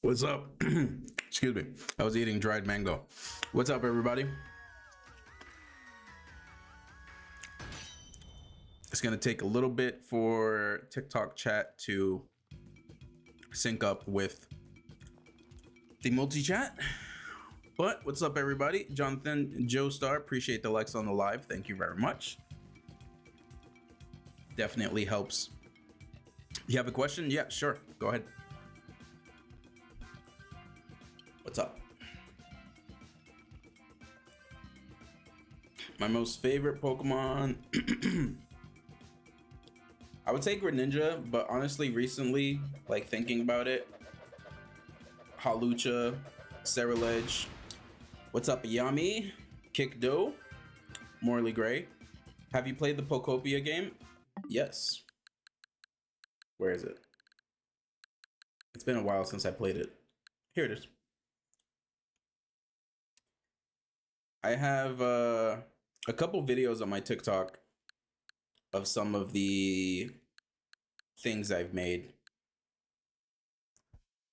What's up? Excuse me. I was eating dried mango. What's up, everybody? It's going to take a little bit for TikTok chat to sync up with the multi-chat. But what's up, everybody? Jonathan, Joe Star, appreciate the likes on the live. Thank you very much. Definitely helps. You have a question? Yeah, sure. Go ahead. What's up? My most favorite Pokemon. I would say Greninja, but honestly, recently, like thinking about it, Hawlucha, Ceruledge. What's up, Yami? Kickdo, Morley Gray. Have you played the Pokopia game? Yes. Where is it? It's been a while since I played it. Here it is. I have a couple videos on my TikTok of some of the things I've made.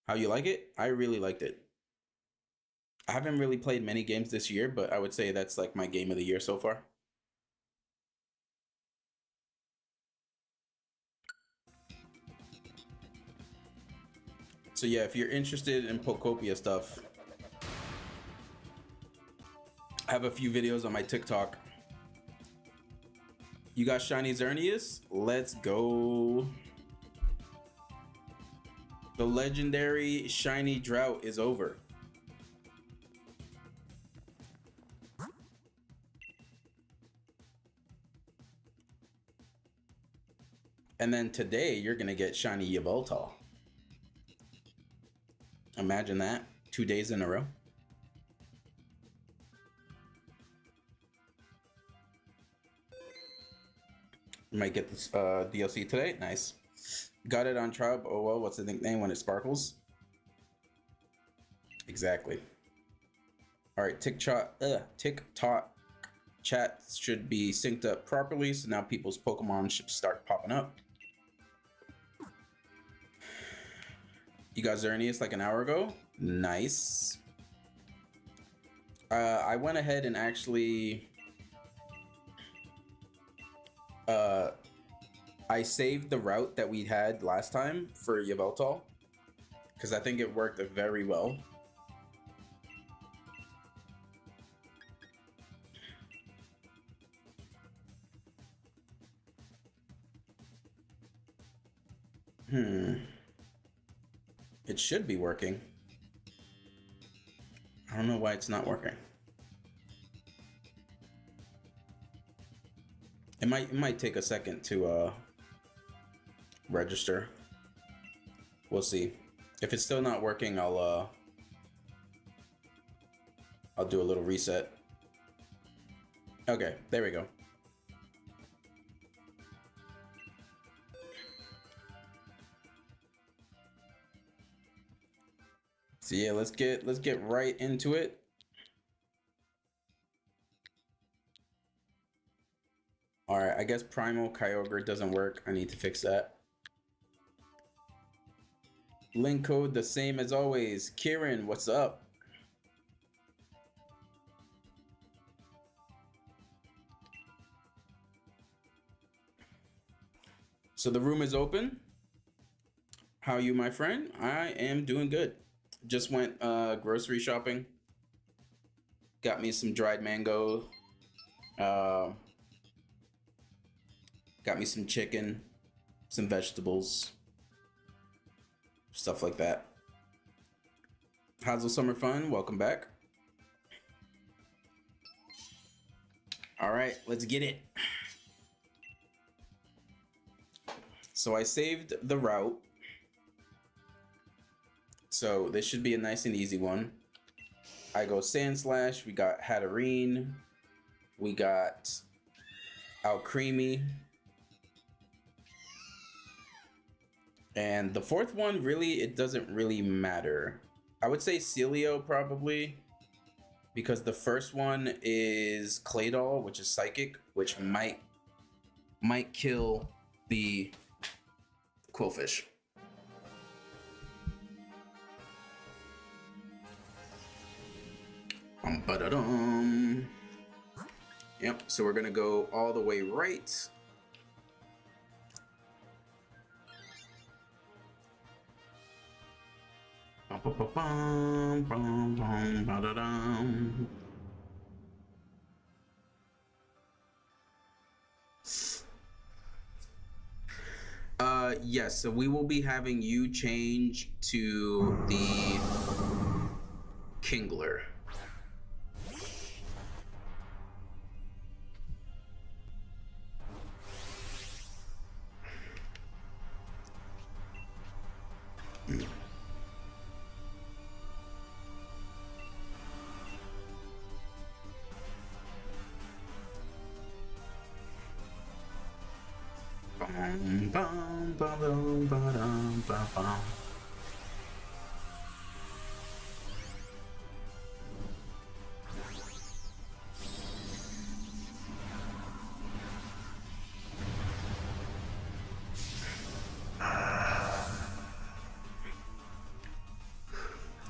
How you like it? I really liked it. I haven't really played many games this year, but I would say that's like my game of the year so far. So yeah, if you're interested in Pokopia stuff, I have a few videos on my TikTok. You got Shiny Xerneas? Let's go. The legendary Shiny drought is over. And then today, you're gonna get Shiny Yveltal. Imagine that, 2 days in a row. Might get this DLC today, nice. Got it on trial, oh well, what's the nickname when it sparkles? Exactly. All right, TikTok chat should be synced up properly, so now people's Pokemon should start popping up. You got Xerneas like an hour ago? Nice. I went ahead and actually I saved the route that we had last time for Yveltal because I think it worked very well. It should be working. I don't know why it's not working. It might take a second to register. We'll see. If it's still not working, I'll do a little reset. Okay, there we go. So yeah, let's get right into it. All right, I guess Primal Kyogre doesn't work. I need to fix that. Link code the same as always. Kieran, what's up? So the room is open. How are you, my friend? I am doing good. Just went grocery shopping. Got me some dried mango. Got me some chicken, some vegetables, stuff like that. How's the summer fun? Welcome back. All right, let's get it. So I saved the route. So this should be a nice and easy one. I go Sandslash, we got Hatterene, we got Alcremie. And the fourth one, really, it doesn't really matter. I would say Celio probably, because the first one is Claydol, which is Psychic, which might kill the Quillfish. Ba-da-dum. Yep, so we're gonna go all the way right. Yes, so we will be having you change to the Kingler.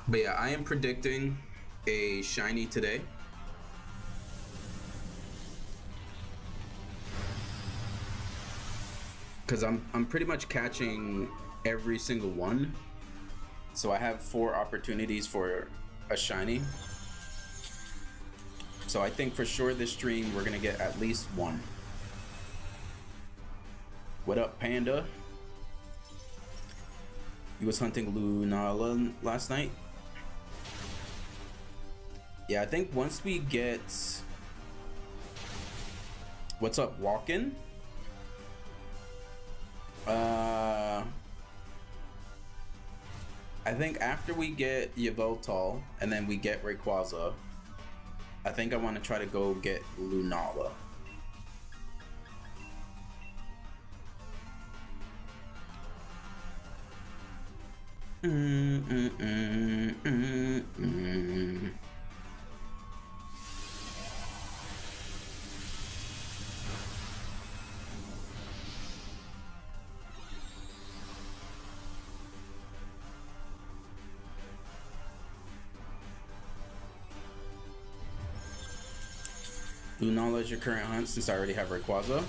But yeah, I am predicting a shiny today. Because I'm pretty much catching every single one. So I have 4 opportunities for a shiny. So I think for sure this stream we're gonna get at least one. What up, Panda? You was hunting Lunala last night? Yeah, I think once we get... What's up, Walkin'? I think after we get Yveltal and then we get Rayquaza, I think I want to try to go get Lunala. Lunala is your current hunt since I already have Rayquaza.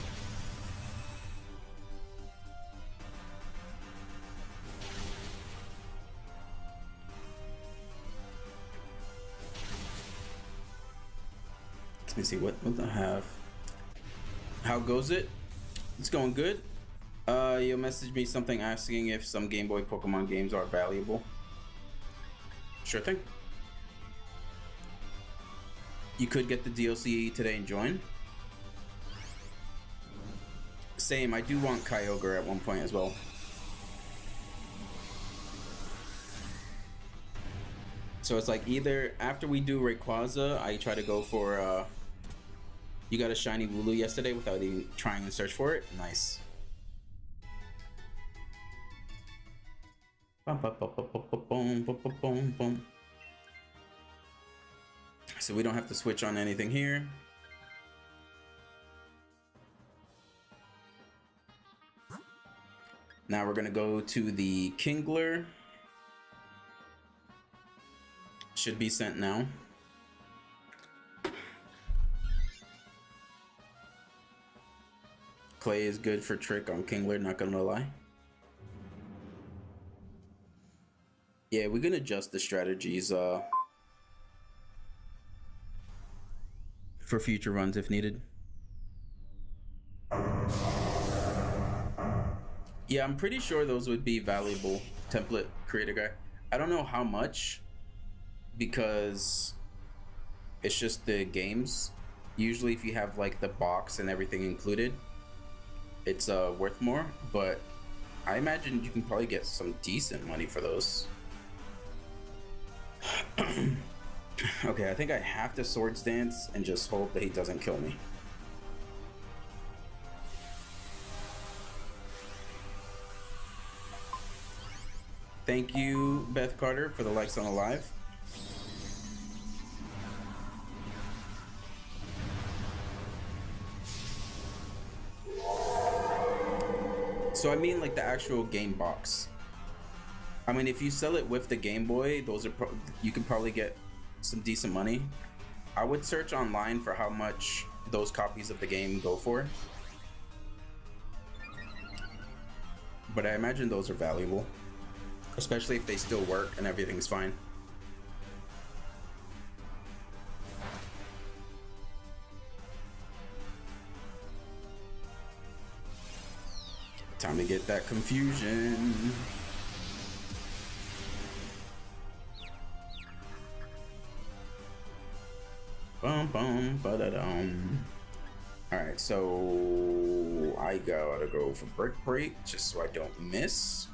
Let me see what I have. How goes it? It's going good. You'll message me something asking if some Game Boy Pokemon games are valuable. Sure thing. You could get the DLC today and join. Same, I do want Kyogre at one point as well. So it's like either after we do Rayquaza, I try to go for you got a shiny Wooloo yesterday without even trying to search for it. Nice. So we don't have to switch on anything here. Now we're gonna go to the Kingler. Should be sent now. Clay is good for trick on Kingler, not gonna lie. Yeah, we can adjust the strategies for future runs if needed. Yeah, I'm pretty sure those would be valuable. Template creator guy. I don't know how much because it's just the games. Usually if you have like the box and everything included, it's worth more, but I imagine you can probably get some decent money for those. Okay, I think I have to Swords Dance and just hope that he doesn't kill me. Thank you, Beth Carter, for the likes on the live. So I mean like the actual game box. I mean, if you sell it with the Game Boy, those are you can probably get some decent money. I would search online for how much those copies of the game go for. But I imagine those are valuable, especially if they still work and everything's fine. Time to get that confusion. Bum bum ba-da-dum. Alright, so I gotta go for break just so I don't miss.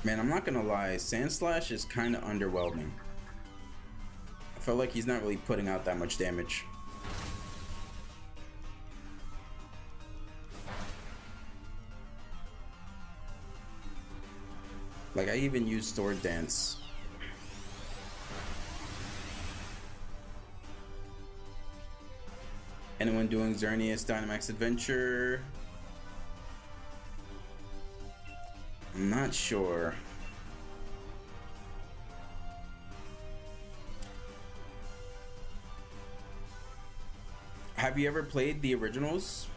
Man, I'm not gonna lie, Sand Slash is kind of underwhelming. I feel like he's not really putting out that much damage. Like, I even use Sword Dance. Anyone doing Xerneas Dynamax Adventure? I'm not sure. Have you ever played the originals?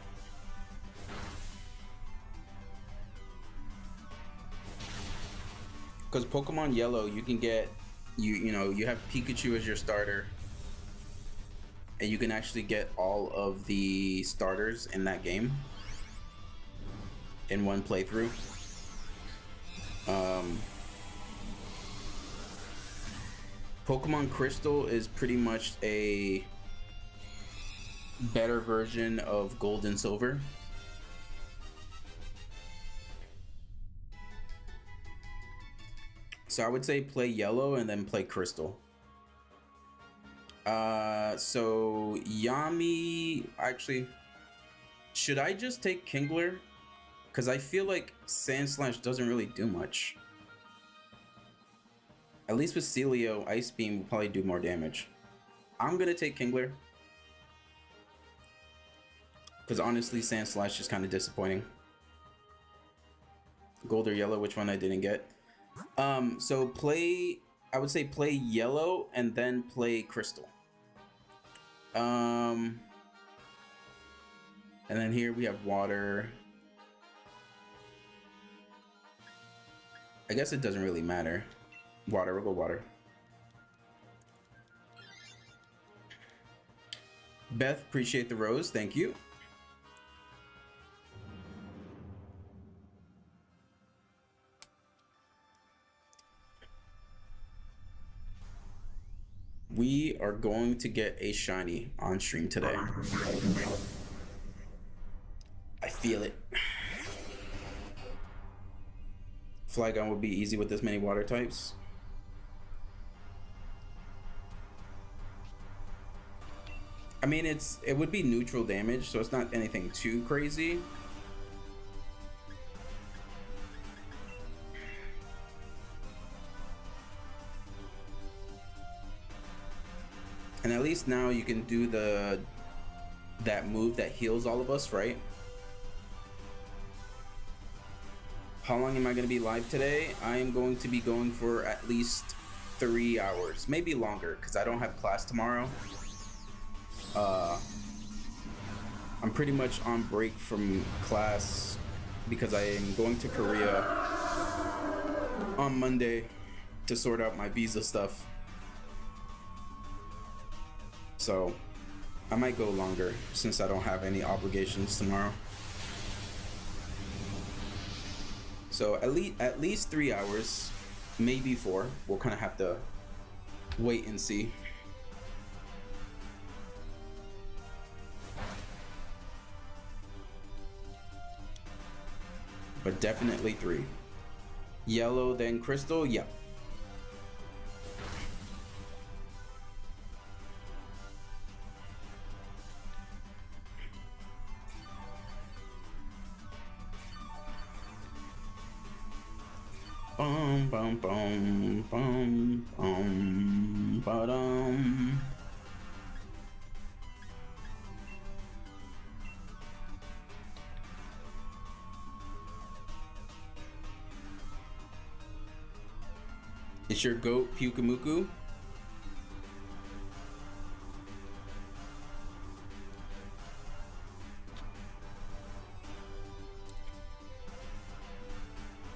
Because Pokemon Yellow, you can get, you know, you have Pikachu as your starter. And you can actually get all of the starters in that game in one playthrough. Pokemon Crystal is pretty much a better version of Gold and Silver. So I would say play Yellow and then play Crystal. So Yami, actually, should I just take Kingler? Because I feel like Sand Slash doesn't really do much. At least with Celio, Ice Beam will probably do more damage. I'm gonna take Kingler. Because honestly, Sand Slash is kind of disappointing. Gold or Yellow, which one I didn't get. So play, I would say play Yellow and then play Crystal. And then here we have Water. I guess it doesn't really matter. Water, we'll go Water. Beth, appreciate the rose, thank you. We are going to get a shiny on stream today. I feel it. Flygon would be easy with this many water types. I mean, it would be neutral damage, so it's not anything too crazy. And at least now you can do that move that heals all of us, right? How long am I going to be live today? I am going to be going for at least 3 hours, maybe longer, because I don't have class tomorrow. I'm pretty much on break from class because I am going to Korea on Monday to sort out my visa stuff. So I might go longer since I don't have any obligations tomorrow. So at least 3 hours, maybe 4. We'll kind of have to wait and see. But definitely 3. Yellow, then Crystal, yeah. Bum bum bum bum bum ba-dum. It's your goat, Pyukumuku.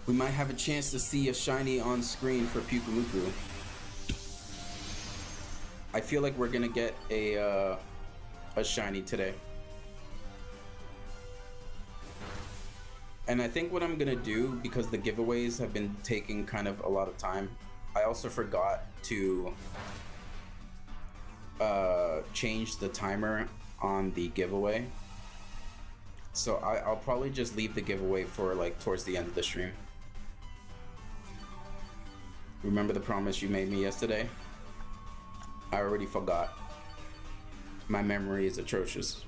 We might have a chance to see a shiny on screen for Pyukumuku. I feel like we're gonna get a shiny today. And I think what I'm gonna do, because the giveaways have been taking kind of a lot of time, I also forgot to change the timer on the giveaway. So I'll probably just leave the giveaway for like towards the end of the stream. Remember the promise you made me yesterday? I already forgot. My memory is atrocious.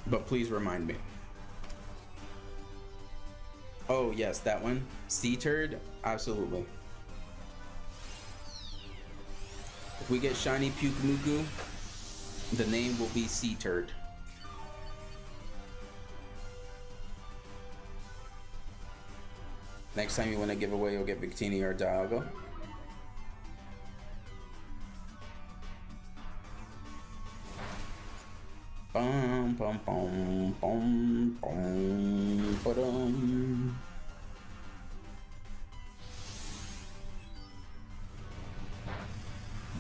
But please remind me. Oh yes, that one. Sea Turd? Absolutely. If we get shiny Pyukumuku, the name will be Sea Turd. Next time you win a giveaway, you'll get Victini or Dialga. Bum bum bum bum bum ba-dum.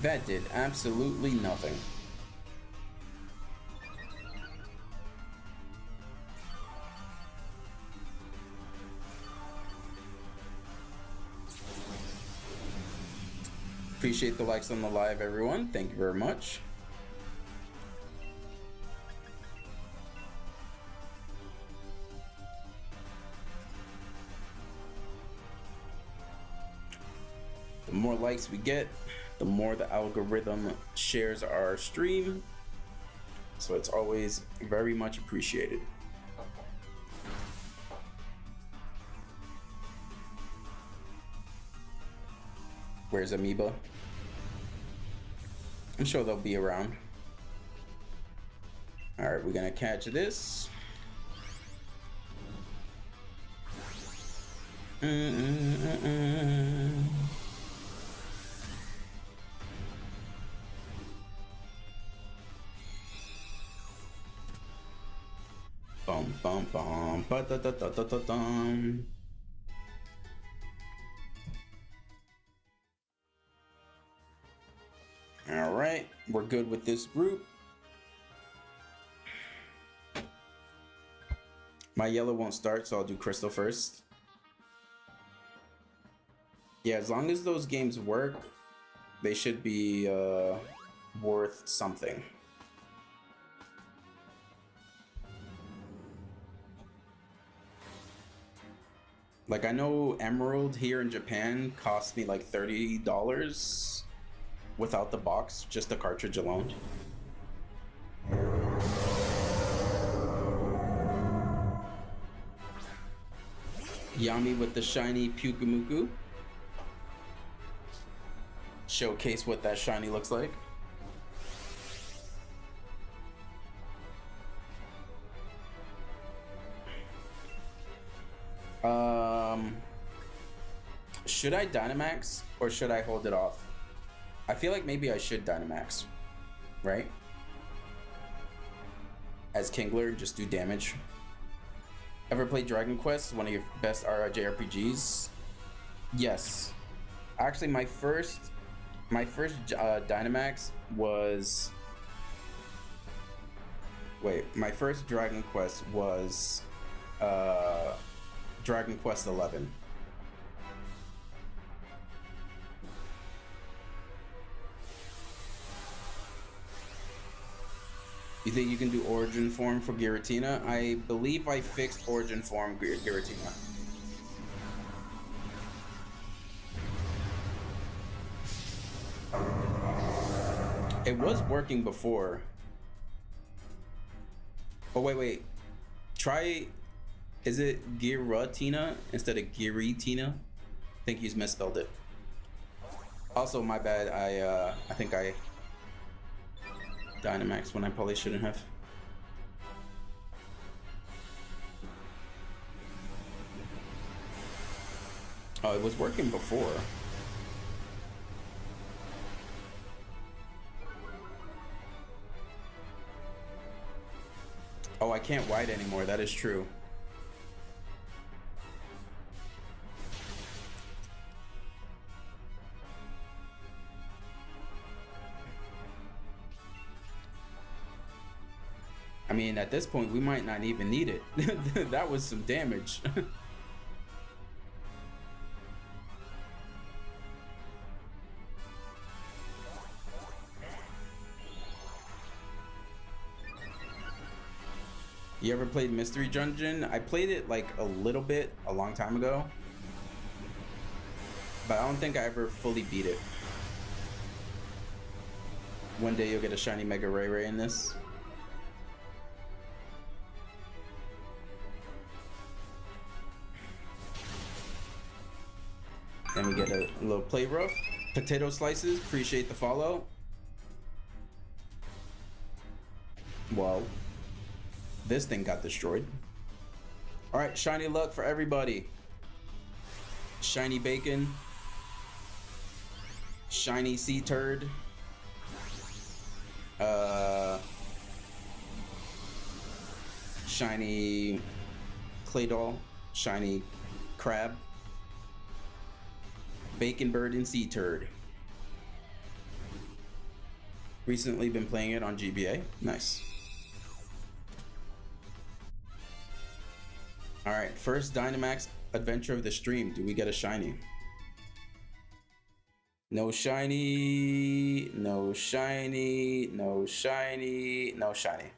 That did absolutely nothing. Appreciate the likes on the live, everyone. Thank you very much. The more likes we get, the more the algorithm shares our stream. So it's always very much appreciated. Where's Amoeba? I'm sure they'll be around. All right, we're gonna catch this. Bum bum bum ba da da da da da dum. All right, we're good with this group. My yellow won't start, so I'll do crystal first. Yeah, as long as those games work, they should be worth something. Like, I know Emerald here in Japan cost me like $30 without the box, just the cartridge alone. Yami with the shiny Pyukumuku. Showcase what that shiny looks like. Should I Dynamax or should I hold it off? I feel like maybe I should Dynamax, right? As Kingler, just do damage. Ever played Dragon Quest, one of your best JRPGs? Yes. Actually, my first Dynamax was... Wait, my first Dragon Quest was Dragon Quest 11. You think you can do Origin Form for Giratina? I believe I fixed Origin Form Giratina. It was working before. Oh, wait. Try... Is it Giratina instead of Giratina? I think he's misspelled it. Also, my bad. I think I Dynamax when I probably shouldn't have. Oh, it was working before. Oh, I can't white anymore. That is true. I mean, at this point, we might not even need it. That was some damage. You ever played Mystery Dungeon? I played it like a little bit a long time ago, but I don't think I ever fully beat it. One day you'll get a shiny Mega Ray Ray in this. Then we get a little play rough. Potato slices, appreciate the follow. Well, this thing got destroyed. All right, shiny luck for everybody. Shiny bacon. Shiny sea turd. Shiny clay doll. Shiny crab. Bacon bird and sea turd. Recently been playing it on GBA. Nice. All right, first Dynamax adventure of the stream. Do we get a shiny? No shiny, no shiny, no shiny, no shiny.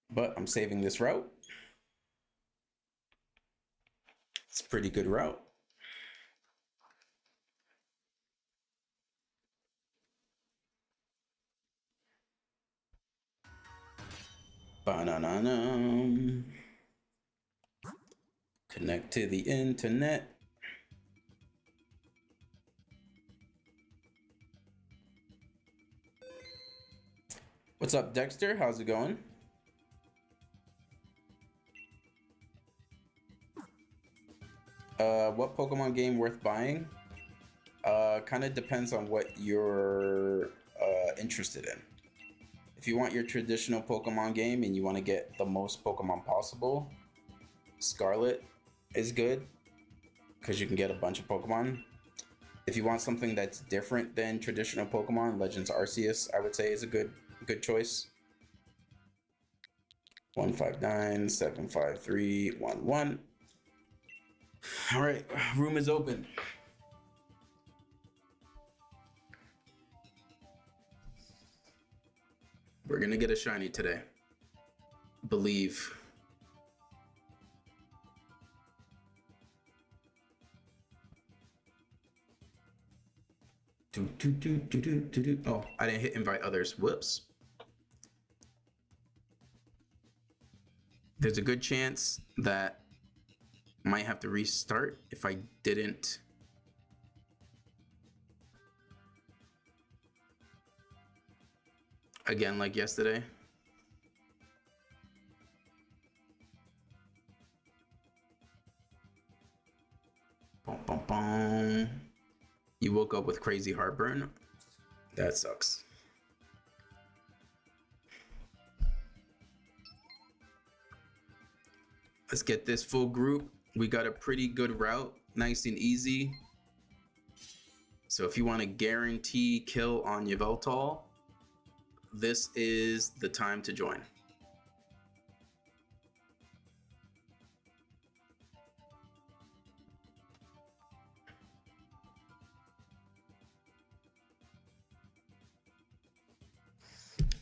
But I'm saving this route. It's a pretty good route. Ba-na-na-na. Connect to the internet. What's up, Dexter? How's it going? What Pokemon game worth buying? Kind of depends on what you're interested in. If you want your traditional Pokemon game and you want to get the most Pokemon possible, Scarlet is good because you can get a bunch of Pokemon. If you want something that's different than traditional Pokemon, Legends Arceus, I would say, is a good choice. 159-753-11. All right, room is open. We're gonna get a shiny today. Believe. Oh, I didn't hit invite others. Whoops. There's a good chance that I might have to restart if I didn't. Again, like yesterday. Boom, boom, boom. You woke up with crazy heartburn. That sucks. Let's get this full group. We got a pretty good route, nice and easy. So if you want to guarantee kill on Yveltal, this is the time to join.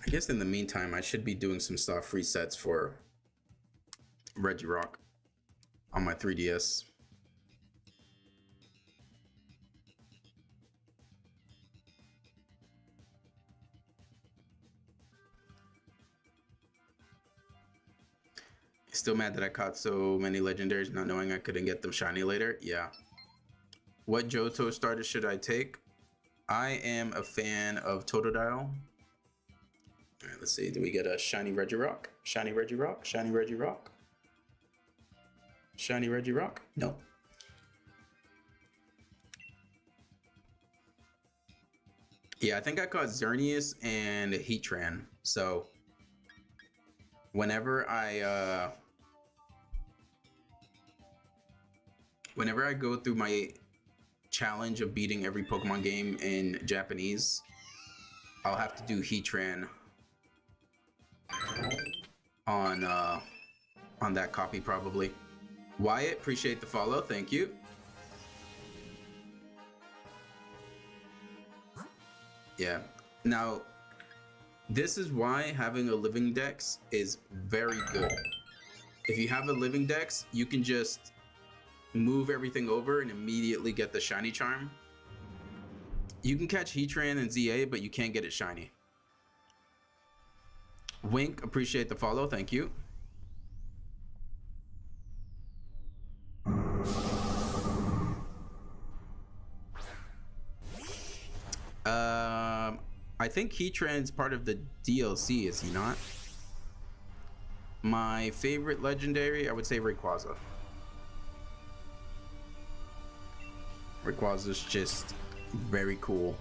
I guess in the meantime, I should be doing some soft resets for Regirock on my 3DS. Still mad that I caught so many legendaries not knowing I couldn't get them shiny later. Yeah. What Johto starter should I take? I am a fan of Totodile. All right, let's see. Do we get a shiny Regirock? Shiny Regirock? Shiny Regirock? Shiny Regirock? No. Yeah, I think I caught Xerneas and Heatran. So whenever I go through my challenge of beating every Pokemon game in Japanese, I'll have to do Heatran on that copy probably. Wyatt, appreciate the follow, thank you. Yeah, now this is why having a living dex is very good. If you have a living dex, you can just move everything over and immediately get the shiny charm. You can catch Heatran and ZA, but you can't get it shiny. Wink, appreciate the follow, thank you. I think Heatran's part of the DLC, is he not? My favorite legendary, I would say Rayquaza. Rayquaza's just very cool.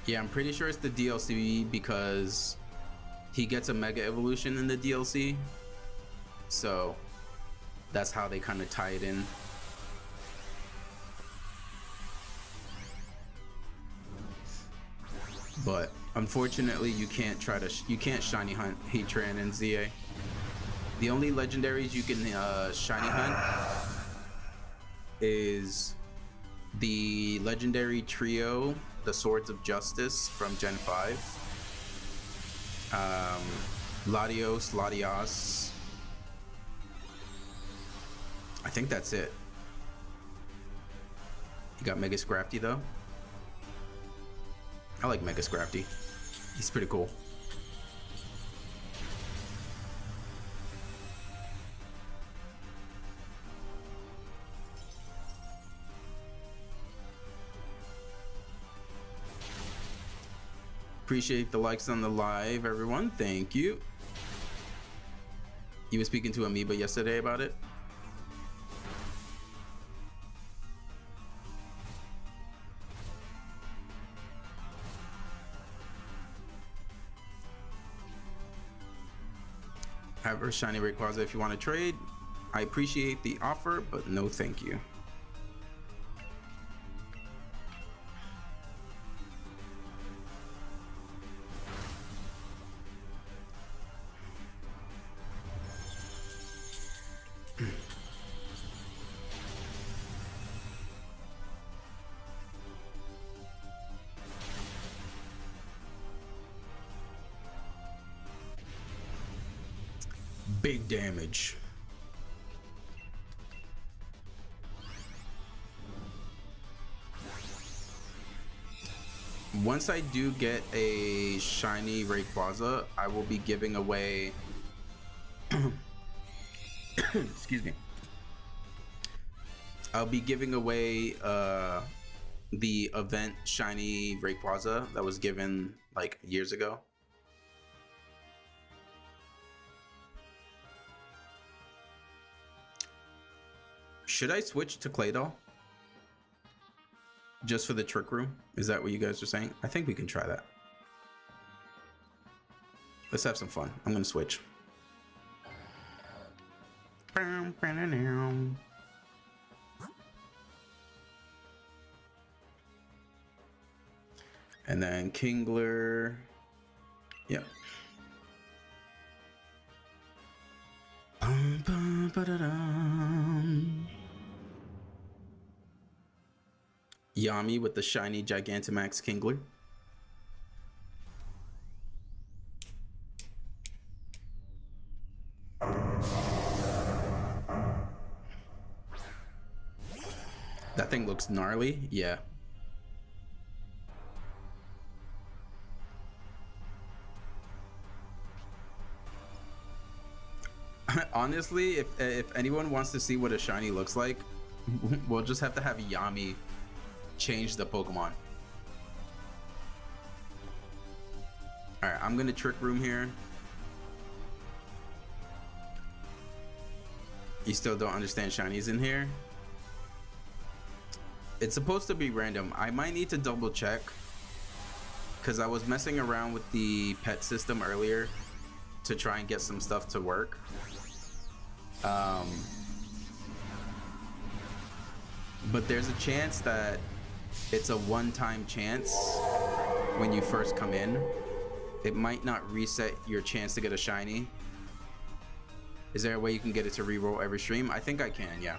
Yeah, I'm pretty sure it's the DLC because he gets a Mega Evolution in the DLC. So that's how they kind of tie it in. But unfortunately, you can't shiny hunt Heatran and ZA. The only legendaries you can shiny hunt is the legendary trio, the Swords of Justice from Gen 5. Latios, Latias. I think that's it. You got Mega Scrafty though. I like Mega Scrafty. He's pretty cool. Appreciate the likes on the live, everyone. Thank you. You were speaking to Amoeba yesterday about it? Have a shiny Rayquaza if you want to trade. I appreciate the offer, but no thank you. Big damage. Once I do get a shiny Rayquaza, I will be giving away excuse me. I'll be giving away the event shiny Rayquaza that was given like years ago. Should I switch to Claydol? Just for the Trick Room? Is that what you guys are saying? I think we can try that. Let's have some fun. I'm gonna switch. And then Kingler. Yep. Yami with the shiny Gigantamax Kingler. That thing looks gnarly. Yeah. Honestly, if anyone wants to see what a shiny looks like, we'll just have to have Yami change the Pokemon. All right, I'm gonna Trick Room here. You still don't understand shinies in here? It's supposed to be random. I might need to double check because I was messing around with the pet system earlier to try and get some stuff to work. But there's a chance that it's a one-time chance when you first come in. It might not reset your chance to get a shiny. Is there a way you can get it to reroll every stream? I think I can, yeah.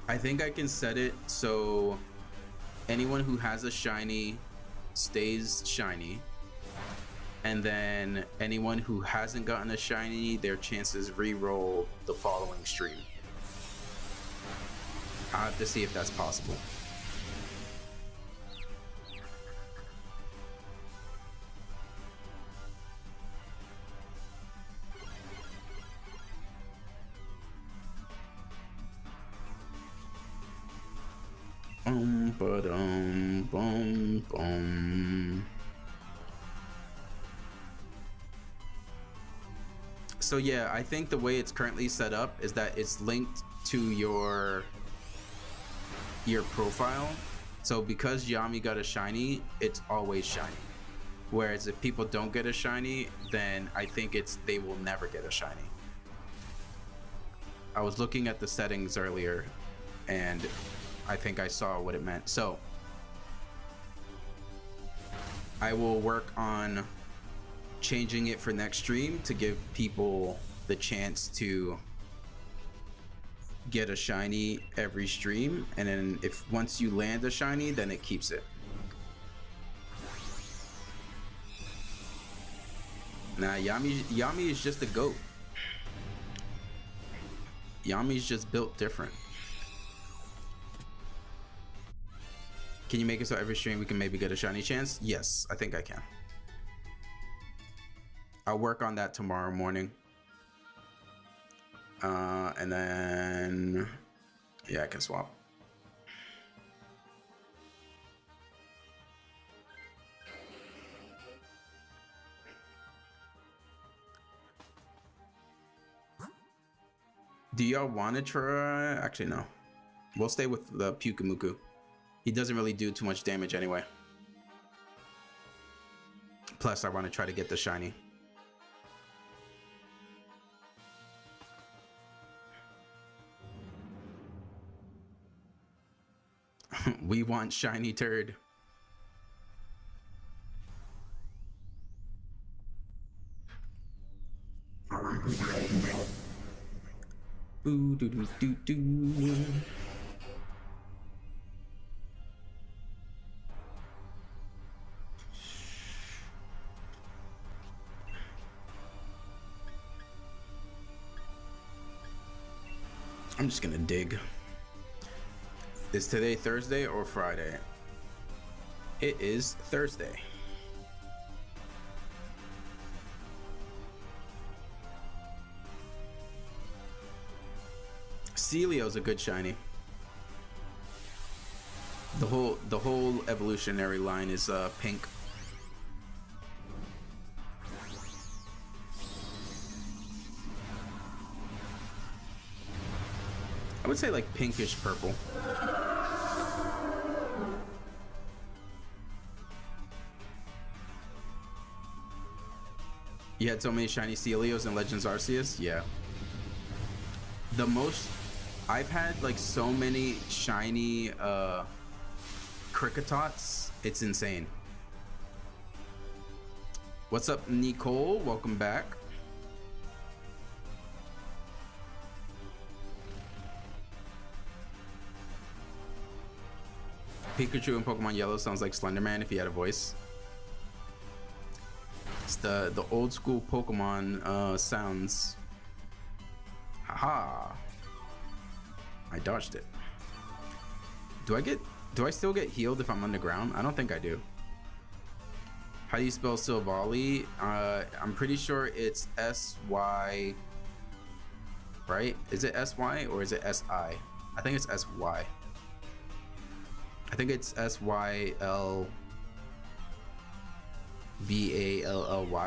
I think I can set it so anyone who has a shiny stays shiny. And then anyone who hasn't gotten a shiny, their chances reroll the following stream. I'll have to see if that's possible. Boom, boom. So yeah, I think the way it's currently set up is that it's linked to your profile. So because Yami got a shiny, it's always shiny. Whereas if people don't get a shiny, then I think they will never get a shiny. I was looking at the settings earlier and I think I saw what it meant. So I will work on changing it for next stream to give people the chance to get a shiny every stream, and then if once you land a shiny, then it keeps it. Nah, Yami is just a goat. Yami's just built different. Can you make it so every stream we can maybe get a shiny chance? Yes, I think I can. I'll work on that tomorrow morning. And then, yeah, I can swap. Do y'all want to try? Actually, no. We'll stay with the Pyukumuku. He doesn't really do too much damage anyway. Plus, I want to try to get the shiny. We want shiny turd. Boo doo doo doo doo. I'm just gonna dig. Is today Thursday or Friday? It is Thursday. Celio's a good shiny. The whole evolutionary line is pink. I would say like pinkish purple. You had so many shiny Celios in Legends Arceus? Yeah. The most I've had, like, so many shiny Cricketots, it's insane. What's up, Nicole? Welcome back. Pikachu in Pokemon Yellow sounds like Slenderman if he had a voice. It's the old school Pokemon sounds. Haha. I dodged it. Do I still get healed if I'm underground? I don't think I do. How do you spell Silvally? I'm pretty sure it's S-Y, right? Is it S-Y or is it S-I? I think it's S-Y. I think it's S-Y-L-B-A-L-L-Y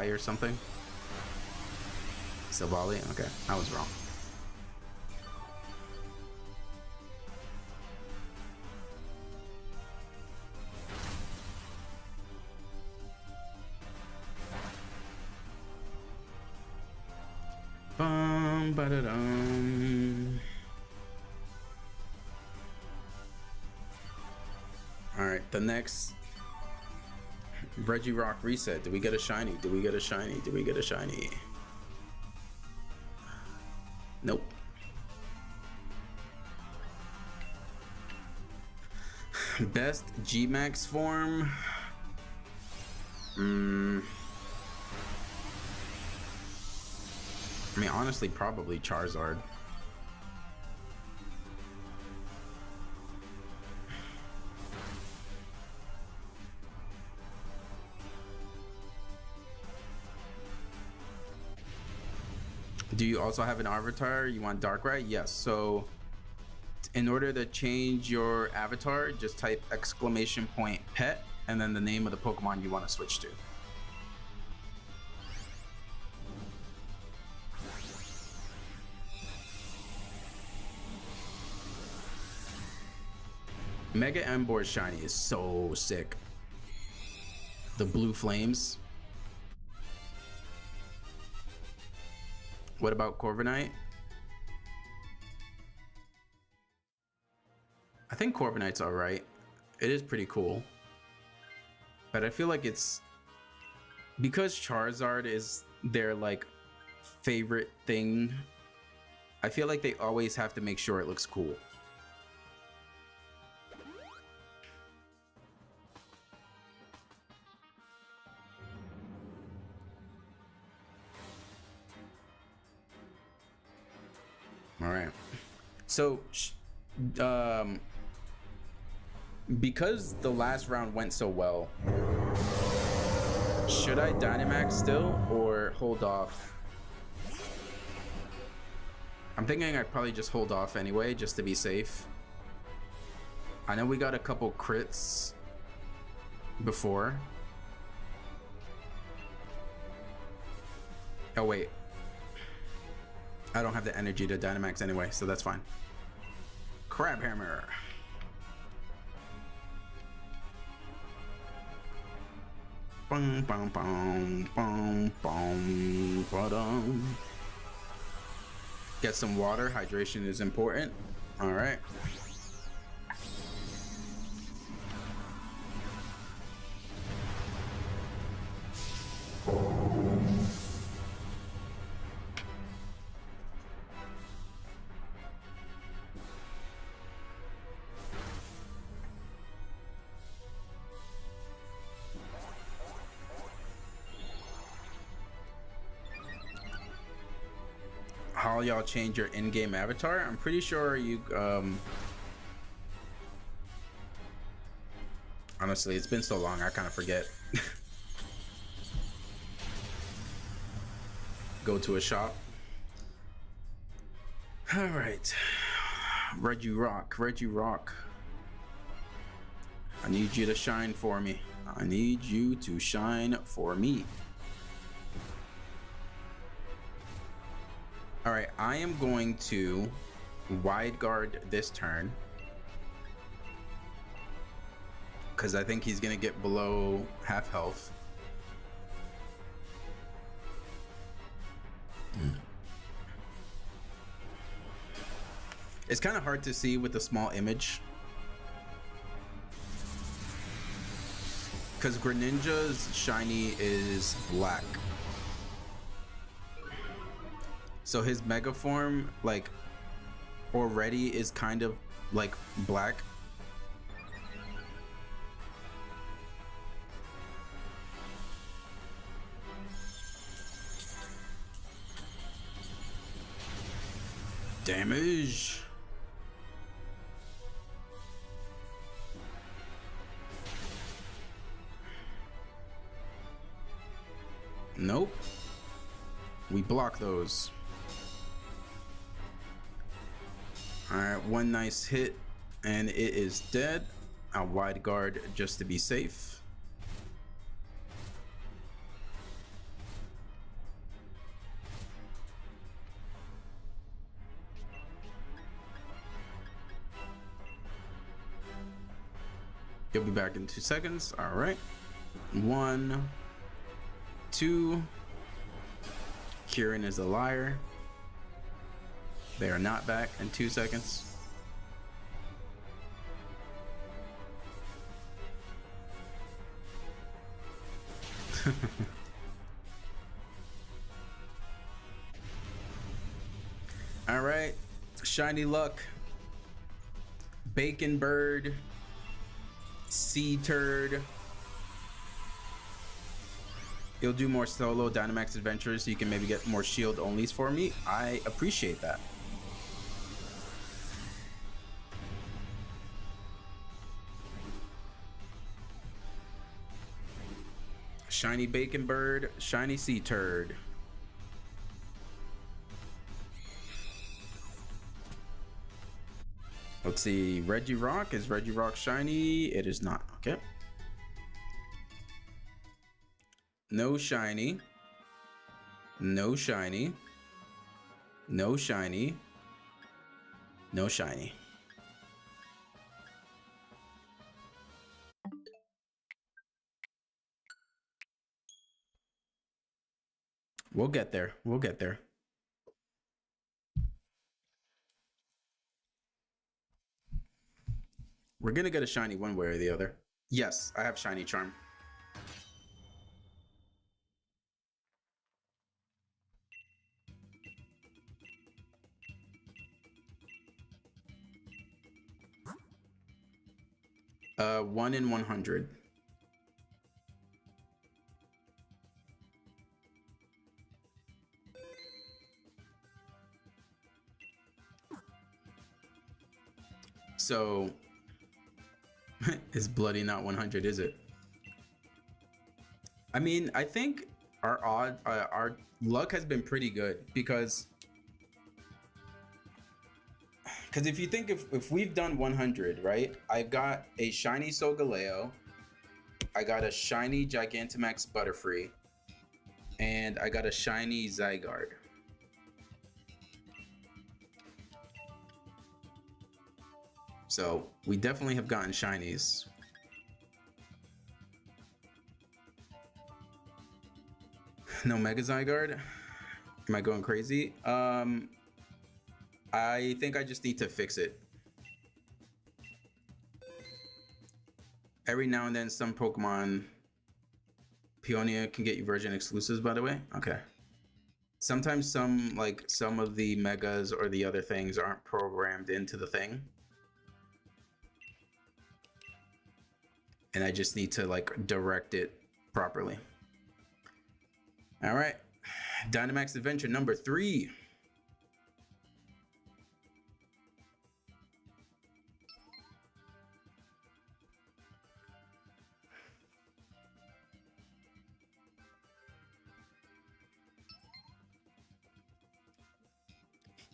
or something. Silvally? Okay, I was wrong. Ba-da-dum. All right, the next Regirock reset. Do we get a shiny? Do we get a shiny? Do we get a shiny? Nope. Best G-Max form. I mean, honestly, probably Charizard. Do you also have an avatar? You want Darkrai? Yes. So in order to change your avatar, just type !pet and then the name of the Pokemon you want to switch to. Mega Emboar shiny is so sick. The blue flames. What about Corviknight? I think Corviknight's all right. It is pretty cool. But I feel like it's because Charizard is their like favorite thing. I feel like they always have to make sure it looks cool. All right. So, because the last round went so well, should I Dynamax still or hold off? I'm thinking I'd probably just hold off anyway, just to be safe. I know we got a couple crits before. Oh, wait. I don't have the energy to Dynamax anyway, so that's fine. Crab Hammer. Bum, bum, bum, bum, bum, ba-dum. Get some water. Hydration is important. All right. How y'all change your in-game avatar? I'm pretty sure you honestly, it's been so long I kind of forget. Go to a shop. All right, Regirock. I need you to shine for me. I need you to shine for me. All right, I am going to wide guard this turn because I think he's gonna get below half health. It's kind of hard to see with the small image because Greninja's shiny is black. So his mega form, like, already is kind of like black. Damage. Nope. We block those. Alright, one nice hit, and it is dead. I'll wide guard just to be safe. He'll be back in 2 seconds. All right. 1, 2. Kieran is a liar. They are not back in 2 seconds. All right. Shiny Luck. Bacon Bird. Sea Turd. You'll do more solo Dynamax adventures so you can maybe get more shield onlys for me. I appreciate that. Shiny Bacon Bird, Shiny Sea Turd. Let's see, Regirock. Is Regirock shiny? It is not. Okay. No shiny. No shiny. No shiny. No shiny. We'll get there. We'll get there. We're gonna get a shiny one way or the other. Yes, I have shiny charm. Uh, 1 in 100. So it's bloody not 100, is it? I mean, I think our luck has been pretty good because if you think if we've done 100, right? I've got a shiny Solgaleo, I got a shiny Gigantamax Butterfree, and I got a shiny Zygarde. So we definitely have gotten shinies. No Mega Zygarde? Am I going crazy? I think I just need to fix it. Every now and then some Pokemon Peonia can get you version exclusives, by the way. Okay. Sometimes some of the megas or the other things aren't programmed into the thing. And I just need to like direct it properly. All right. Dynamax Adventure number 3.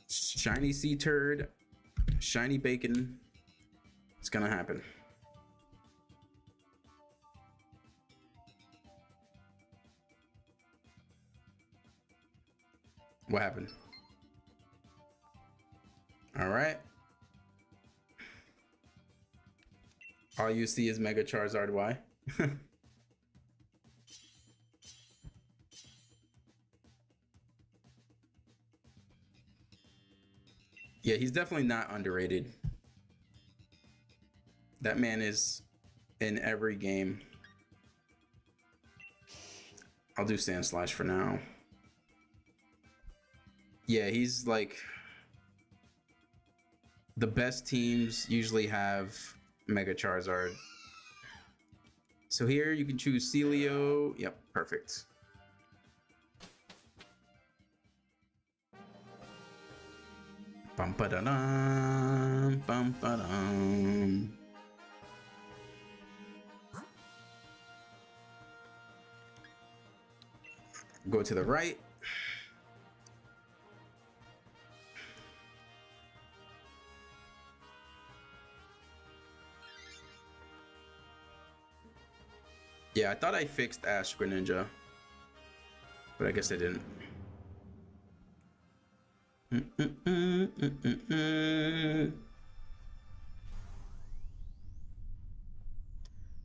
Shiny Sea Turd, shiny Bacon. It's gonna happen. What happened? All right. All you see is Mega Charizard Y. Yeah, he's definitely not underrated. That man is in every game. I'll do Sand Slash for now. Yeah, he's like the best teams usually have Mega Charizard. So here you can choose Celio. Yep, perfect. Bum ba da dum, bum ba dum. Go to the right. Yeah, I thought I fixed Ash Greninja, but I guess I didn't.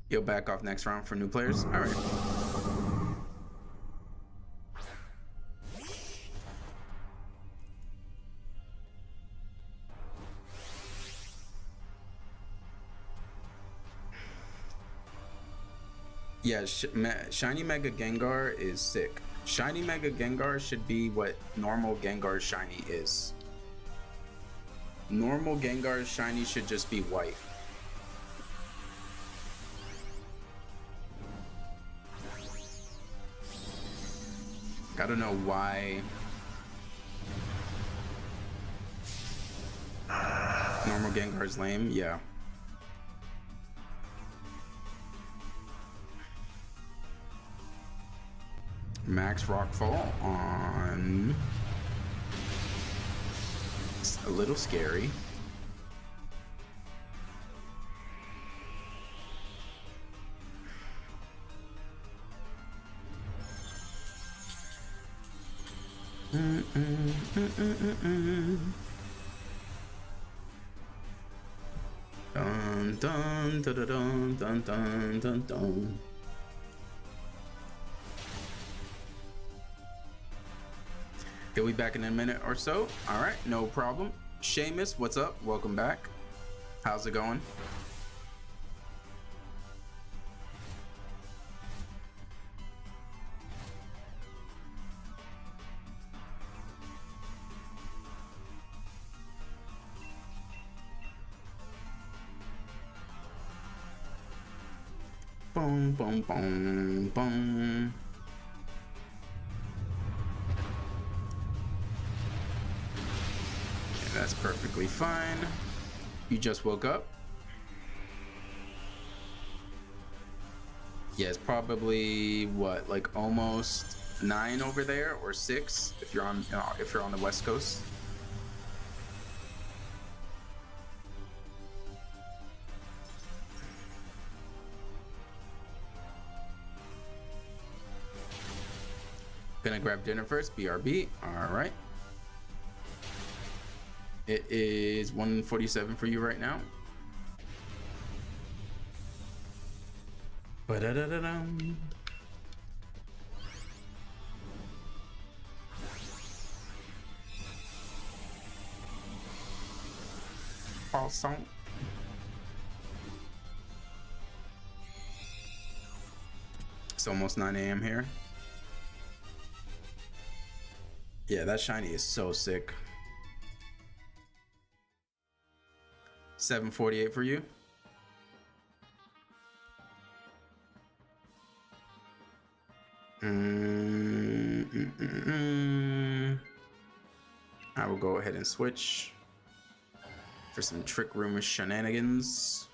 You'll back off next round for new players? All right. Yeah, Shiny Mega Gengar is sick. Shiny Mega Gengar should be what normal Gengar Shiny is. Normal Gengar Shiny should just be white. I don't know why normal Gengar's lame. Yeah. Max Rockfall on. It's a little scary. Dun dun dun dun dun dun dun dun. He'll be back in a minute or so. All right, no problem. Seamus, what's up? Welcome back. How's it going? Boom, boom, boom, boom. Okay, that's perfectly fine. You just woke up. Yeah, it's probably what, like almost 9 over there, or 6 if you're on the West Coast. Gonna grab dinner first, BRB. All right. It is 1:47 for you right now. Ba-da-da-da-dum. Awesome. It's almost 9 a.m. here. Yeah, that shiny is so sick. 7:48 for you. I will go ahead and switch for some Trick Room shenanigans.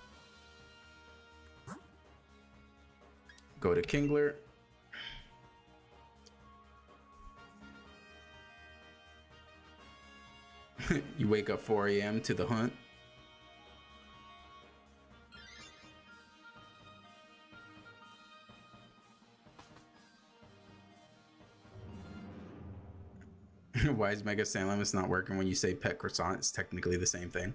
Go to Kingler. You wake up 4 a.m. to the hunt. Why is Mega Sandlamus not working when you say pet croissant? It's technically the same thing.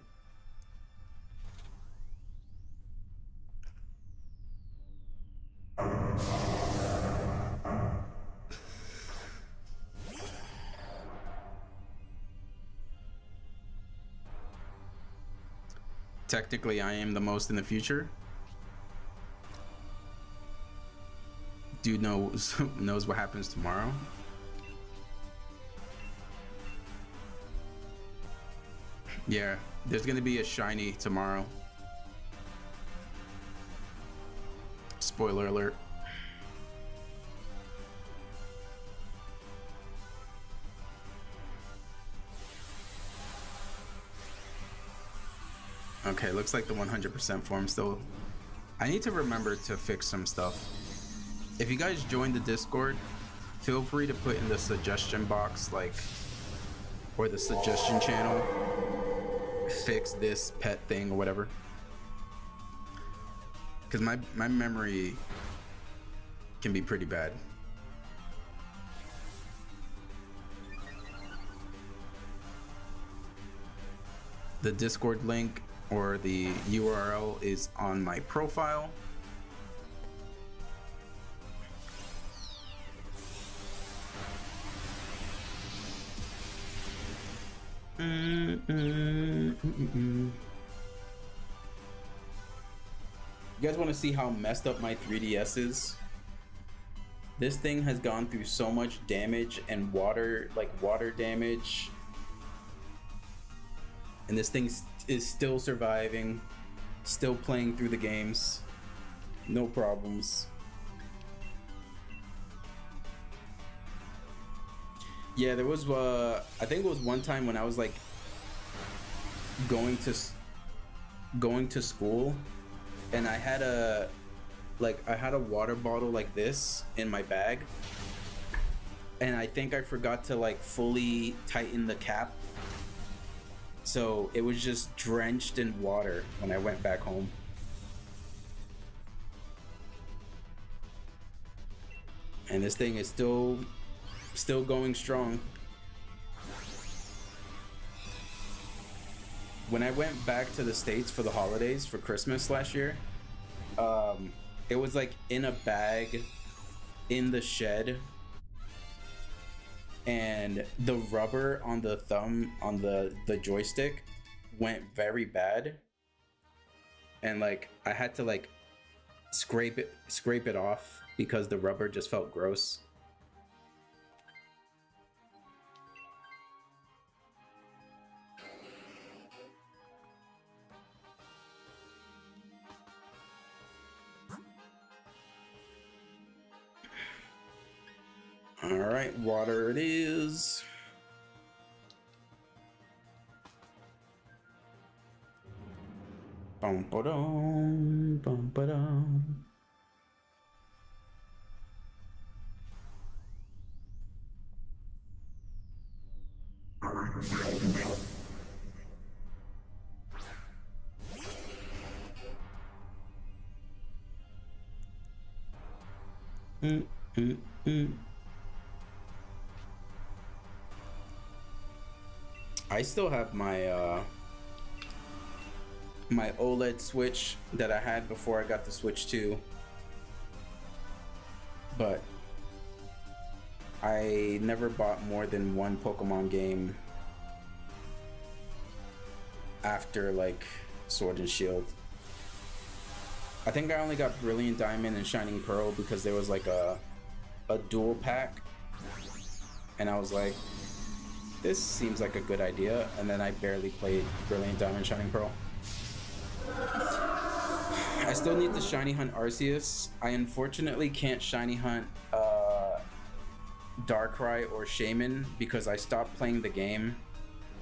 Technically, I am the most in the future. Dude knows what happens tomorrow. Yeah, there's gonna be a shiny tomorrow. Spoiler alert. Okay, looks like the 100% form still. I need to remember to fix some stuff. If you guys join the Discord, feel free to put in the suggestion box, like, or the suggestion channel, fix this pet thing or whatever. Because my memory can be pretty bad. The Discord link or the URL is on my profile. You guys want to see how messed up my 3DS is? This thing has gone through so much damage and water damage. And this thing is still surviving, still playing through the games. No problems. Yeah, there was I think it was one time when I was like going to school, and I had a water bottle like this in my bag, and I think I forgot to like fully tighten the cap, so it was just drenched in water when I went back home. And this thing is still going strong. When I went back to the States for the holidays for Christmas last year, it was like in a bag in the shed, and the rubber on the thumb on the joystick went very bad, and like I had to like scrape it off because the rubber just felt gross. All right, water it is. Bum ba dum, bum ba dum. I still have my my OLED Switch that I had before I got the Switch 2, but I never bought more than one Pokemon game after like Sword and Shield. I think I only got Brilliant Diamond and Shining Pearl because there was like a dual pack, and I was like, this seems like a good idea, and then I barely played Brilliant Diamond, Shining Pearl. I still need to shiny hunt Arceus. I unfortunately can't shiny hunt Darkrai or Shaman because I stopped playing the game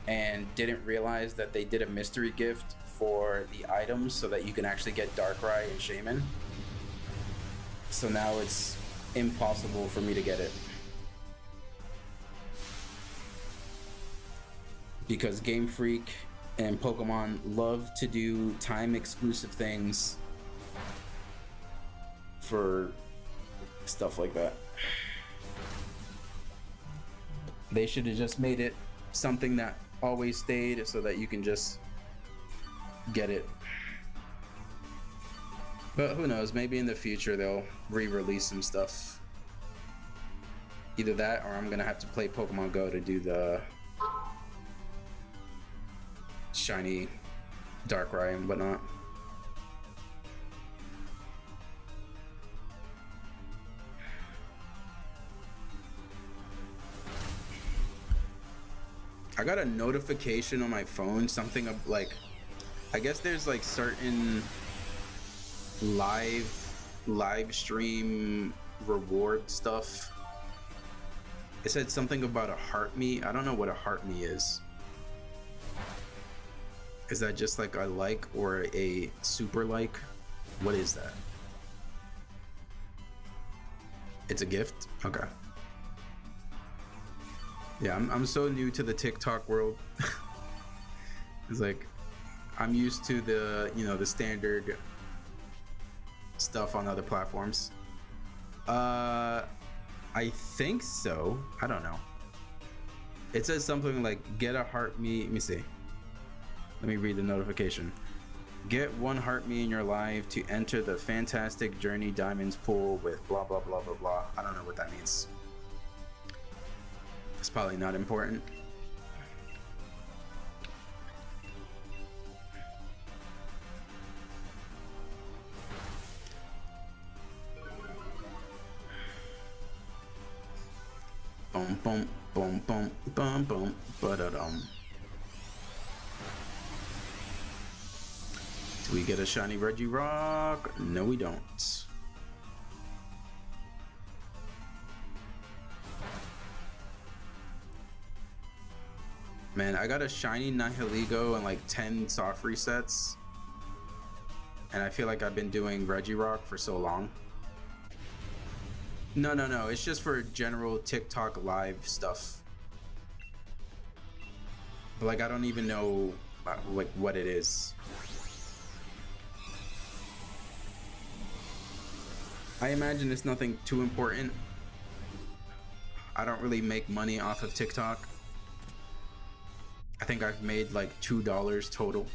and didn't realize that they did a mystery gift for the items so that you can actually get Darkrai and Shaman. So now it's impossible for me to get it, because Game Freak and Pokemon love to do time exclusive things for stuff like that. They should have just made it something that always stayed so that you can just get it. But who knows, maybe in the future they'll re-release some stuff. Either that, or I'm gonna have to play Pokemon Go to do the shiny Darkrai and whatnot. I got a notification on my phone, something of like, I guess there's like certain live stream reward stuff. It said something about a heart me. I don't know what a heart me is. Is that just like a like or a super like? What is that? It's a gift? Okay. Yeah, I'm so new to the TikTok world. It's like I'm used to the, you know, the standard stuff on other platforms. I think so. I don't know. It says something like get a heart me. Let me see. Let me read the notification. Get one heart me in your life to enter the fantastic Journey Diamonds pool with blah blah blah blah blah. I don't know what that means. It's probably not important. Boom boom boom boom boom boom ba-da-dum. Do we get a shiny Regirock? No, we don't. Man, I got a shiny Nihiligo and like 10 soft resets. And I feel like I've been doing Regirock for so long. No, it's just for general TikTok live stuff. But like, I don't even know like what it is. I imagine it's nothing too important. I don't really make money off of TikTok. I think I've made like $2 total.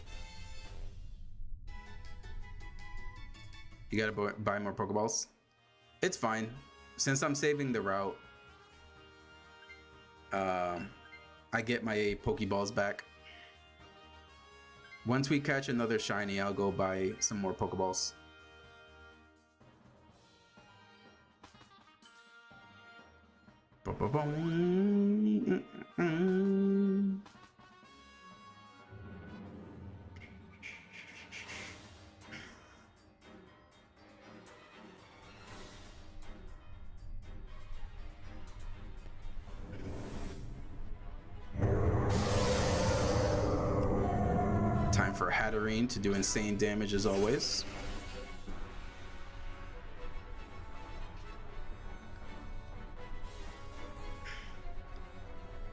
You gotta buy more Pokeballs. It's fine. Since I'm saving the route, I get my Pokeballs back. Once we catch another shiny, I'll go buy some more Pokeballs. Time for Hatterene to do insane damage as always.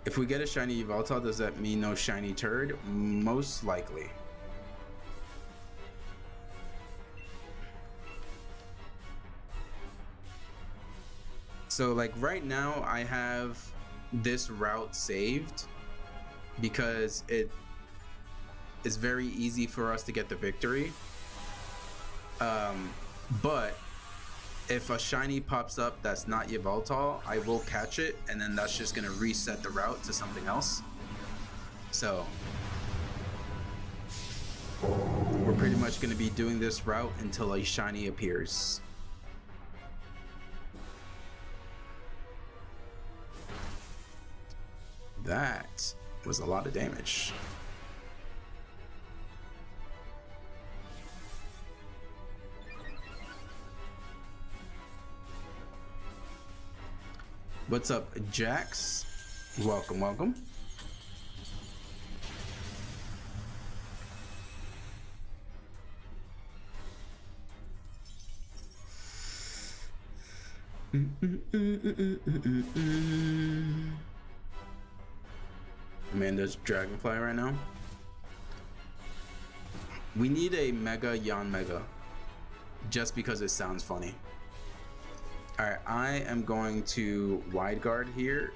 If we get a shiny Yveltal, does that mean no shiny turd? Most likely. So like right now I have this route saved because it is very easy for us to get the victory. But if a shiny pops up that's not Yveltal, I will catch it, and then that's just gonna reset the route to something else. So we're pretty much gonna be doing this route until a shiny appears. That was a lot of damage. What's up, Jax? Welcome, welcome. Amanda's Dragonfly right now. We need a Mega Yanmega just because it sounds funny. Alright, I am going to wide guard here.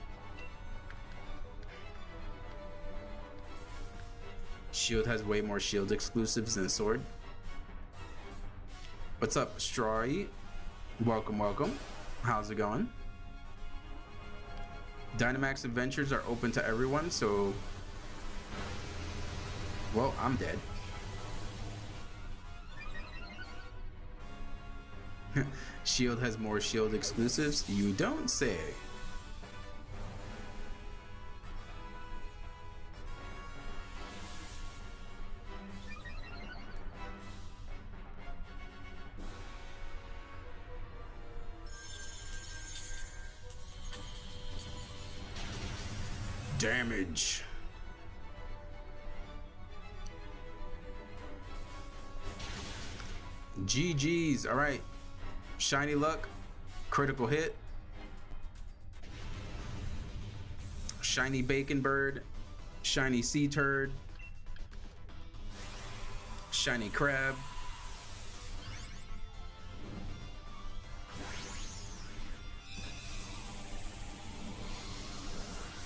Shield has way more shield exclusives than Sword. What's up, Strawy? Welcome, welcome. How's it going? Dynamax adventures are open to everyone, so... Well, I'm dead. Shield has more shield exclusives? You don't say. Damage. GG's. All right. Shiny luck. Critical hit. shiny bacon bird, shiny sea turd, shiny crab.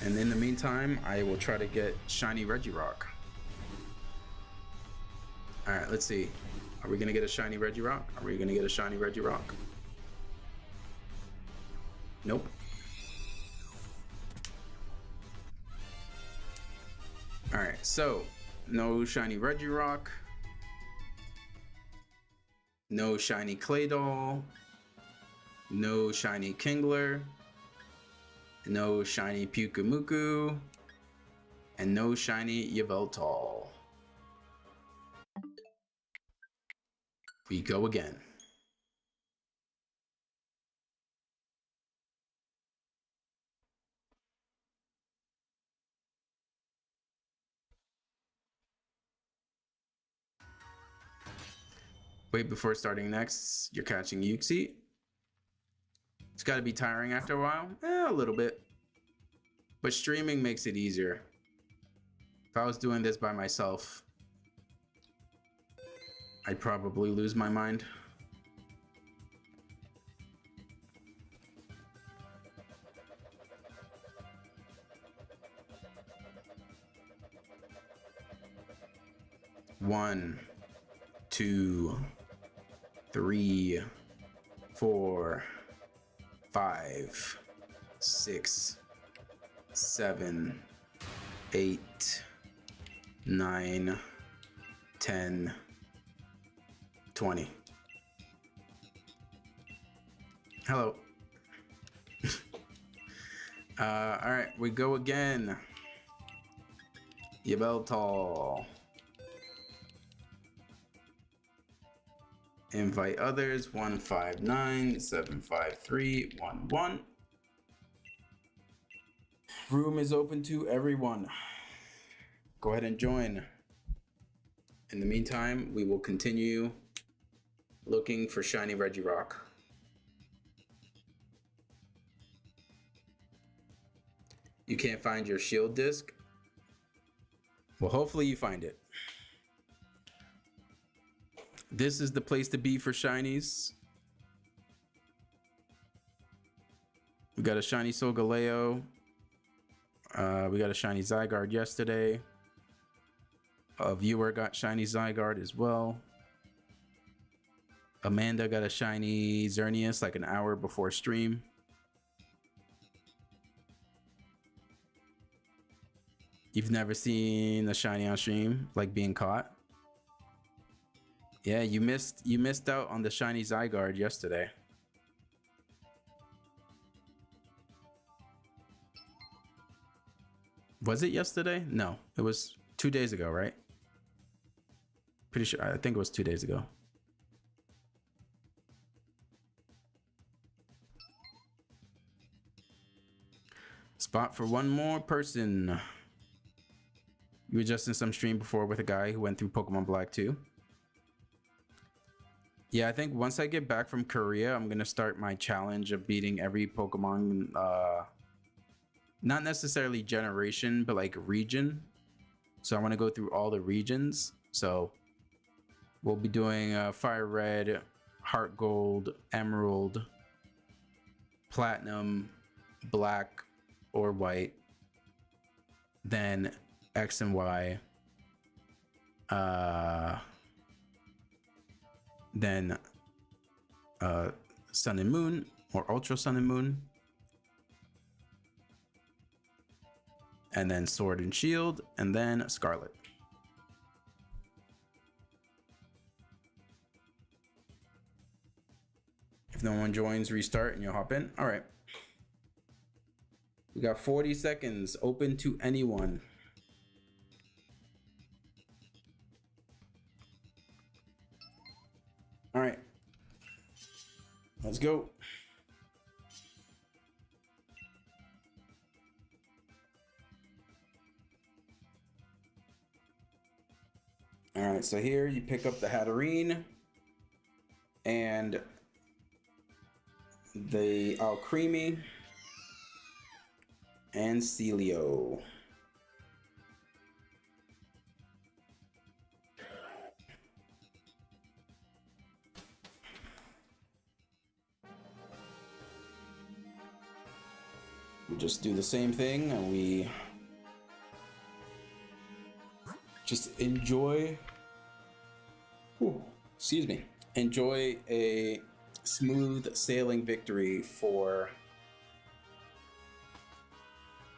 And in the meantime, I will try to get shiny Regirock. All right, let's see. Are we gonna get a shiny Regirock? Are we gonna get a shiny Regirock? Nope. All right, so no shiny Regirock, no shiny Claydol, no shiny Kingler, no shiny Pyukumuku, and no shiny Yveltal. We go again. Wait before starting next. You're catching Uxie. It's got to be tiring after a while. A little bit. But streaming makes it easier. If I was doing this by myself, I'd probably lose my mind. One, 2, 3, 4, 5, 6, 7, 8, 9, 10, 20. Hello. All right, we go again. Yveltal. Invite others. 159 753 11. Room is open to everyone. Go ahead and join. In the meantime, we will continue looking for shiny Regirock. You can't find your shield disc? Well, hopefully you find it. This is the place to be for shinies. We got a shiny Solgaleo. We got a shiny Zygarde yesterday. A viewer got shiny Zygarde as well. Amanda got a shiny Xerneas like an hour before stream. You've never seen a shiny on stream, like being caught? Yeah, you missed out on the shiny Zygarde yesterday. Was it yesterday? No, it was 2 days ago, right? Pretty sure, I think it was 2 days ago. Spot for one more person. You were just in some stream before with a guy who went through Pokemon Black 2. Yeah, I think once I get back from Korea, I'm gonna start my challenge of beating every Pokemon, not necessarily generation, but like region. So I want to go through all the regions. So we'll be doing Fire Red, Heart Gold, Emerald, Platinum, Black or White, then X and Y, then Sun and Moon or Ultra Sun and Moon, and then Sword and Shield, and then Scarlet. If no one joins, restart and you'll hop in. All right. We got 40 seconds open to anyone. All right. Let's go. All right, so here you pick up the Hatterene and the Alcremie. and Celio. We just do the same thing and we just enjoy, excuse me, enjoy a smooth sailing victory for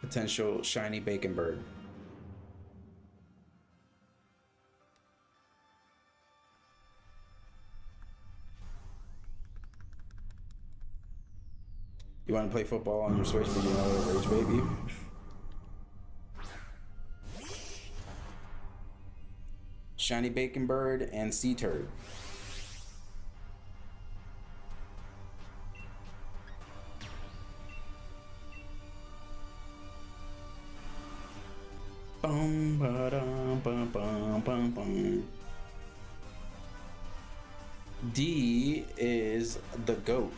potential shiny bacon bird. You want to play football on your Switch, but you know Rage Baby? Shiny bacon bird and sea turd. Bum, ba-dum, bum, bum, bum, bum. D is the goat.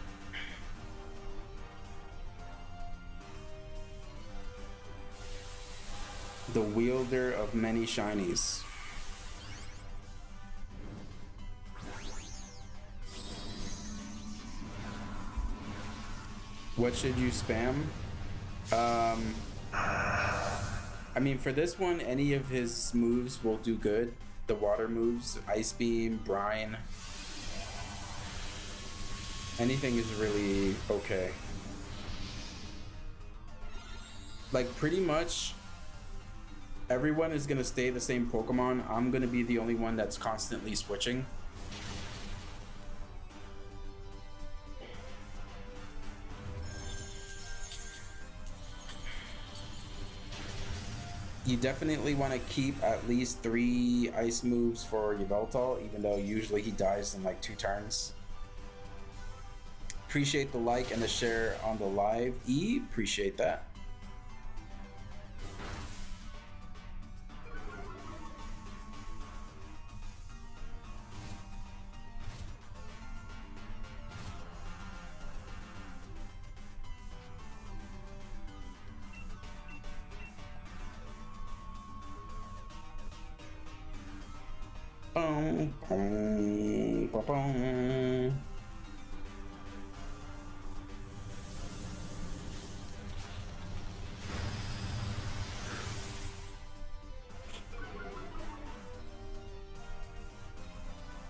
The wielder of many shinies. What should you spam? I mean, for this one, any of his moves will do good. The water moves, Ice Beam, Brine. Anything is really okay. Like, pretty much everyone is gonna stay the same Pokemon. I'm gonna be the only one that's constantly switching. You definitely want to keep at least 3 ice moves for Yveltal, even though usually he dies in like 2 turns. Appreciate the like and the share on the live. E, appreciate that. Boom, boom, boom, boom.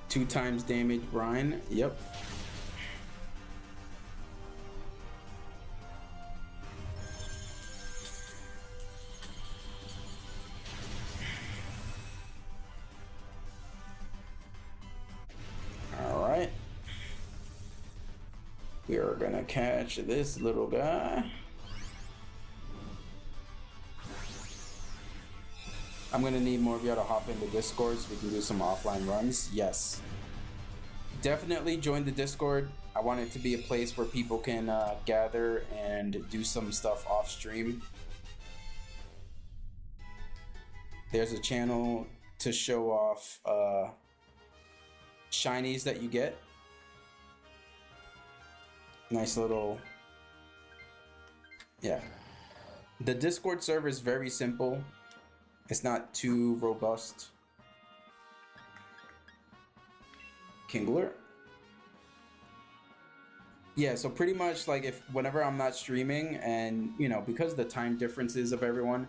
Two times damage, Brian. Yep. We are gonna catch this little guy. I'm gonna need more of y'all to hop into Discord so we can do some offline runs. Yes. Definitely join the Discord. I want it to be a place where people can gather and do some stuff off stream. There's a channel to show off shinies that you get. Nice little, yeah. The Discord server is very simple. It's not too robust. Kingler. Yeah, so pretty much like whenever I'm not streaming and, you know, because of the time differences of everyone,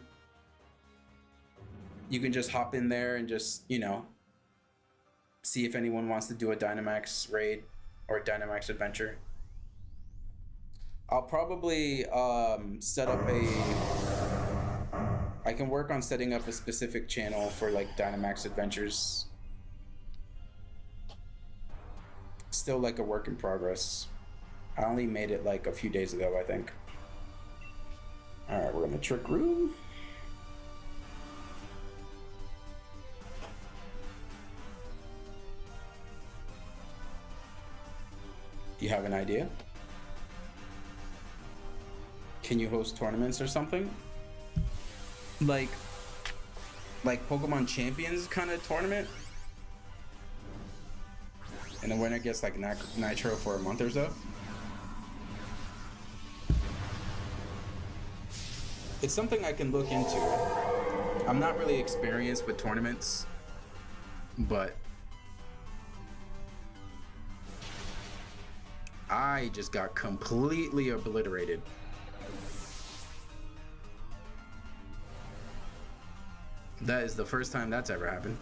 you can just hop in there and just, you know, see if anyone wants to do a Dynamax raid or a Dynamax adventure. I'll probably set up I can work on setting up a specific channel for like Dynamax adventures. Still like a work in progress. I only made it like a few days ago, I think. All right, we're gonna Trick Room. You have an idea? Can you host tournaments or something? Like Pokemon Champions kind of tournament? And the winner gets like Nitro for a month or so? It's something I can look into. I'm not really experienced with tournaments, but I just got completely obliterated. That is the first time that's ever happened.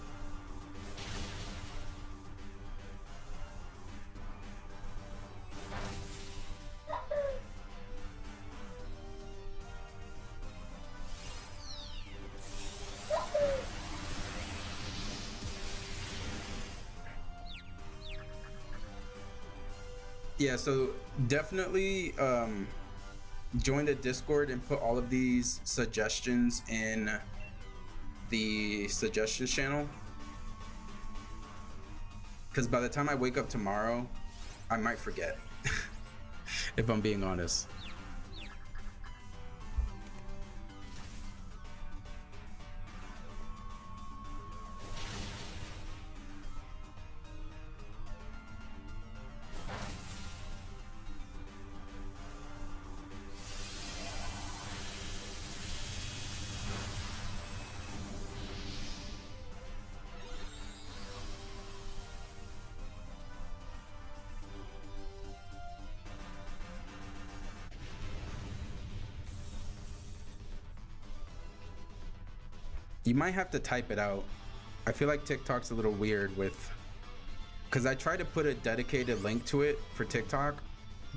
Yeah, so definitely join the Discord and put all of these suggestions in the suggestions channel, because by the time I wake up tomorrow, I might forget. If I'm being honest. You might have to type it out. I feel like TikTok's a little weird with, because I tried to put a dedicated link to it for TikTok,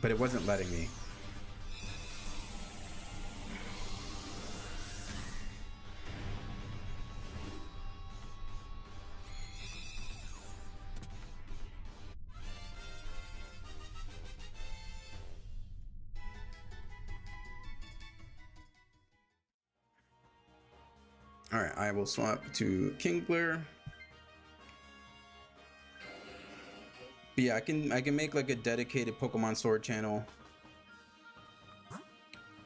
but it wasn't letting me. All right, I will swap to Kingler. But yeah, I can make like a dedicated Pokemon Sword channel.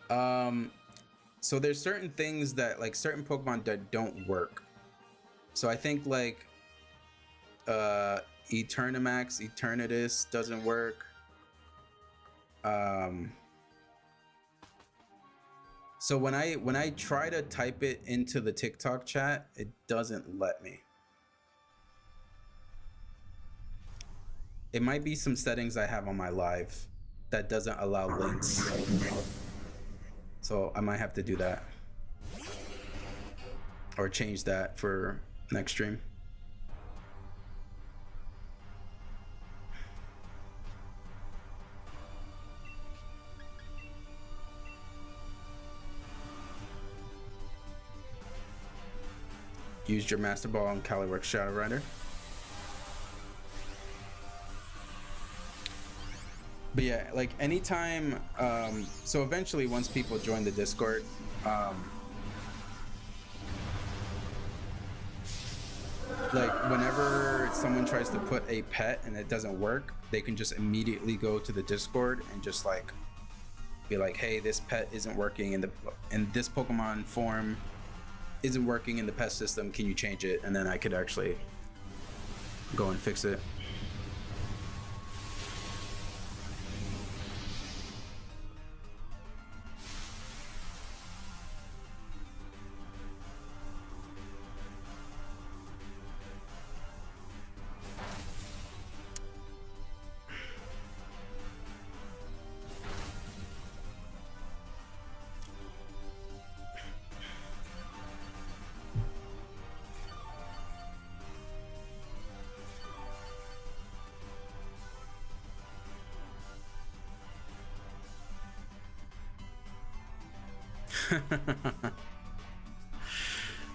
So there's certain things that, like, certain Pokemon that don't work. So I think like Dynamax, Eternatus doesn't work. So when I try to type it into the TikTok chat, it doesn't let me. It might be some settings I have on my live that doesn't allow links. So I might have to do that. Or change that for next stream. Used your Master Ball on Calyrex Shadow Rider. But yeah, like anytime, so eventually once people join the Discord, like whenever someone tries to put a pet and it doesn't work, they can just immediately go to the Discord and just like be like, hey, this pet isn't working in this Pokemon form isn't working in the pet system, can you change it? And then I could actually go and fix it.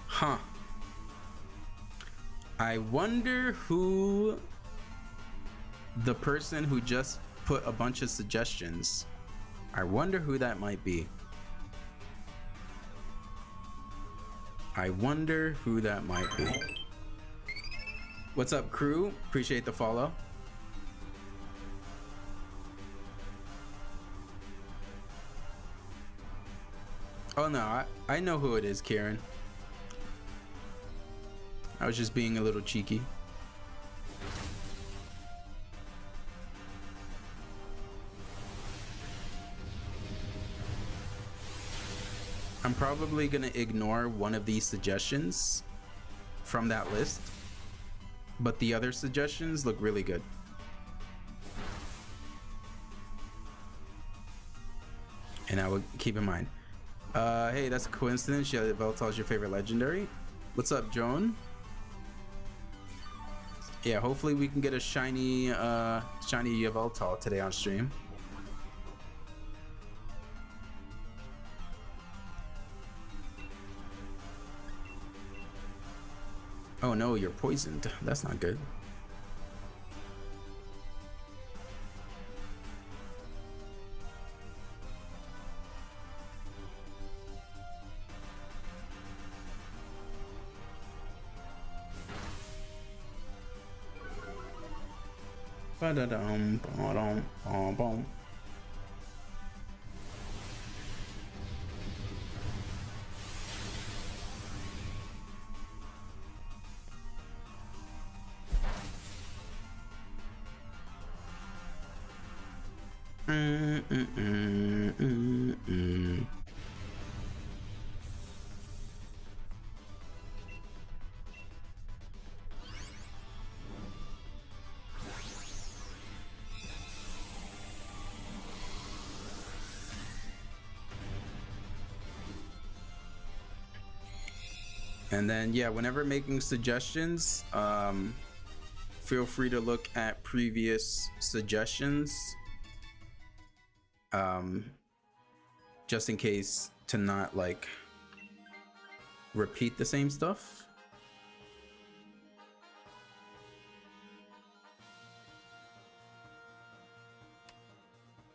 Huh. I wonder who the person who just put a bunch of suggestions, I wonder who that might be. I wonder who that might be. What's up, crew? Appreciate the follow. Oh no, I know who it is, Karen. I was just being a little cheeky. I'm probably gonna ignore one of these suggestions from that list, but the other suggestions look really good. And I would keep in mind. Hey, that's a coincidence. Yeah, Yveltal is your favorite legendary. What's up, Joan? Yeah, hopefully we can get a shiny Yveltal today on stream. Oh no, you're poisoned. That's not good. Ba-da-dum, ba-dum, ba-bum. And then, yeah, whenever making suggestions, feel free to look at previous suggestions, just in case to not like repeat the same stuff.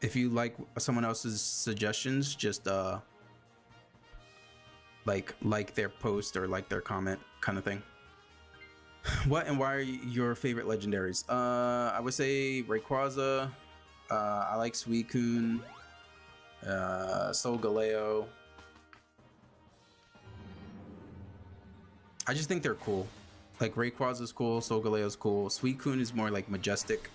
If you like someone else's suggestions, just like their post or like their comment kind of thing. What and why are your favorite legendaries? I would say Rayquaza. I like Suicune, Solgaleo. I just think they're cool. Like Rayquaza's cool, Solgaleo's cool. Suicune is more like majestic.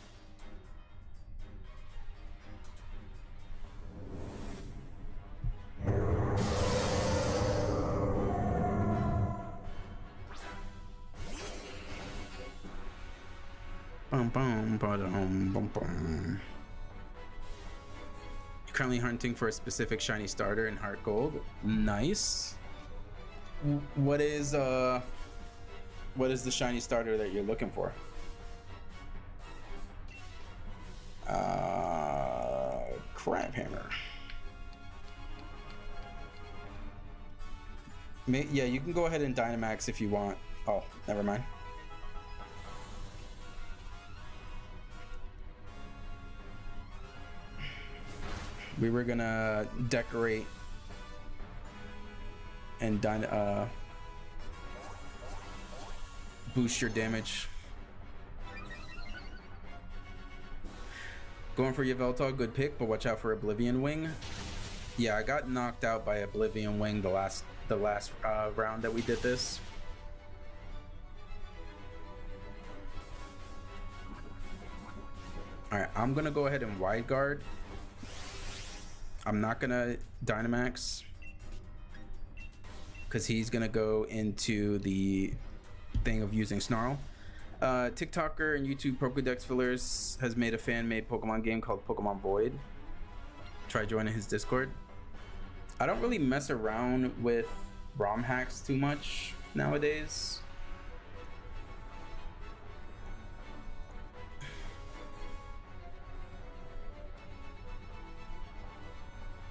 Currently hunting for a specific shiny starter in Heart Gold. Nice. What is the shiny starter that you're looking for? Crab Hammer. Yeah, you can go ahead and Dynamax if you want. Oh, never mind. We were gonna decorate and boost your damage. Going for Yveltal, good pick, but watch out for Oblivion Wing. Yeah, I got knocked out by Oblivion Wing the last round that we did this. All right, I'm gonna go ahead and wide guard. I'm not gonna Dynamax because he's gonna go into the thing of using Snarl. TikToker and YouTube Pokedex Fillers has made a fan-made Pokemon game called Pokemon Void. Try joining his Discord. I don't really mess around with ROM hacks too much nowadays.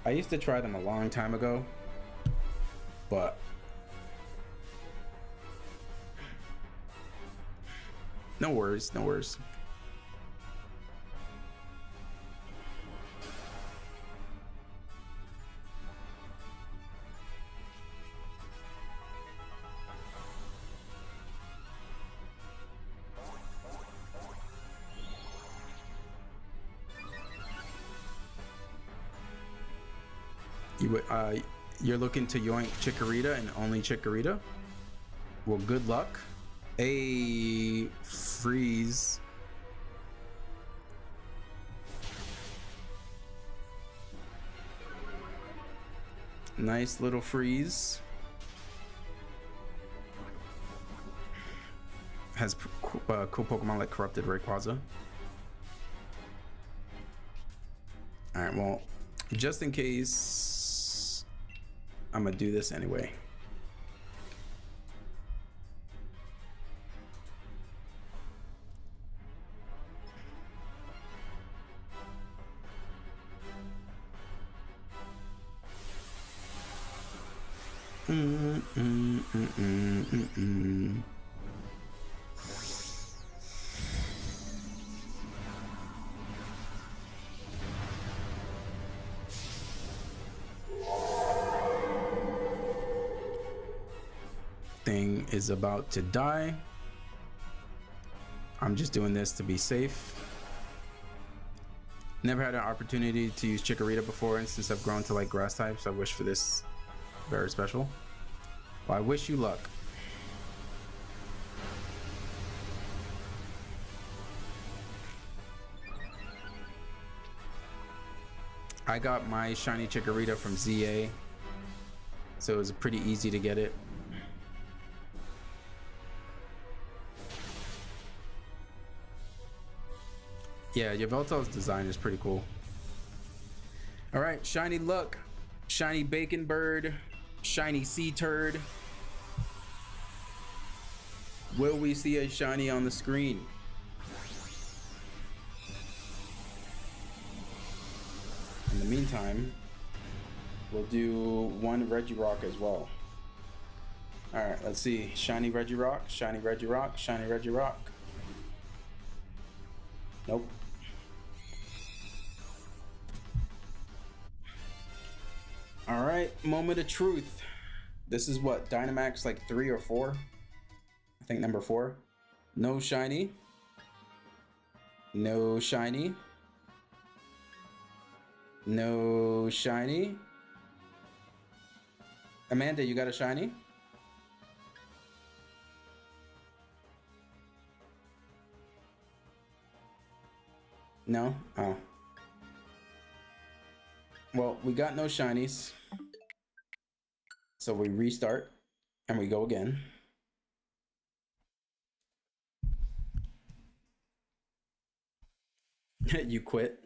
I used to try them a long time ago, but no worries, no worries. You're looking to yoink Chikorita and only Chikorita? Well, good luck. A freeze. Nice little freeze. Has cool Pokemon like Corrupted Rayquaza. Alright, well, just in case, I'm gonna do this anyway. Thing is about to die. I'm just doing this to be safe. Never had an opportunity to use Chikorita before, and since I've grown to like grass types, I wish for this very special. Well, I wish you luck. I got my shiny Chikorita from ZA, so it was pretty easy to get it. Yeah, Yveltal's design is pretty cool. All right, shiny luck, shiny bacon bird, shiny sea turd. Will we see a shiny on the screen? In the meantime, we'll do one Regirock as well. All right, let's see. Shiny Regirock, shiny Regirock, shiny Regirock. Nope. All right, moment of truth. This is what, Dynamax like 3 or 4? I think number 4. No shiny. No shiny. No shiny. Amanda, you got a shiny? No? Oh. Well, we got no shinies. So we restart and we go again. You quit.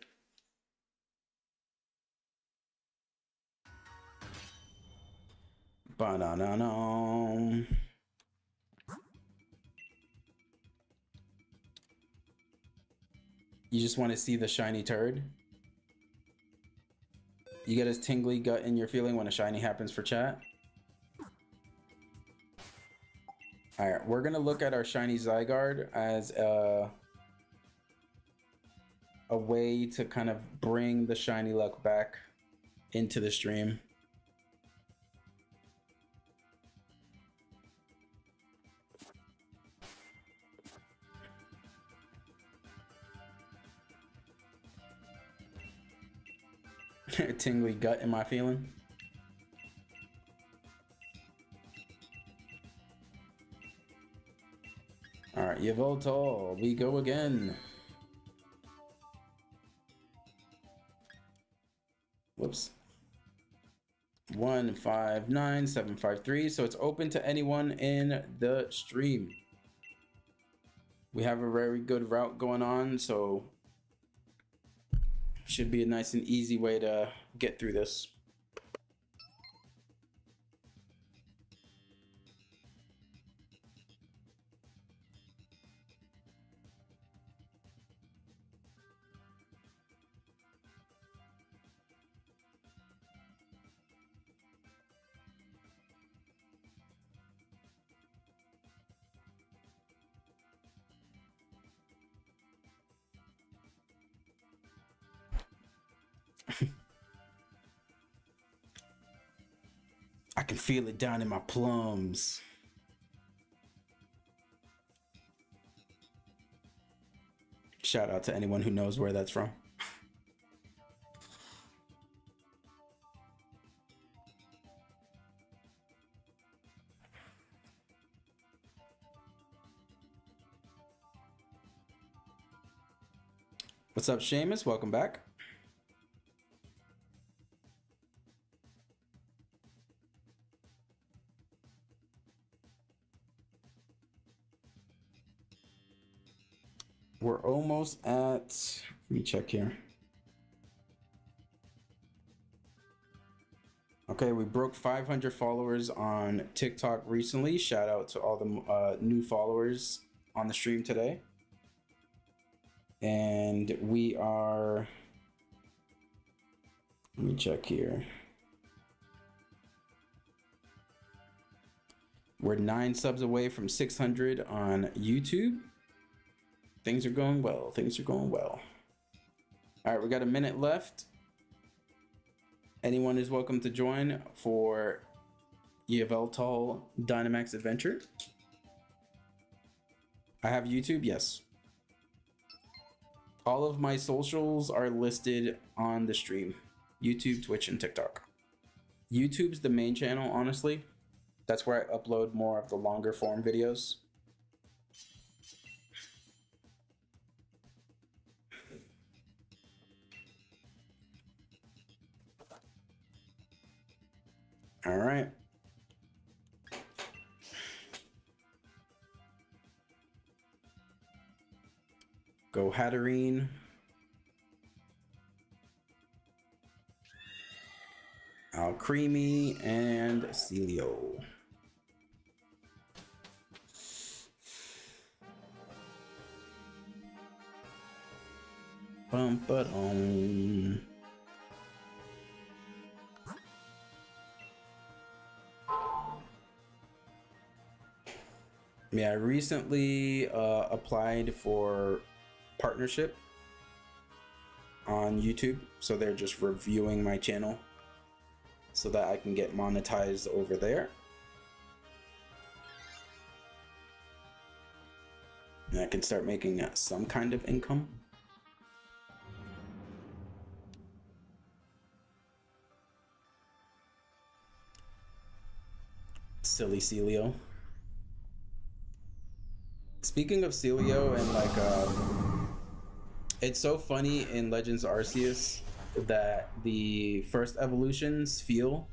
Ba-da-da-da. You just want to see the shiny turd? You get a tingly gut in your feeling when a shiny happens for chat? Alright, we're gonna look at our shiny Zygarde as a way to kind of bring the shiny luck back into the stream. Tingly gut in my feeling. All right, Yveltal, we go again. Whoops. 159753. So it's open to anyone in the stream. We have a very good route going on, so should be a nice and easy way to get through this. I can feel it down in my plums. Shout out to anyone who knows where that's from. What's up, Seamus? Welcome back. We're almost at, let me check here. Okay, we broke 500 followers on TikTok recently. Shout out to all the new followers on the stream today. And we are, let me check here. We're 9 subs away from 600 on YouTube. Things are going well. Things are going well. All right, we got a minute left. Anyone is welcome to join for Yveltal Dynamax Adventure. I have YouTube, yes. All of my socials are listed on the stream. YouTube, Twitch, and TikTok. YouTube's the main channel, honestly. That's where I upload more of the longer form videos. All right. Go Hatterene. Creamy and Celio. Bum ba dum. Yeah, I recently applied for partnership on YouTube, so they're just reviewing my channel so that I can get monetized over there. And I can start making some kind of income. Silly Celio. Speaking of Celio and like, it's so funny in Legends Arceus that the first evolutions feel,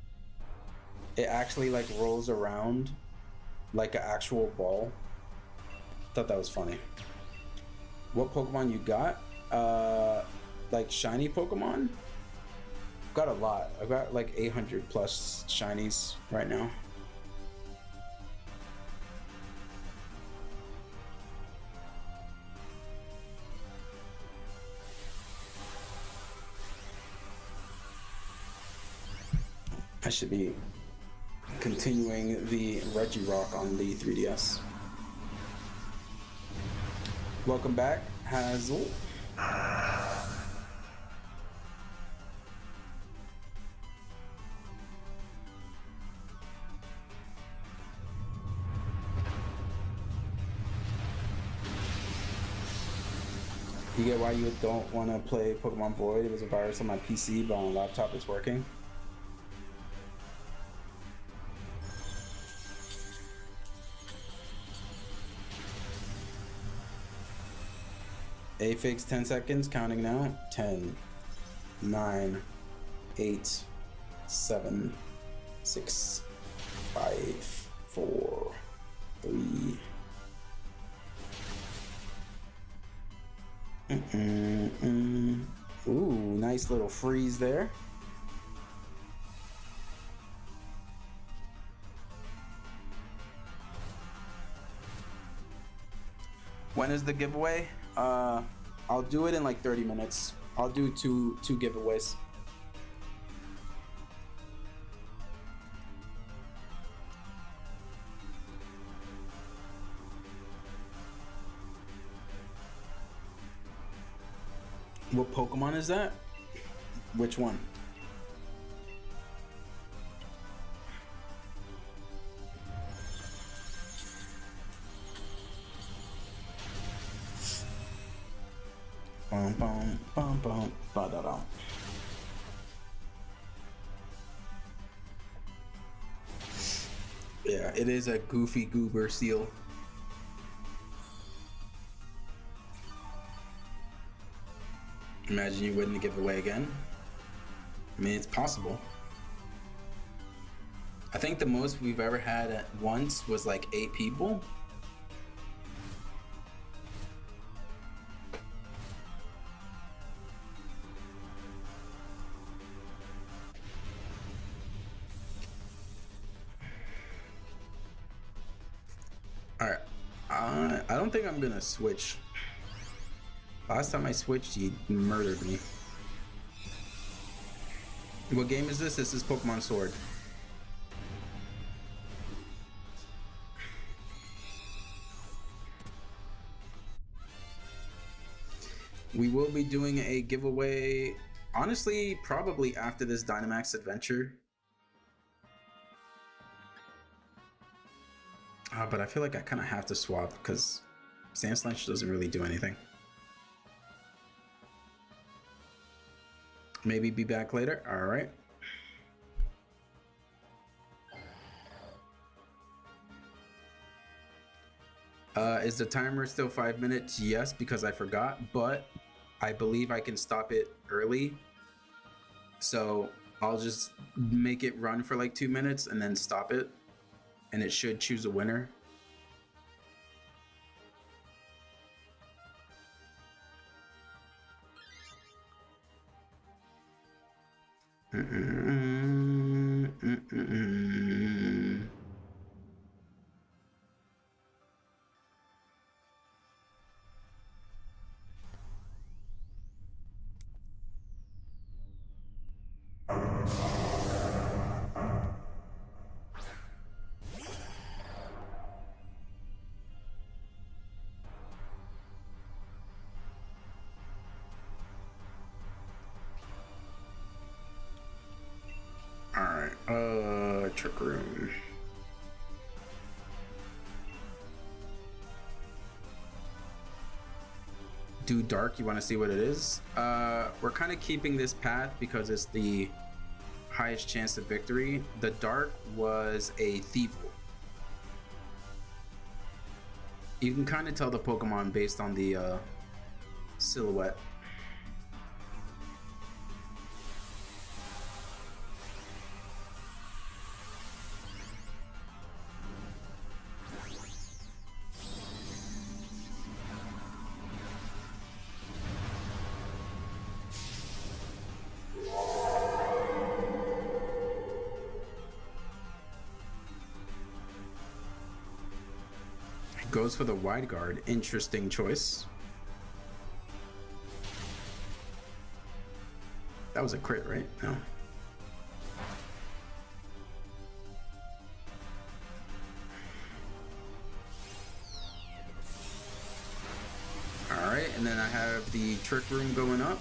it actually like rolls around like an actual ball. Thought that was funny. What Pokemon you got? Like shiny Pokemon? Got a lot. I've got like 800 plus shinies right now. I should be continuing the Regirock on the 3DS. Welcome back, Hazel. You get why you don't want to play Pokemon Void? It was a virus on my PC, but on laptop it's working. Afix 10 seconds, counting now. 10, 9, 8, 7, 6, 5, 4, 3. Ooh, nice little freeze there. When is the giveaway? I'll do it in like 30 minutes. I'll do two giveaways. What Pokemon is that? Which one? Bum bum bum bum ba da da. Yeah, it is a goofy goober seal. Imagine you wouldn't give away again. I mean, it's possible. I think the most we've ever had at once was like 8 people. All right. I don't think I'm gonna switch. Last time I switched, he murdered me. What game is this? This is Pokemon Sword. We will be doing a giveaway, honestly, probably after this Dynamax adventure. But I feel like I kind of have to swap because Sandslash doesn't really do anything. Maybe be back later. All right. Is the timer still 5 minutes? Yes, because I forgot, but I believe I can stop it early. So I'll just make it run for like 2 minutes and then stop it. And it should choose a winner. Trick room. Do dark, you want to see what it is? We're kind of keeping this path because it's the highest chance of victory. The dark was a Thievul. You can kind of tell the Pokemon based on the silhouette. Goes for the wide guard. Interesting choice. That was a crit, right? No. All right, and then I have the trick room going up.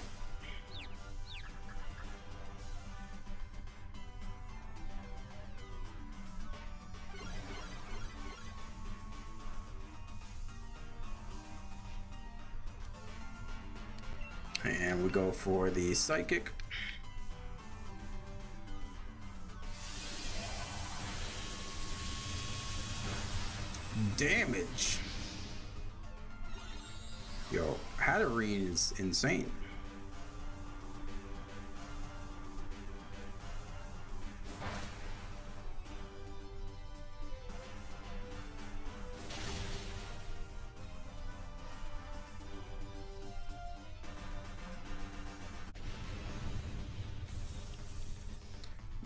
And we go for the psychic. Damage. Yo, Hatterene is insane.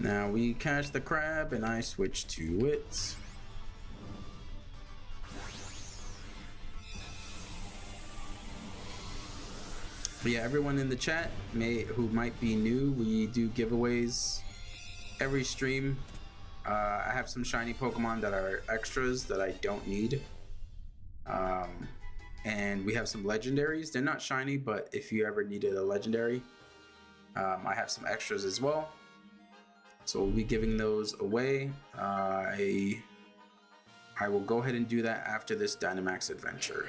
Now we catch the crab and I switch to it. But yeah, everyone in the chat who might be new, we do giveaways every stream. I have some shiny Pokemon that are extras that I don't need. And we have some legendaries. They're not shiny, but if you ever needed a legendary, I have some extras as well. So we'll be giving those away. I will go ahead and do that after this Dynamax adventure.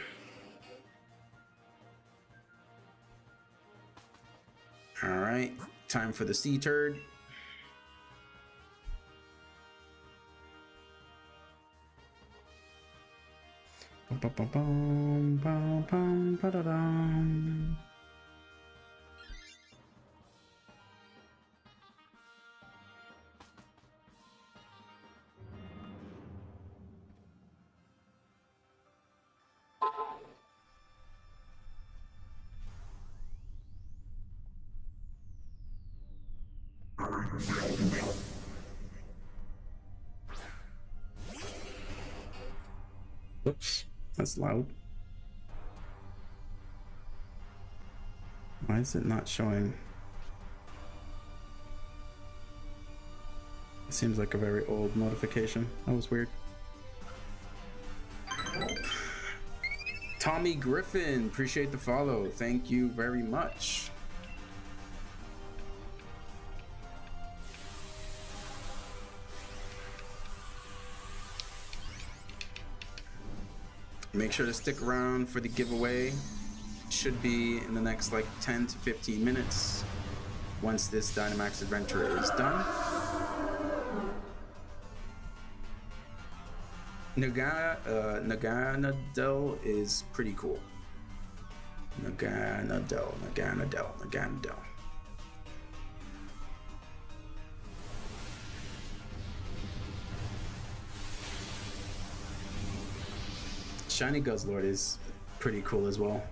All right, time for the sea turd. Oops, that's loud. Why is it not showing? It seems like a very old notification. That was weird. Tommy Griffin, appreciate the follow. Thank you very much. Make sure to stick around for the giveaway. Should be in the next like 10 to 15 minutes once this Dynamax adventure is done. Naganadel is pretty cool. Naganadel. Shiny Guzzlord is pretty cool as well.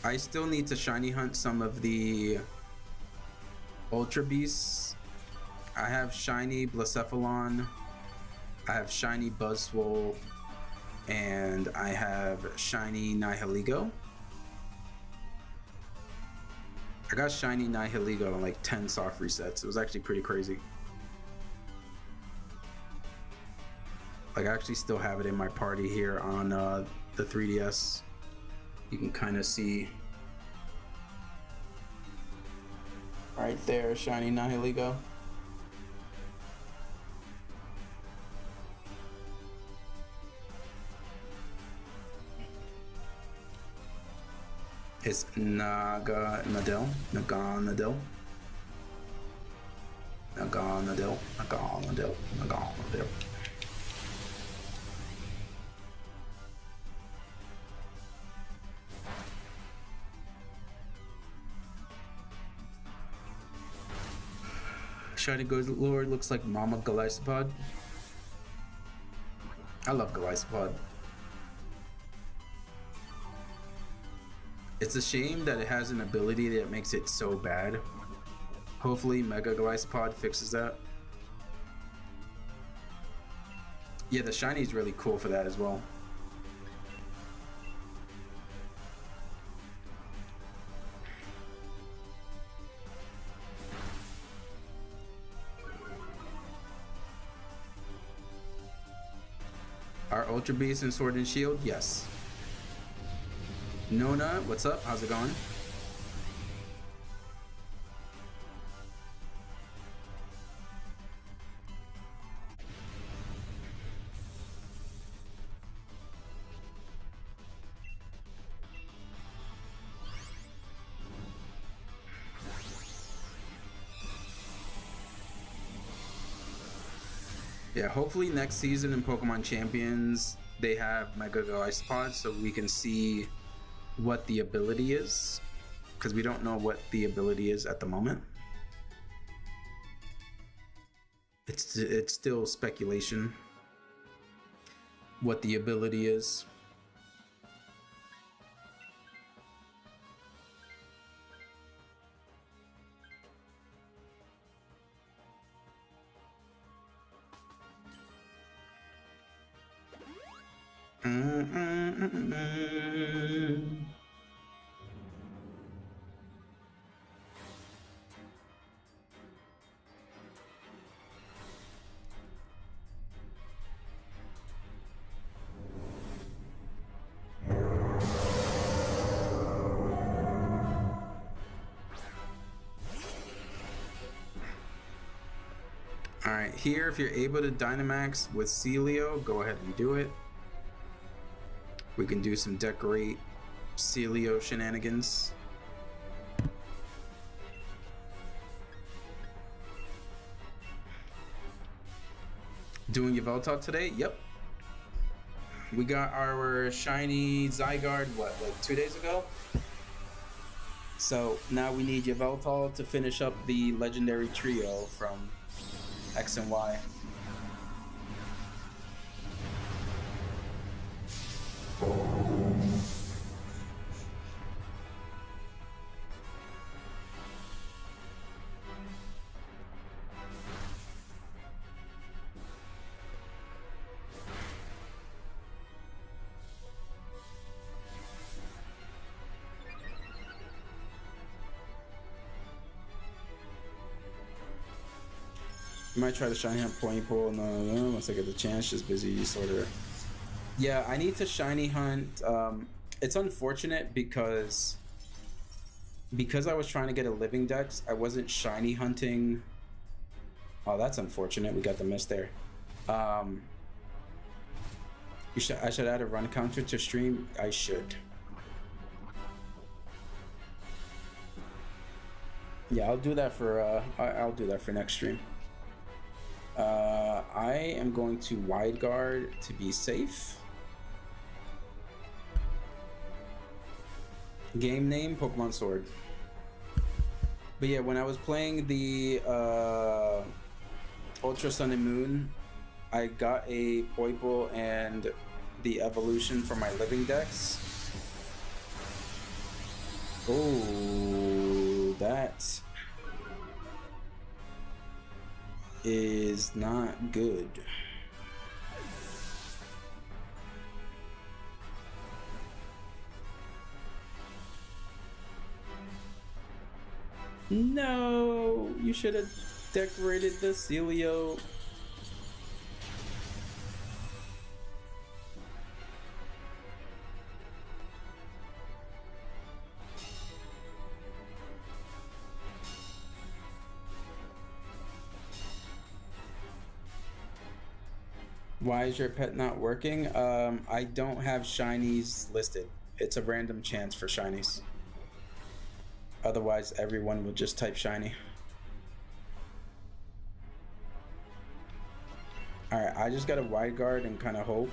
I still need to shiny hunt some of the Ultra Beasts. I have shiny Blacephalon, I have shiny Buzzwole, and I have shiny Nihilego. I got shiny Nihilego on like 10 soft resets. It was actually pretty crazy. Like I actually still have it in my party here on the 3DS. You can kind of see right there, shiny Nihilego. It's Naganadel. Shiny Guzzlord looks like Mama Golisopod. I love Golisopod. It's a shame that it has an ability that makes it so bad. Hopefully Mega Golisopod fixes that. Yeah, the shiny is really cool for that as well. Are Ultra Beasts in Sword and Shield? Yes. Nona, what's up? How's it going? Yeah, hopefully next season in Pokemon Champions, they have Mega Golisopod so we can see what the ability is, because we don't know what the ability is at the moment. It's still speculation what the ability is. Alright, here if you're able to Dynamax with Celio, go ahead and do it. We can do some decorate Celio shenanigans. Doing Yveltal today? Yep. We got our shiny Zygarde, what, like 2 days ago? So now we need Yveltal to finish up the legendary trio from X and Y. might try to shiny hunt point pull. No, once I get the chance, just busy sort of. Yeah, I need to shiny hunt. It's unfortunate because I was trying to get a living dex, I wasn't shiny hunting. Oh, that's unfortunate. We got the miss there. I should add a run counter to stream. I should. Yeah, I'll do that for I'll do that for next stream. I am going to wide guard to be safe. Game name Pokemon Sword. But yeah, when I was playing the Ultra Sun and Moon, I got a Poipole and the evolution for my living dex. Oh, that is not good. No, you should have decorated the Celio. Why is your pet not working? I don't have shinies listed. It's a random chance for shinies. Otherwise, everyone would just type shiny. Alright, I just got a wide guard and kind of hope.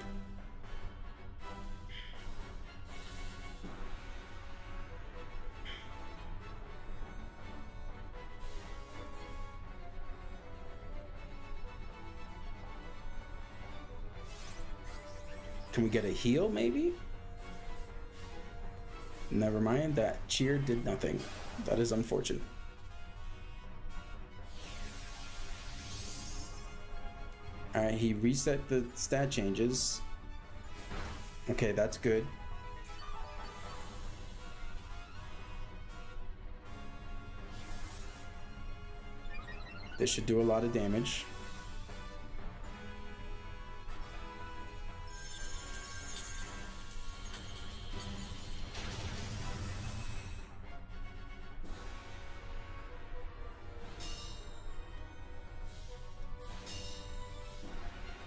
Can we get a heal, maybe? Never mind, that cheer did nothing. That is unfortunate. Alright, he reset the stat changes. Okay, that's good. This should do a lot of damage.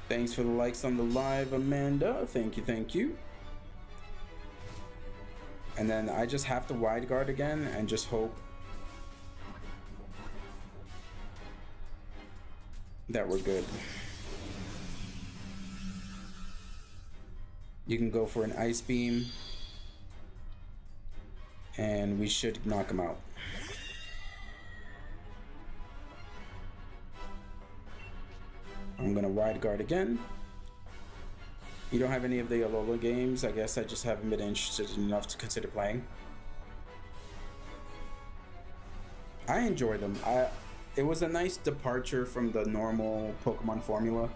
Thanks for the likes on the live, Amanda. Thank you, thank you. And then I just have to wide guard again and just hope that we're good. You can go for an ice beam and we should knock him out. I'm gonna wide guard again. You don't have any of the Alola games. I guess I just haven't been interested enough to consider playing. I enjoy them. It was a nice departure from the normal Pokemon formula.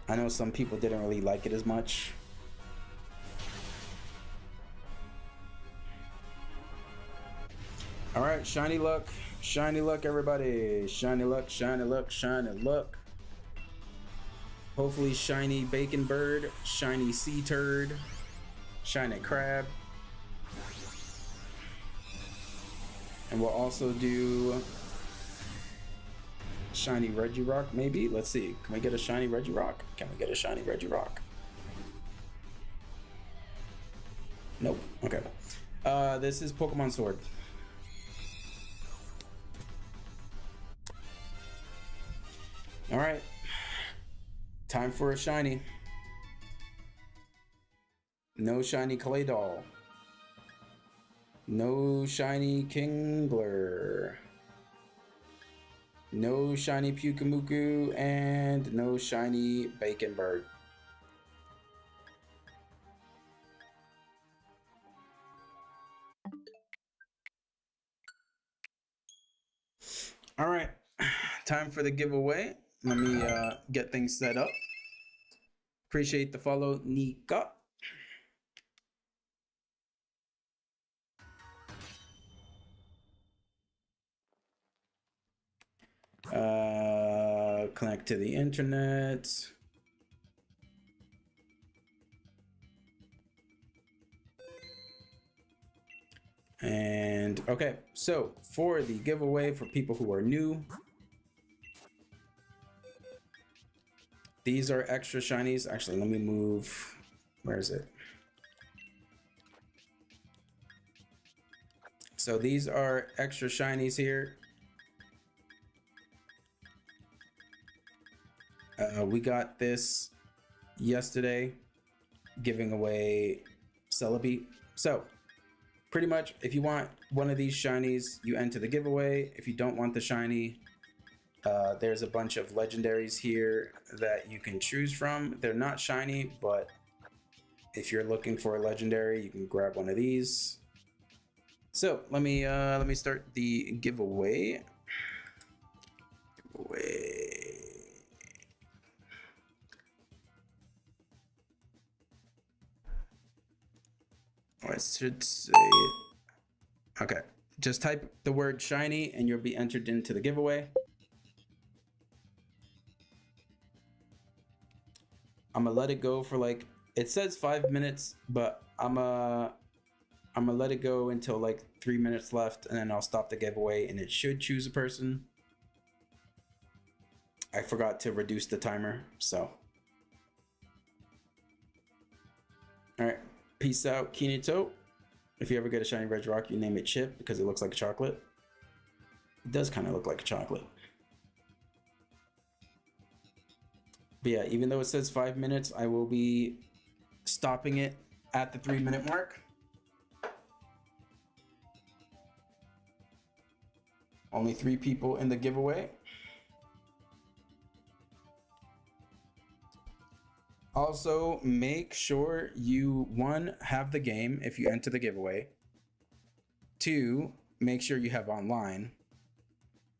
I know some people didn't really like it as much. All right, shiny luck. Shiny luck, everybody. Shiny luck, shiny luck, shiny luck. Hopefully shiny bacon bird, shiny sea turd, shiny crab. And we'll also do shiny Regirock, maybe? Let's see. Can we get a shiny Regirock? Can we get a shiny Regirock? Nope. Okay. This is Pokemon Sword. All right. Time for a shiny. No shiny Claydol. No shiny Kingler. No shiny Pyukumuku, and no shiny Bacon Bird. All right, time for the giveaway. Let me get things set up. Appreciate the follow, Nika. Connect to the internet. And okay, so for the giveaway for people who are new, these are extra shinies. Actually, let me move. Where is it? So these are extra shinies here. We got this yesterday, giving away Celebi. So pretty much, if you want one of these shinies, you enter the giveaway. If you don't want the shiny, there's a bunch of legendaries here that you can choose from. They're not shiny, but if you're looking for a legendary, you can grab one of these. So let me start the giveaway. I should say, okay, just type the word shiny and you'll be entered into the giveaway. I'm gonna let it go for like, it says 5 minutes, but I'm gonna let it go until like 3 minutes left, and then I'll stop the giveaway and it should choose a person. I forgot to reduce the timer, so. All right, peace out, Kinito. If you ever get a shiny red rock, you name it Chip because it looks like chocolate. It does kind of look like a chocolate. But yeah, even though it says 5 minutes, I will be stopping it at the 3 minute mark. Only 3 people in the giveaway. Also, make sure you, 1, have the game if you enter the giveaway. 2, make sure you have online.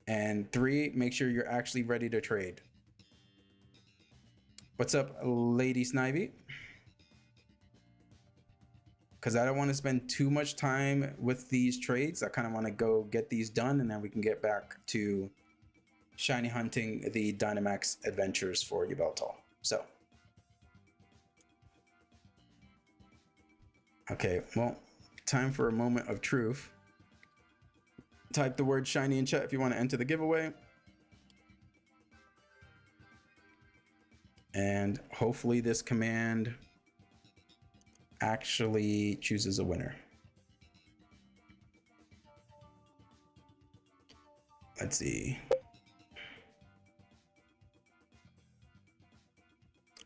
And 3, make sure you're actually ready to trade. What's up, Lady Snivy? Because I don't want to spend too much time with these trades. I kind of want to go get these done, and then we can get back to shiny hunting the Dynamax adventures for Yveltal. So. Okay, well, time for a moment of truth. Type the word shiny in chat if you want to enter the giveaway. And hopefully this command actually chooses a winner. Let's see.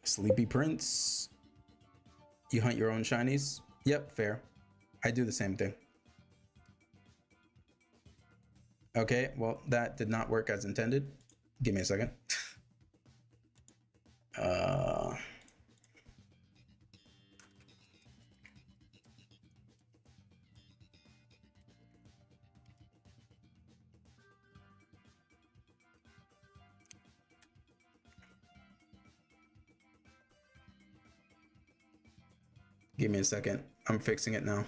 Sleepy Prince. You hunt your own shinies? Yep, fair. I do the same thing. Okay, well, that did not work as intended. Give me a second. Give me a second. I'm fixing it now.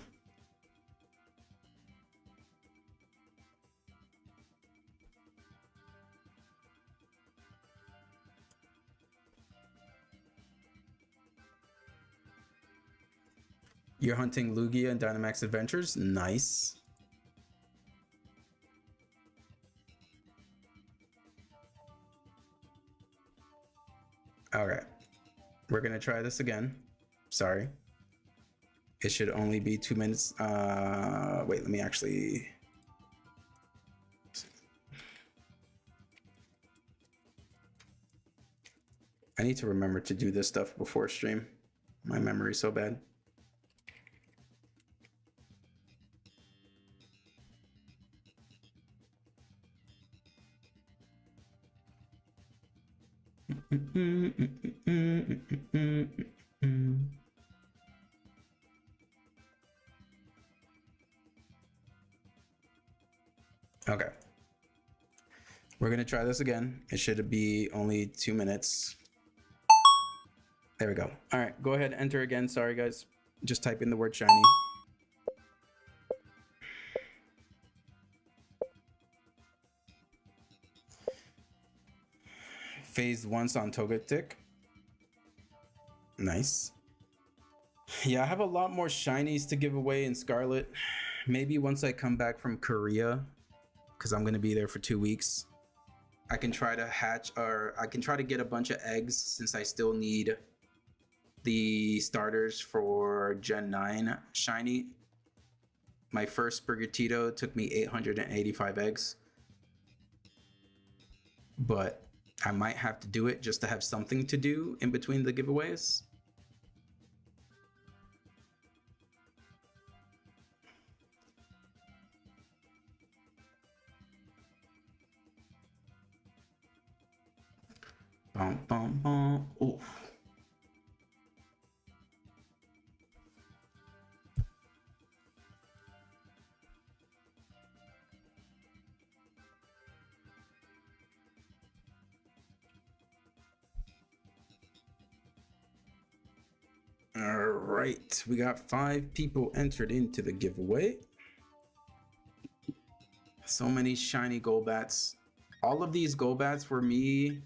You're hunting Lugia and Dynamax Adventures? Nice. Okay. We're gonna try this again. Sorry. It should only be 2 minutes. Wait, let me actually... I need to remember to do this stuff before stream. My memory's so bad. Okay. We're gonna try this again. It should be only 2 minutes. There we go. All right, go ahead, enter again. Sorry, guys. Just type in the word shiny. Phased once on Togetic. Nice. Yeah, I have a lot more shinies to give away in Scarlet. Maybe once I come back from Korea, because I'm going to be there for 2 weeks, I can try to hatch, or I can try to get a bunch of eggs, since I still need the starters for Gen 9 shiny. My first Sprigatito took me 885 eggs, but I might have to do it just to have something to do in between the giveaways. Bum, bum, bum. Oof. All right, we got 5 people entered into the giveaway. So many shiny Golbats. All of these Golbats were me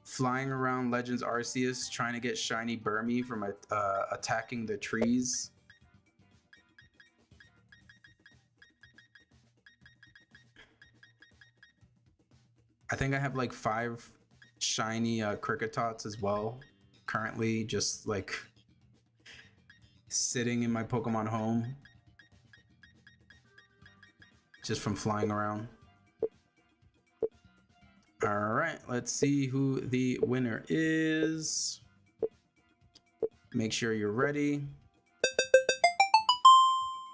flying around Legends Arceus trying to get shiny Burmy from attacking the trees. I think I have like 5 shiny Cricketots as well currently, just like sitting in my Pokemon home just from flying around. All right, let's see who the winner is. Make sure you're ready.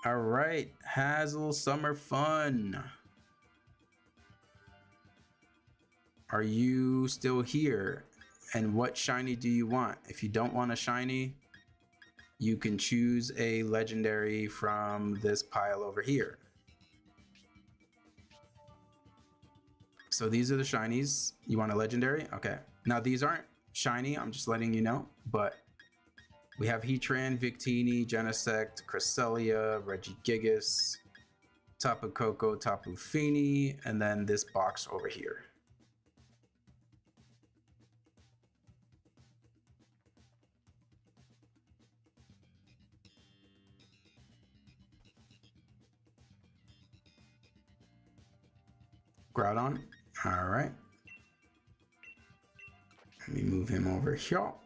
All right, Hazel Summer Fun. Are you still here? And what shiny do you want? If you don't want a shiny, you can choose a legendary from this pile over here. So these are the shinies. You want a legendary? Okay. Now these aren't shiny, I'm just letting you know, but we have Heatran, Victini, Genesect, Cresselia, Regigigas, Tapu Koko, Tapu Fini, and then this box over here. Groudon. All right. Let me move him over here. All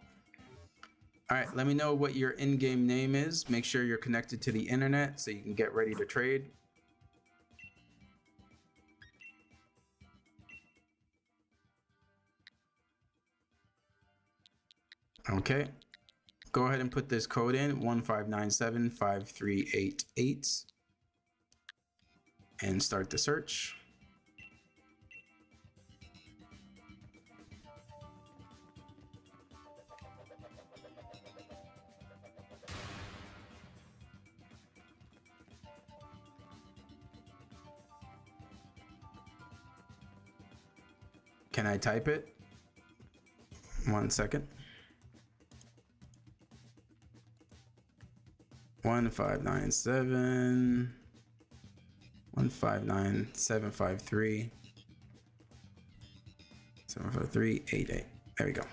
right, let me know what your in-game name is. Make sure you're connected to the internet so you can get ready to trade. Okay. Go ahead and put this code in, 15975388, and start the search. Can I type it? 1 second. 1597 159753 75388. There we go.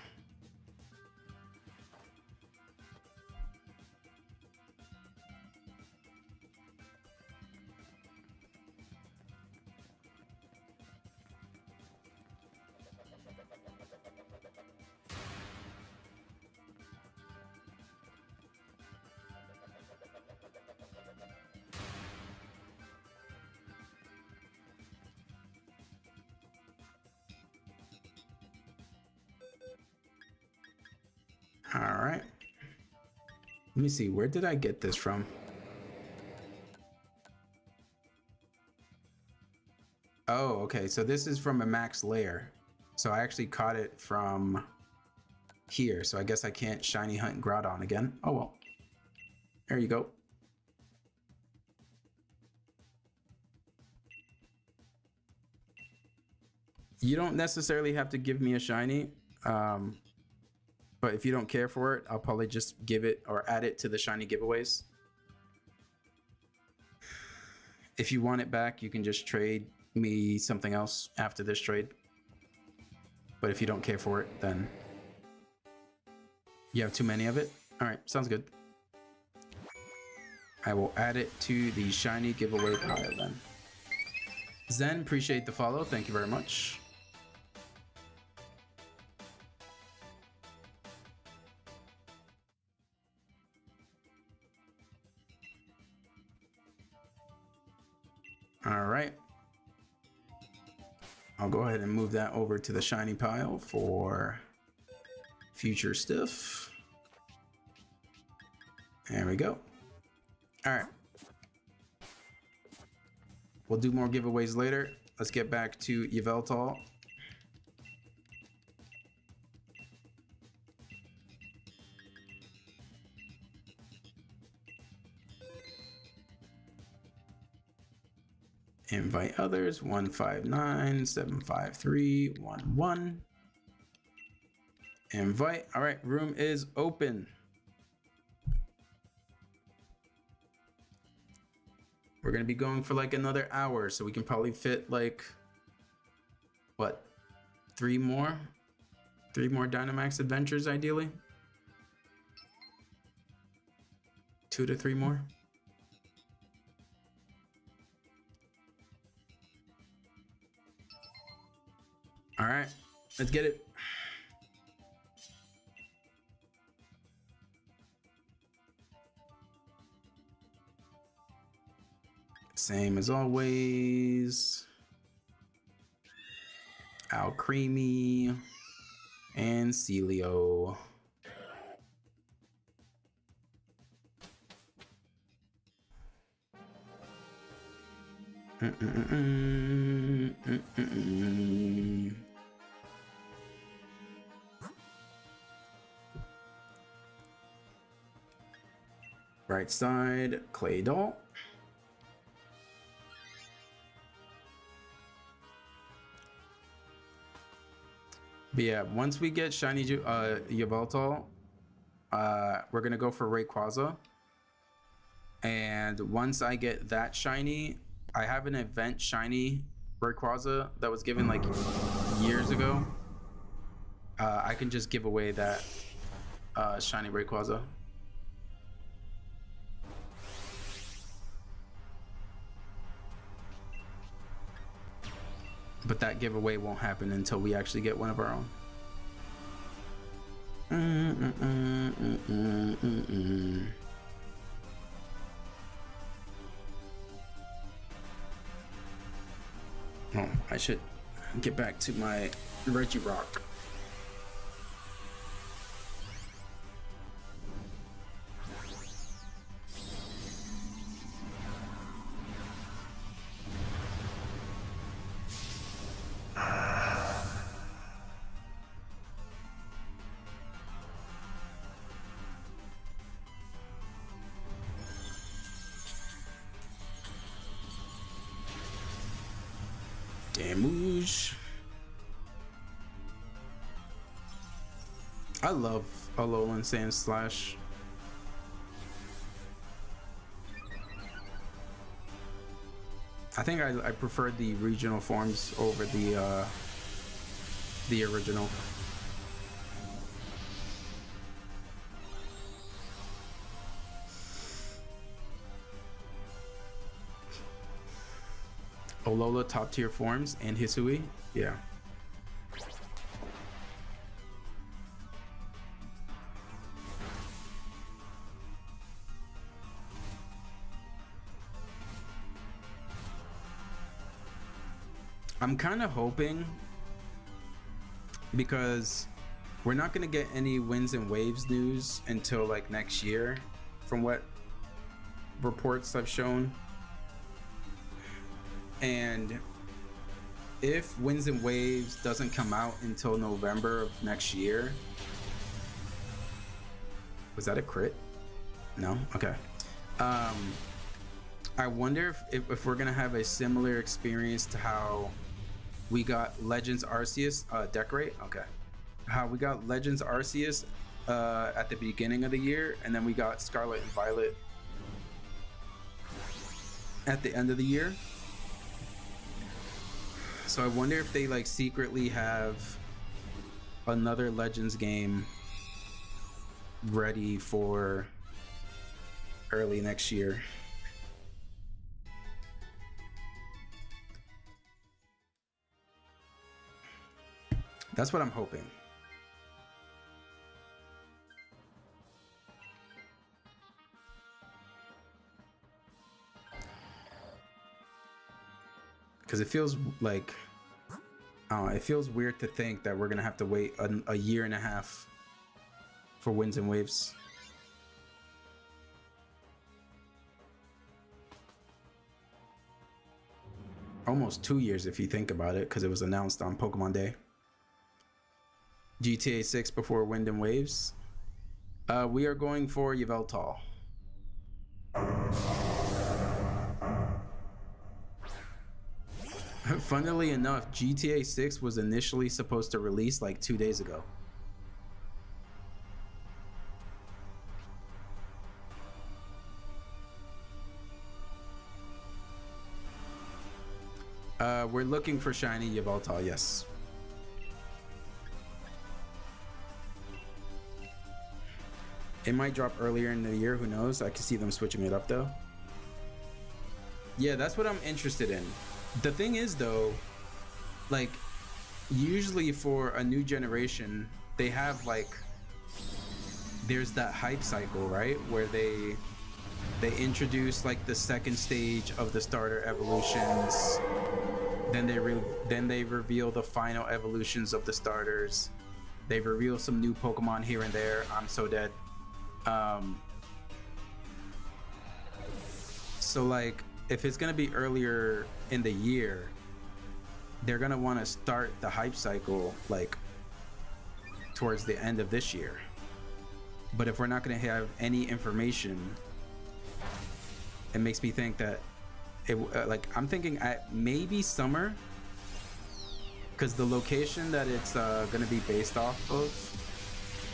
All right. Let me see. Where did I get this from? Oh, okay. So this is from a max layer. So I actually caught it from here. So I guess I can't shiny hunt Groudon again. Oh, well. There you go. You don't necessarily have to give me a shiny. But if you don't care for it, I'll probably just give it or add it to the shiny giveaways. If you want it back, you can just trade me something else after this trade. But if you don't care for it, then you have too many of it. All right, sounds good. I will add it to the shiny giveaway pile then. Zen, appreciate the follow. Thank you very much. All right. I'll go ahead and move that over to the shiny pile for future stuff. There we go. All right. We'll do more giveaways later. Let's get back to Yveltal. Invite others. 159-753-11. Invite. All right, room is open. We're gonna be going for like another hour, so we can probably fit like, what, 3 more Dynamax adventures ideally. 2 to 3 more. All right, let's get it. Same as always. Alcremie and Celio. Right side, Clay Doll. But yeah, once we get shiny Yveltal, we're gonna go for Rayquaza. And once I get that shiny, I have an event shiny Rayquaza that was given like years ago. I can just give away that shiny Rayquaza. But that giveaway won't happen until we actually get one of our own. Oh, I should get back to my Regirock. Damage. I love Alolan Sand Slash. I think I prefer the regional forms over the original. Alola top tier forms and Hisui, yeah. I'm kind of hoping, because we're not gonna get any Winds and Waves news until like next year, from what reports I've shown. And if Winds and Waves doesn't come out until November of next year, was that a crit? No? Okay. I wonder if we're gonna have a similar experience to how we got Legends Arceus, Decorate, okay. How we got Legends Arceus at the beginning of the year, and then we got Scarlet and Violet at the end of the year. So I wonder if they like secretly have another Legends game ready for early next year. That's what I'm hoping. Because it feels like, it feels weird to think that we're gonna have to wait a year and a half for Winds and Waves. Almost 2 years if you think about it, because it was announced on Pokemon Day. GTA 6 before Wind and Waves. We are going for Yveltal. Funnily enough, GTA 6 was initially supposed to release like 2 days ago. We're looking for shiny Yveltal, yes. It might drop earlier in the year, who knows? I can see them switching it up though. Yeah, that's what I'm interested in. The thing is though, like, usually for a new generation, they have like, there's that hype cycle, right? Where they introduce like the second stage of the starter evolutions, then they reveal the final evolutions of the starters. They reveal some new Pokemon here and there. I'm so dead. So like, if it's gonna be earlier in the year, they're gonna want to start the hype cycle like towards the end of this year. But if we're not gonna have any information, it makes me think that it like, I'm thinking at maybe summer, because the location that it's gonna be based off of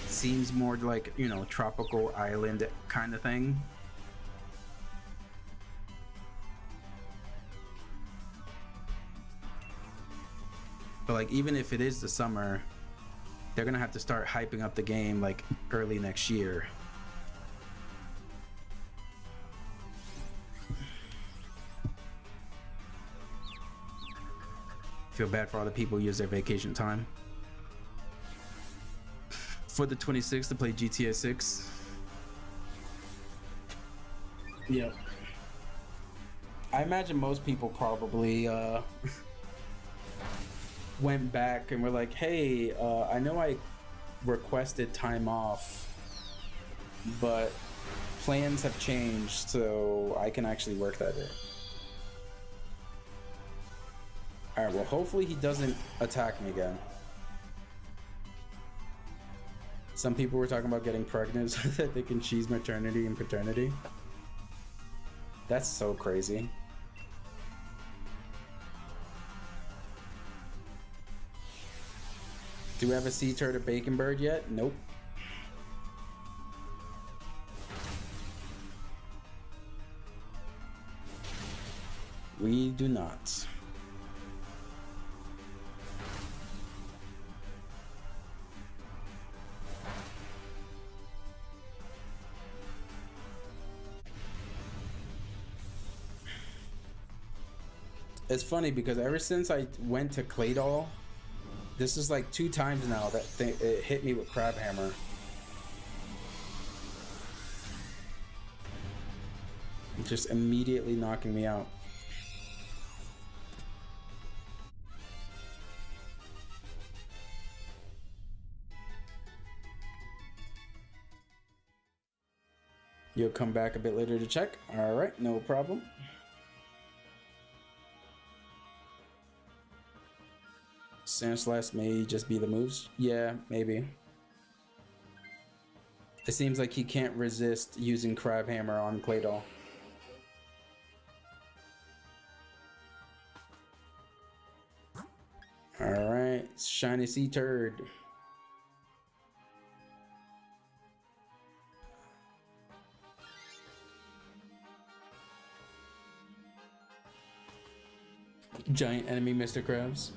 seems more like, you know, tropical island kind of thing. But like, even if it is the summer, they're gonna have to start hyping up the game like early next year. Feel bad for all the people who use their vacation time for the 26th to play GTA 6. Yep. I imagine most people probably went back and were like, hey, I know I requested time off, but plans have changed, so I can actually work that day. Alright, well, hopefully he doesn't attack me again. Some people were talking about getting pregnant so that they can cheese maternity and paternity. That's so crazy. Do we have a sea turtle bacon bird yet? Nope. We do not. It's funny because ever since I went to Claydol, this is like 2 times now that it hit me with Crab Hammer. Just immediately knocking me out. You'll come back a bit later to check. All right, no problem. Sandslash may just be the moves. Yeah, maybe. It seems like he can't resist using Crab Hammer on Claydol. Alright, shiny sea turd. Giant enemy, Mr. Krabs.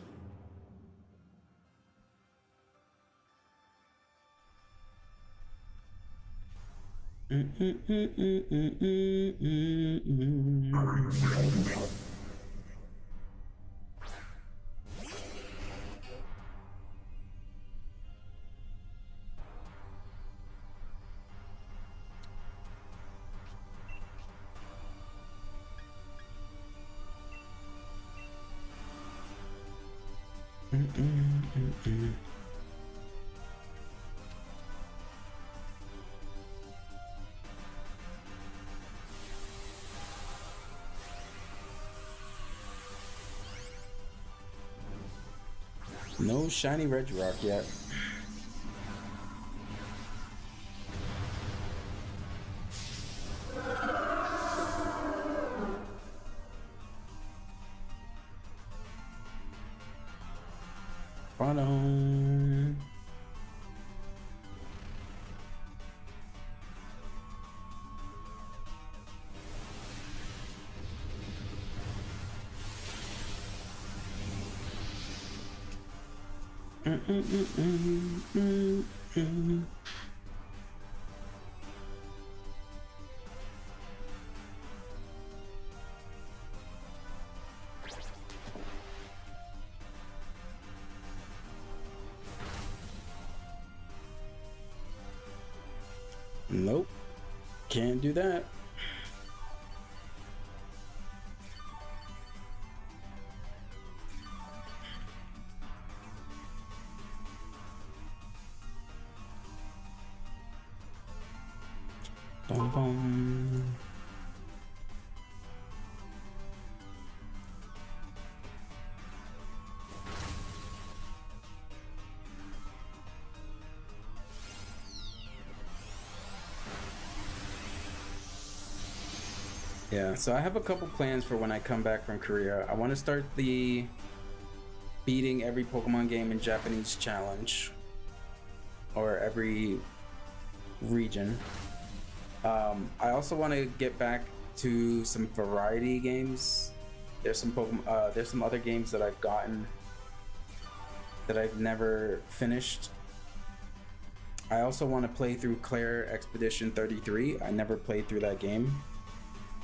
No shiny Regirock yet. Ba-dum. Nope, can't do that. Bum, bum. Yeah, so I have a couple plans for when I come back from Korea. I want to start the beating every Pokemon game in Japanese challenge, or every region. I also want to get back to some variety games. There's some Pokemon, there's some other games that I've gotten that I've never finished. I also want to play through Claire Expedition 33. I never played through that game.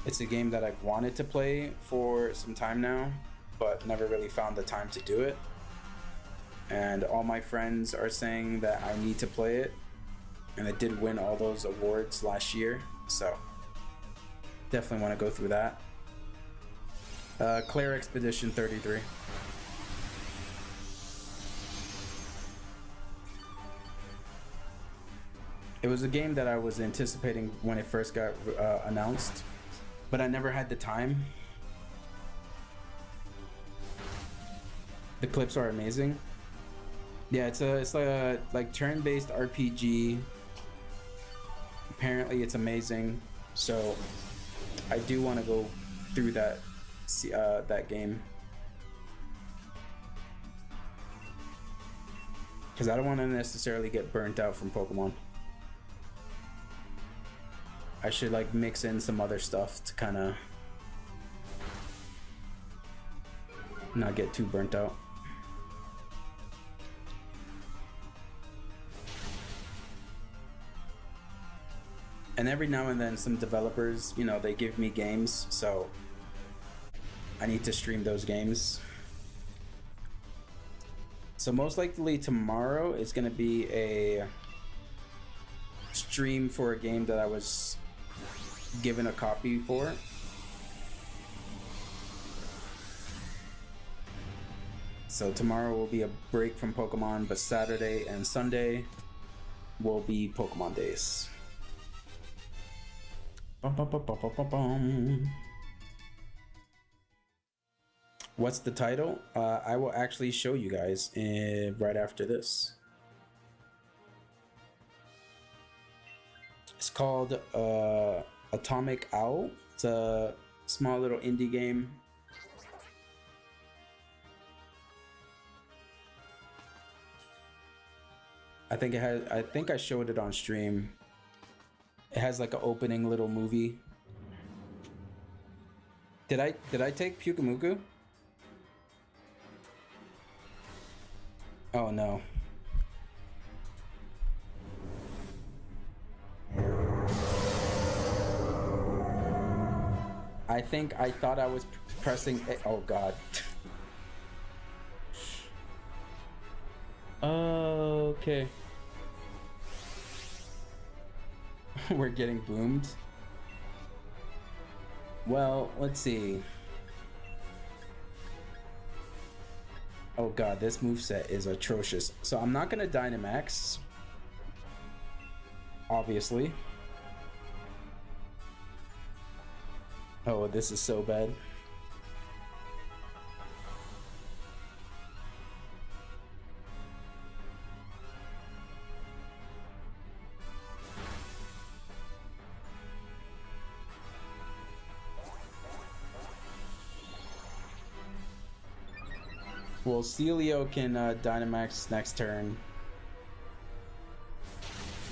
It's a game that I've wanted to play for some time now, but never really found the time to do it. And all my friends are saying that I need to play it, and it did win all those awards last year, so definitely want to go through that. Claire Expedition 33. It was a game that I was anticipating when it first got announced, but I never had the time. The clips are amazing. Yeah, it's like turn-based RPG. Apparently, it's amazing. So, I do want to go through that game, because I don't want to necessarily get burnt out from Pokemon. I should like mix in some other stuff to kind of not get too burnt out. And every now and then some developers, you know, they give me games, so I need to stream those games. So most likely tomorrow is going to be a stream for a game that I was given a copy for. So tomorrow will be a break from Pokemon, but Saturday and Sunday will be Pokemon days. Bum, bum, bum, bum, bum, bum. What's the title? I will actually show you guys right after this. It's called Atomic Owl. It's a small little indie game. I think I showed it on stream. It has like an opening little movie. Did I take Pyukumuku? Oh no. I think I thought I was pressing A. Oh god. Okay. We're getting boomed. Well, let's see. Oh god, this moveset is atrocious. So I'm not gonna Dynamax. Obviously. Oh, this is so bad. Well, Celio can Dynamax next turn.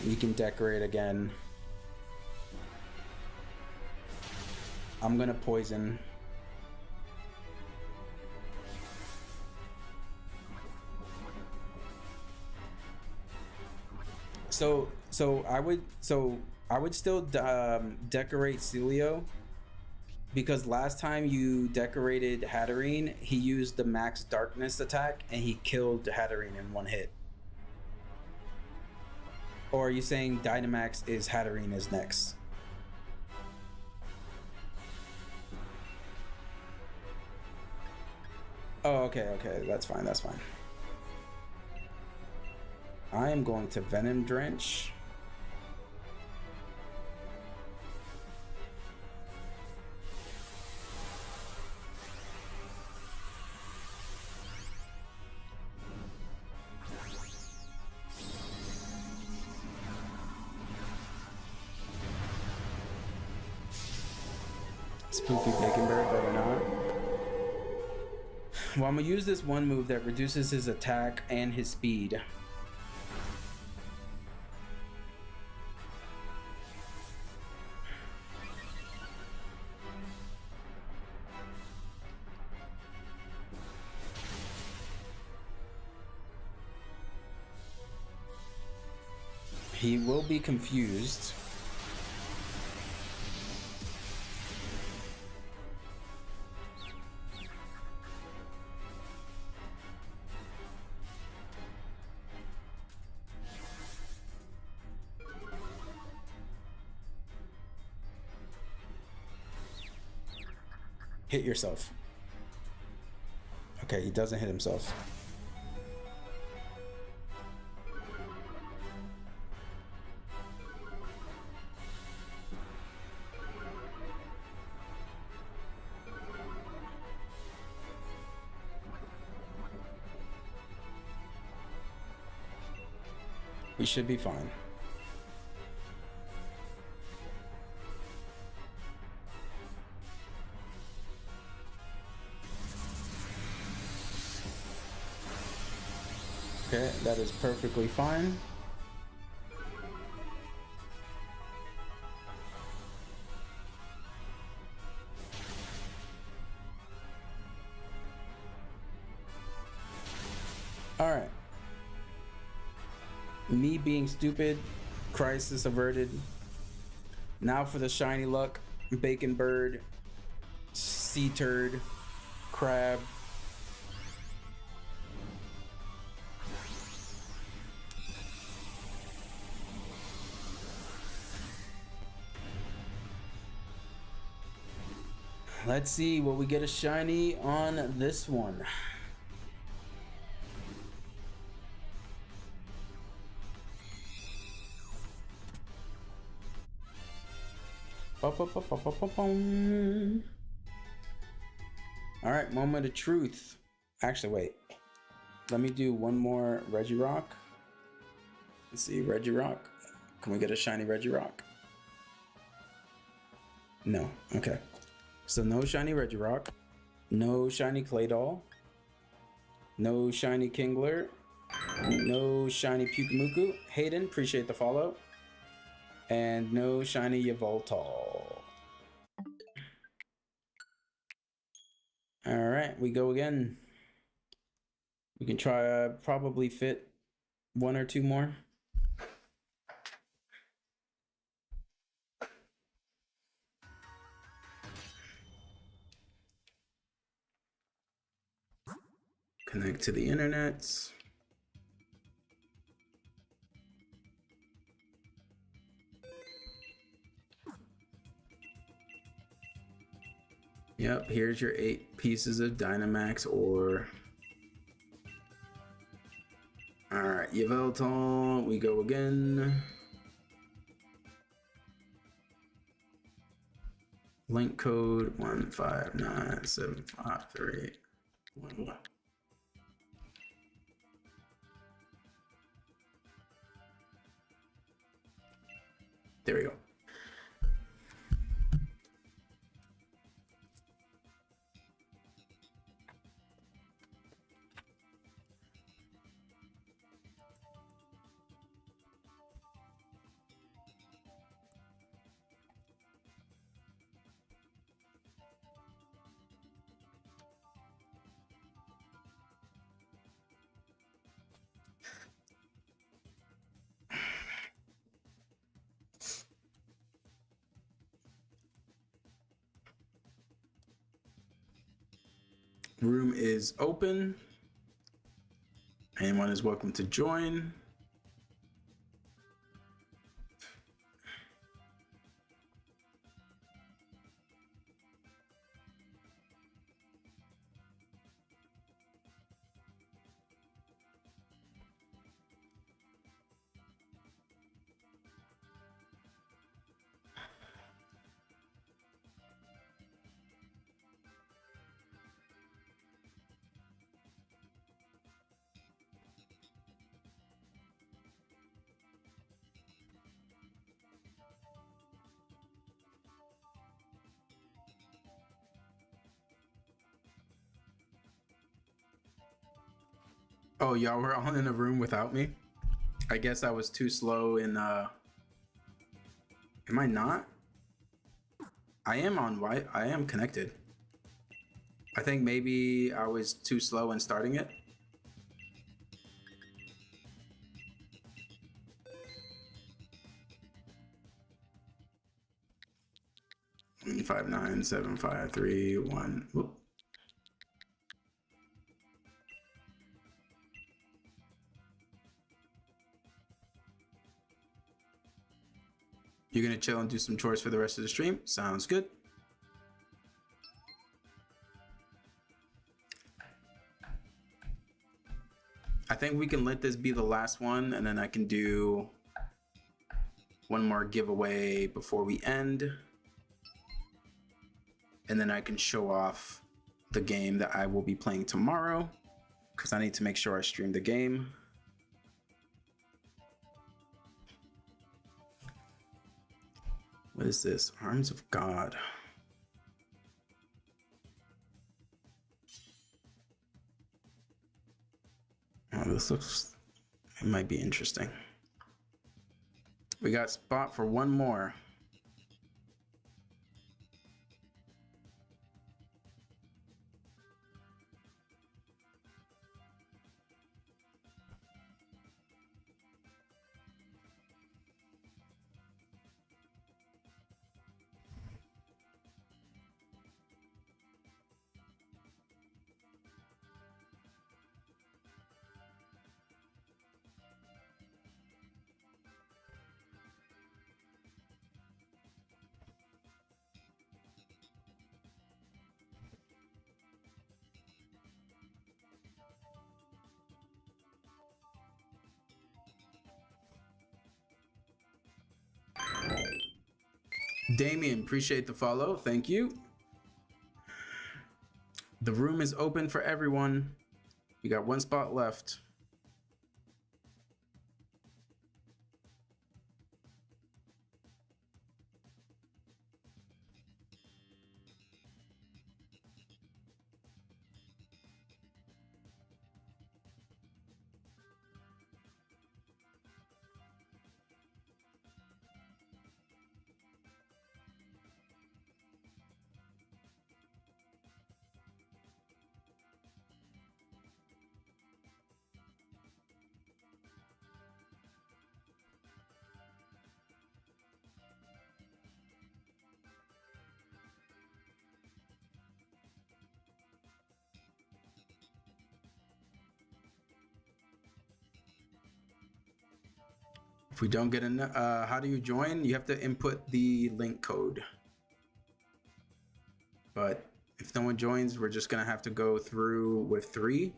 You can decorate again. I'm gonna poison. So I would still decorate Celio, because last time you decorated Hatterene, he used the max darkness attack and he killed Hatterene in one hit. Or are you saying Dynamax is Hatterene is next? Oh, okay, that's fine, that's fine. I am going to Venom Drench. Spooky Bacon Bird, better not. Well, I'm gonna use this one move that reduces his attack and his speed. He will be confused. Hit yourself. Okay, he doesn't hit himself. We should be fine. Okay, that is perfectly fine. All right. Me being stupid, crisis averted. Now for the shiny luck. Bacon bird, sea turd, crab. Let's see what we get a shiny on this one. All right, moment of truth. Actually, wait. Let me do one more Regirock. Let's see, Regirock. Can we get a shiny Regirock? No. Okay. So no shiny Regirock. No shiny Claydol. No shiny Kingler. No shiny Pukumuku. Hayden, appreciate the follow. And no shiny Yveltal. All right, we go again. We can try probably fit one or two more. Connect to the internet. Yep, here's your 8 pieces of Dynamax ore. Alright, Yveltal, we go again. Link code 159753811. There we go. Room is open. Anyone is welcome to join. Oh, y'all were all in a room without me? I guess I was too slow in, am I not? I am on white. I am connected. I think maybe I was too slow in starting it. Five nine 7 5 3 1. Whoop. You're gonna chill and do some chores for the rest of the stream? Sounds good. I think we can let this be the last one, and then I can do one more giveaway before we end. And then I can show off the game that I will be playing tomorrow, because I need to make sure I stream the game. What is this? Arms of God. Oh, this looks, it might be interesting. We got spot for one more. Damien, appreciate the follow. Thank you. The room is open for everyone. We got one spot left. If we don't get in, how do you join? You have to input the link code. But if no one joins, we're just gonna have to go through with 3.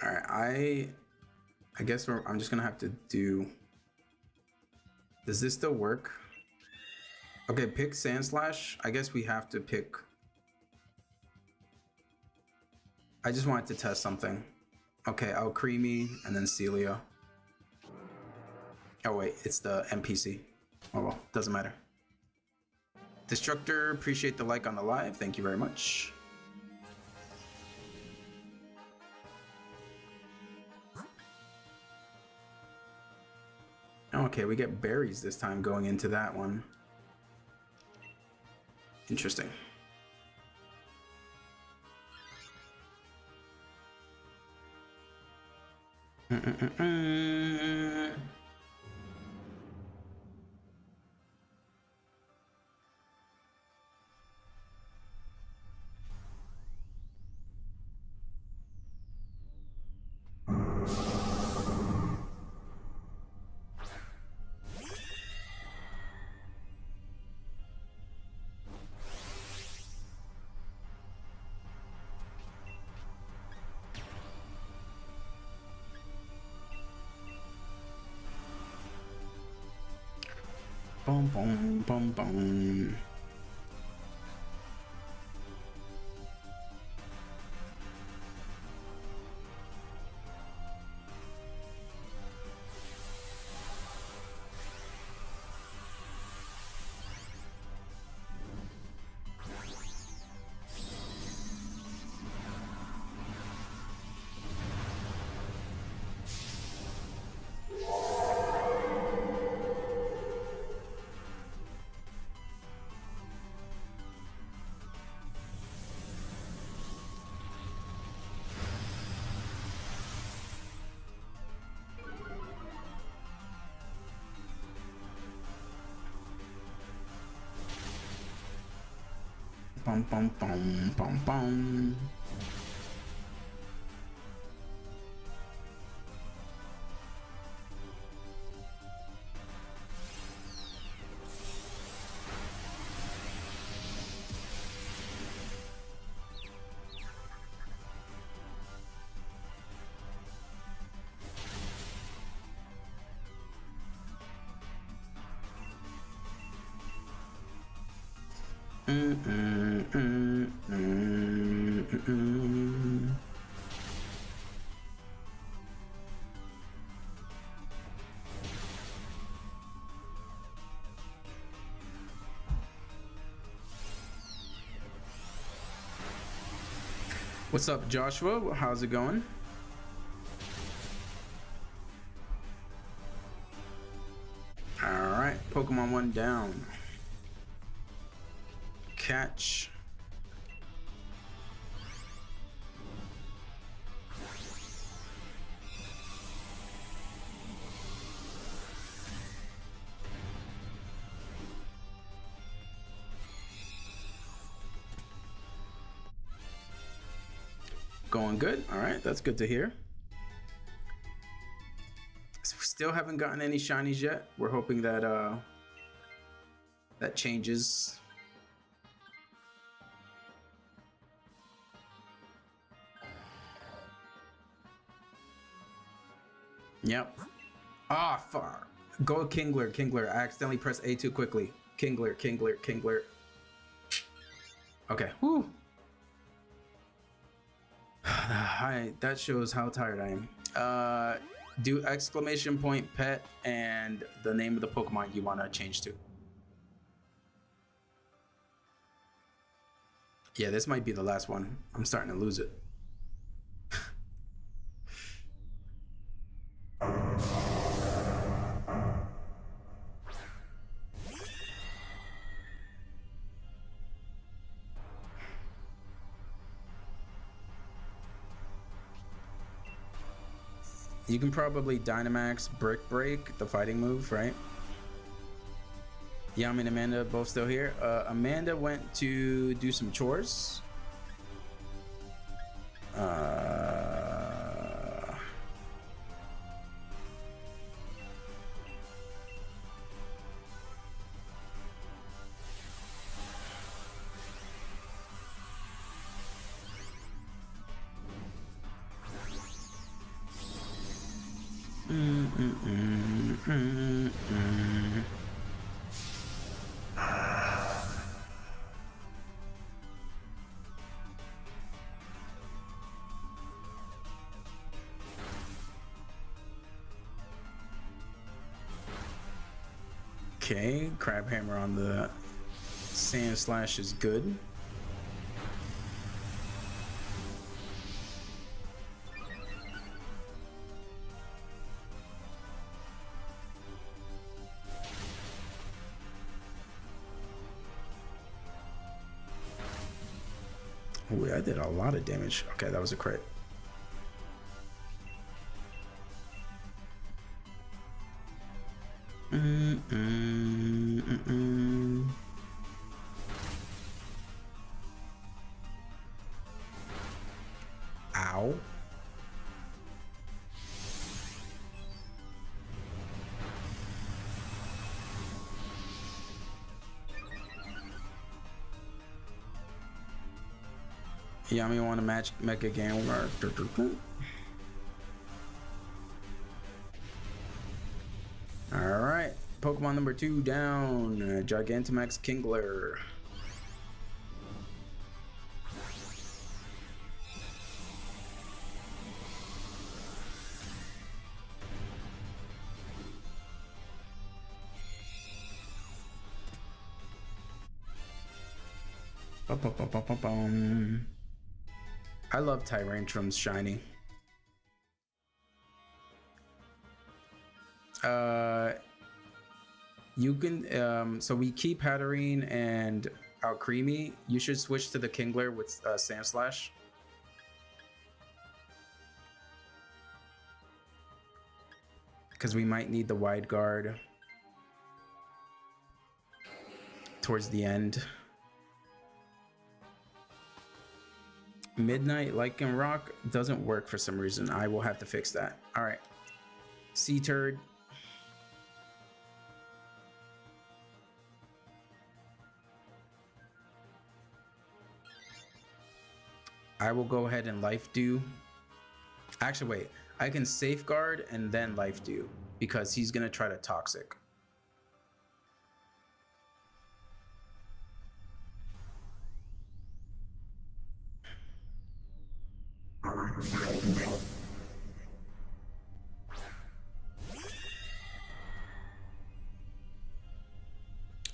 All right, I guess I'm just gonna have to do. Does this still work? Okay, pick Sand Slash. I guess we have to pick. I just wanted to test something. Okay, Alcremie and then Celia. Oh wait, it's the NPC. Oh well, doesn't matter. Destructor, appreciate the like on the live. Thank you very much. Okay, we get berries this time going into that one. Interesting. Boom, boom, boom, boom. Bum, bum, bum, bum, bum. What's up, Joshua? How's it going? All right, Pokemon 1 down. Catch. Going good. All right, that's good to hear. Still haven't gotten any shinies yet. We're hoping that that changes. Yep. Ah, far. Go Kingler, Kingler. I accidentally pressed A too quickly. Kingler, Kingler, Kingler. Okay. Whew. Hi, that shows how tired I am. Do exclamation point pet and the name of the Pokemon you want to change to. Yeah, this might be the last one. I'm starting to lose it. You can probably Dynamax Brick Break, the fighting move, right? Yami and Amanda both still here. Amanda went to do some chores. Okay, Crab Hammer on the Sand Slash is good. Oh, I did a lot of damage. Okay, that was a crit. Ow. Yami want to match Mega Gamer. Alright, Pokemon number 2 down. Gigantamax Kingler. I love Tyrantrum's shiny. You can so we keep Hatterene and Alcremie. You should switch to the Kingler with Sand Slash. Because we might need the Wide Guard towards the end. Midnight Lycan Rock doesn't work for some reason. I will have to fix that. All right. Sea Turd. I will go ahead and Life Dew. Actually, wait. I can Safeguard and then Life Dew because he's going to try to Toxic.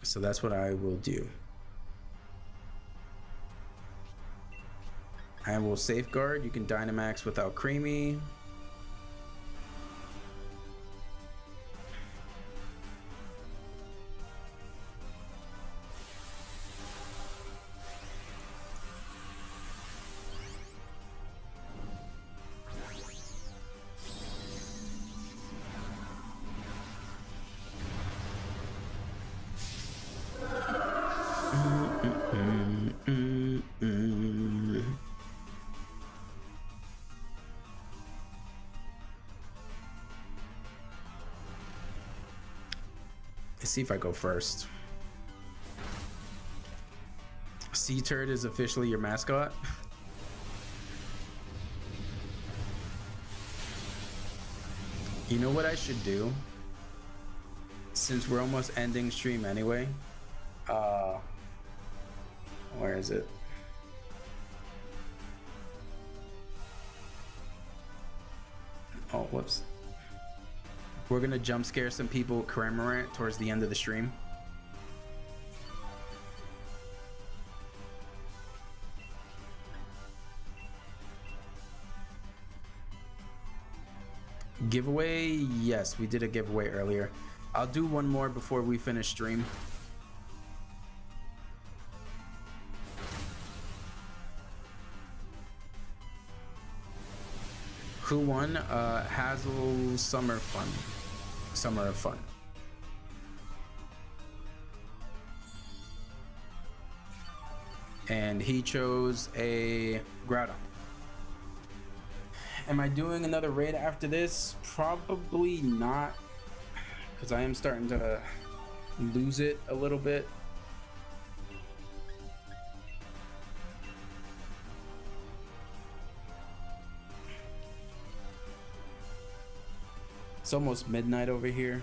So that's what I will do. I will Safeguard. You can Dynamax without Creamy. Let's see if I go first. Sea Turd is officially your mascot. You know what I should do? Since we're almost ending stream anyway. Where is it? Oh, whoops. We're gonna jump scare some people with Cramorant towards the end of the stream. Giveaway? Yes, we did a giveaway earlier. I'll do one more before we finish stream. Who won? Hazel Summer Fun. Summer of Fun. And he chose a Groudon. Am I doing another raid after this? Probably not, because I am starting to lose it a little bit. It's almost midnight over here.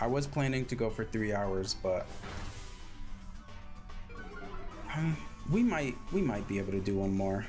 I was planning to go for 3 hours, but we might be able to do one more.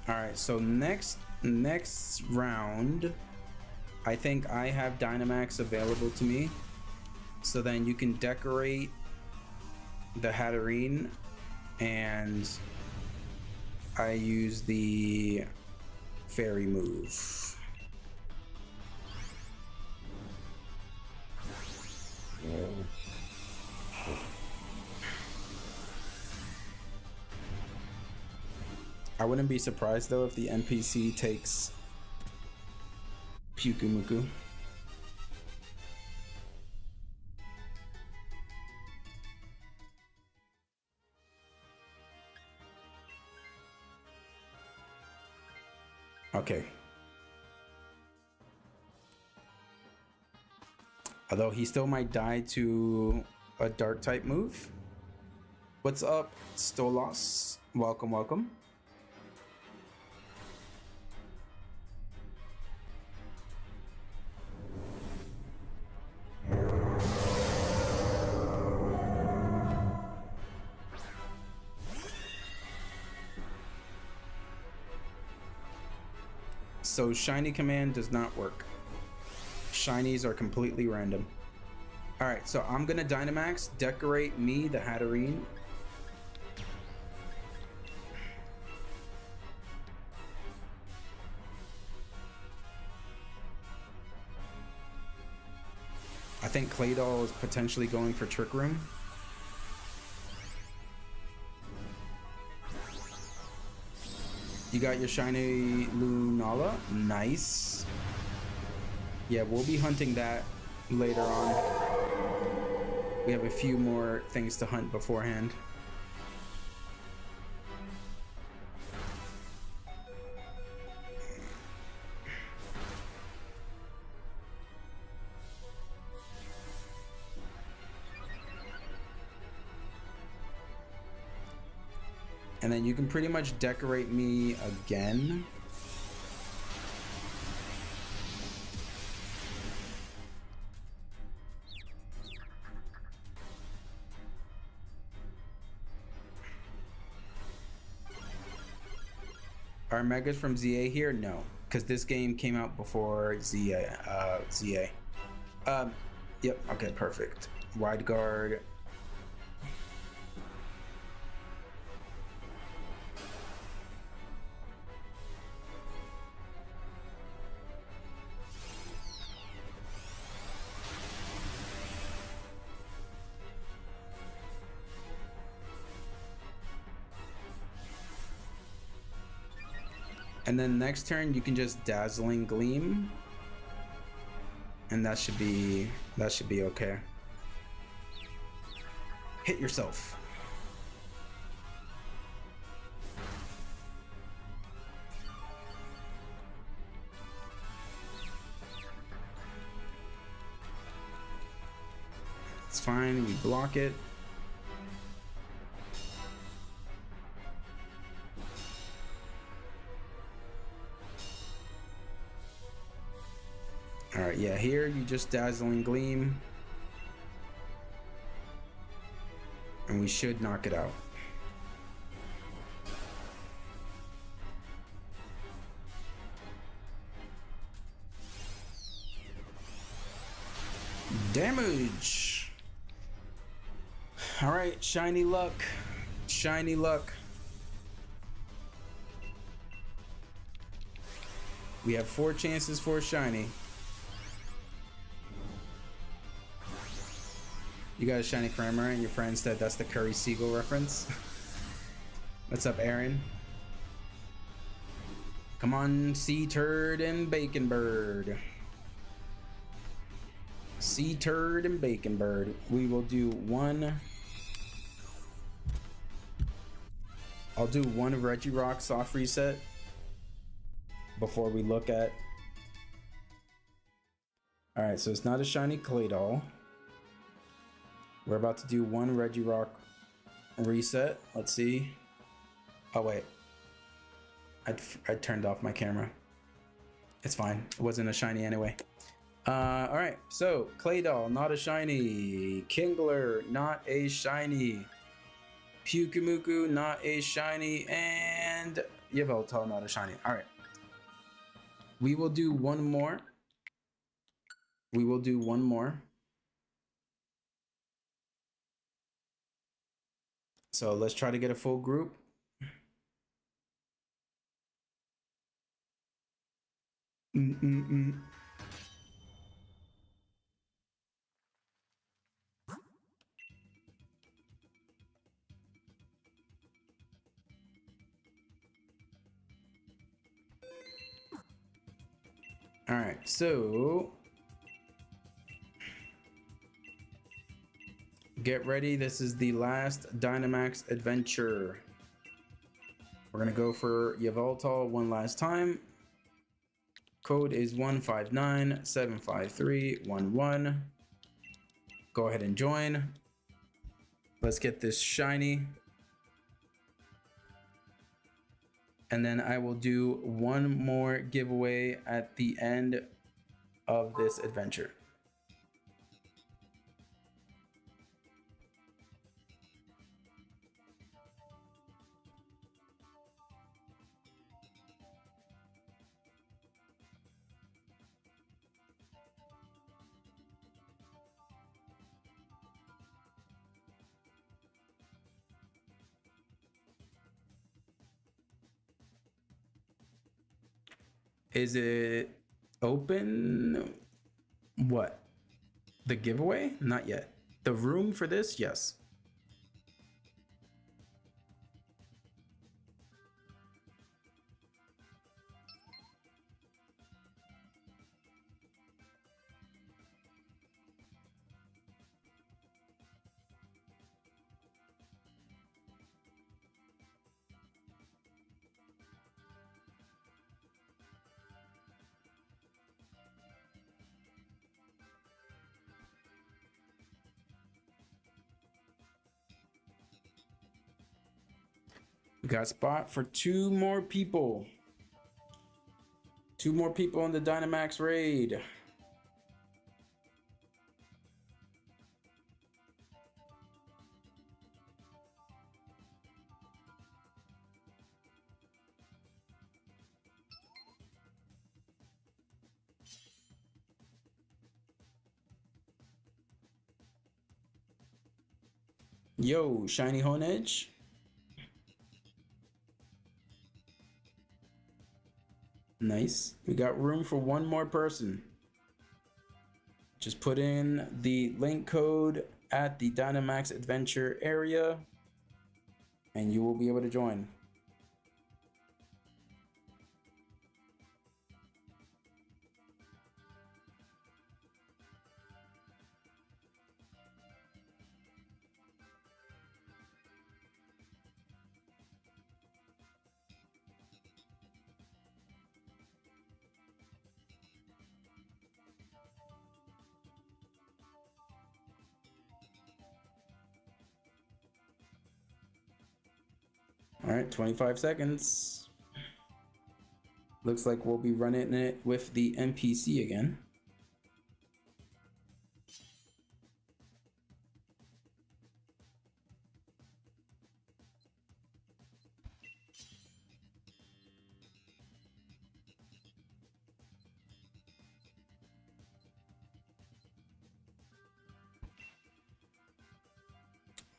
All right, so next round, I think I have Dynamax available to me. So then you can decorate the Hatterene, and I use the fairy move. I wouldn't be surprised though if the NPC takes Pyukumuku. Okay. Although he still might die to a dark type move. What's up, Stolos? Welcome, welcome. So shiny command does not work. Shinies are completely random. All right, so I'm gonna Dynamax, decorate me, the Hatterene. I think Claydol is potentially going for Trick Room. You got your shiny Lunala. Nice. Yeah, we'll be hunting that later on. We have a few more things to hunt beforehand. And then you can pretty much decorate me again. Are Megas from ZA here? No, because this game came out before ZA. Yep, okay, perfect. Wide guard. And then next turn you can just Dazzling Gleam, and that should be okay. Hit yourself. It's fine, we block it. All right, yeah, here you just Dazzling Gleam. And we should knock it out. Damage. All right, shiny luck. Shiny luck. We have 4 chances for a shiny. You got a shiny Kramer and your friend said that's the Curry Seagull reference. What's up, Aaron? Come on, Sea Turd and Bacon Bird. Sea Turd and Bacon Bird. We will do one. I'll do one Regirock soft reset before we look at. All right, so it's not a shiny Claydol. We're about to do one Regirock reset. Let's see. Oh wait, I turned off my camera. It's fine. It wasn't a shiny anyway. All right, so Claydol, not a shiny. Kingler, not a shiny. Pyukumuku, not a shiny, and Yveltal, not a shiny. All right. We will do one more. We will do one more. So let's try to get a full group. All right, so get ready. This is the last Dynamax adventure. We're gonna go for Yveltal one last time. Code is 159-753-11. Go ahead and join. Let's get this shiny. And then I will do one more giveaway at the end of this adventure. Is it open? What? The giveaway? Not yet. The room for this? Yes. We got spot for 2 more people. 2 more people in the Dynamax raid. Yo, shiny Honedge. Nice. We got room for 1 more person. Just put in the link code at the Dynamax Adventure area and you will be able to join. All right, 25 seconds. Looks like we'll be running it with the NPC again.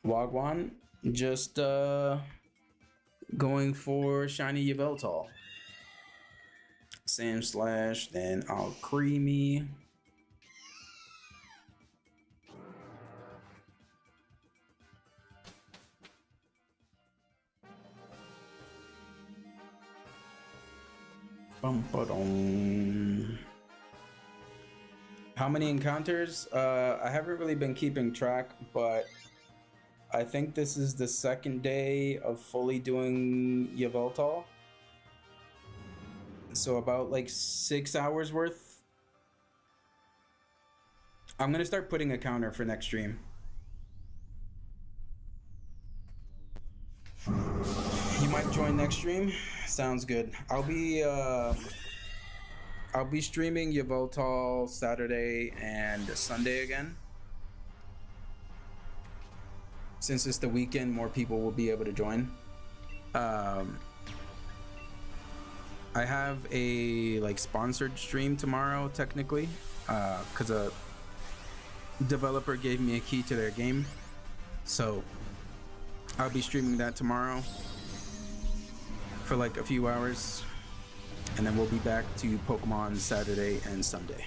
Wagwan, just going for shiny Yveltal. Sand Slash, then I'll Creamy. Bum-ba-dum. How many encounters? I haven't really been keeping track, but I think this is the second day of fully doing Yveltal. So about like 6 hours worth. I'm gonna start putting a counter for next stream. You might join next stream. Sounds good. I'll be streaming Yveltal Saturday and Sunday again. Since it's the weekend, more people will be able to join. I have a like sponsored stream tomorrow, technically, because a developer gave me a key to their game, so I'll be streaming that tomorrow for like a few hours, and then we'll be back to Pokemon Saturday and Sunday.